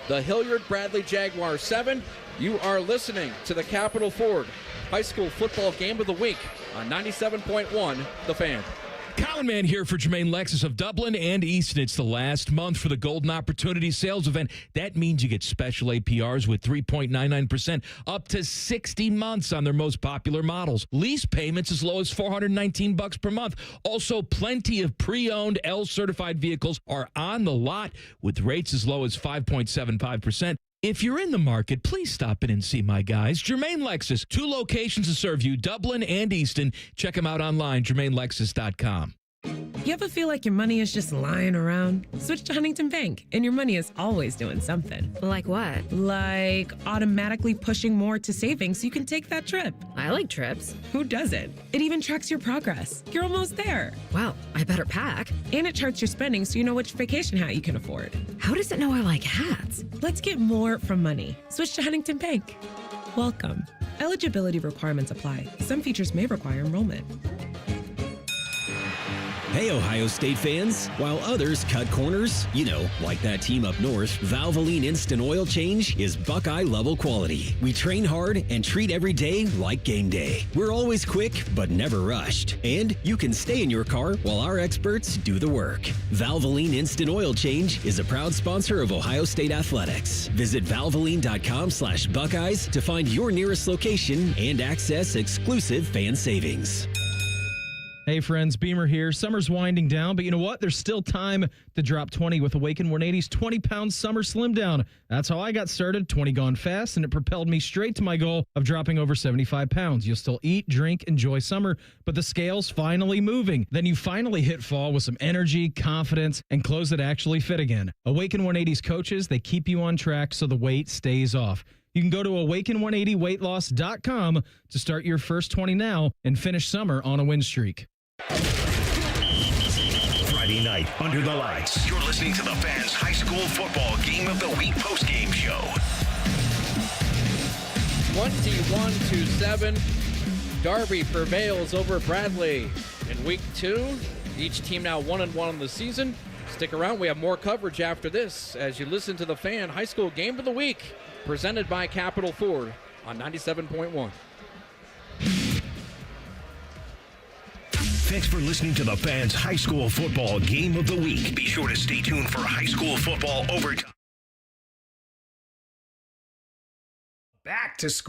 the Hilliard Bradley Jaguars 7. You are listening to the Capital Ford High School Football Game of the Week on 97.1 The Fan. Colin Mann here for Jermaine Lexus of Dublin and Easton. It's the last month for the Golden Opportunity Sales Event. That means you get special APRs with 3.99% up to 60 months on their most popular models. Lease payments as low as $419 per month. Also, plenty of pre-owned L-certified vehicles are on the lot with rates as low as 5.75%. If you're in the market, please stop in and see my guys. Jermaine Lexus, 2 locations to serve you, Dublin and Easton. Check them out online, jermainelexus.com. You ever feel like your money is just lying around? Switch to Huntington Bank, and your money is always doing something. Like what? Like automatically pushing more to savings so you can take that trip. I like trips. Who doesn't? It even tracks your progress. You're almost there. Wow, I better pack. And it charts your spending so you know which vacation hat you can afford. How does it know I like hats? Let's get more from money. Switch to Huntington Bank. Welcome. Eligibility requirements apply. Some features may require enrollment. Hey, Ohio State fans. While others cut corners, like that team up north, Valvoline Instant Oil Change is Buckeye-level quality. We train hard and treat every day like game day. We're always quick, but never rushed. And you can stay in your car while our experts do the work. Valvoline Instant Oil Change is a proud sponsor of Ohio State Athletics. Visit valvoline.com/Buckeyes to find your nearest location and access exclusive fan savings. Hey friends, Beamer here. Summer's winding down, but you know what? There's still time to drop 20 with Awaken 180's 20-pound summer slim down. That's how I got started. 20 gone fast, and it propelled me straight to my goal of dropping over 75 pounds. You'll still eat, drink, enjoy summer, but the scale's finally moving. Then you finally hit fall with some energy, confidence, and clothes that actually fit again. Awaken 180's coaches, they keep you on track so the weight stays off. You can go to awaken180weightloss.com to start your first 20 now and finish summer on a win streak. Friday night, under the lights. You're listening to the Fans High School Football Game of the Week postgame show. 21-7. Darby prevails over Bradley in Week 2. Each team now 1-1 in the season. Stick around. We have more coverage after this as you listen to the Fan High School Game of the Week presented by Capital Ford on 97.1. Thanks for listening to the Fans High School Football Game of the Week. Be sure to stay tuned for high school football overtime. Back to school.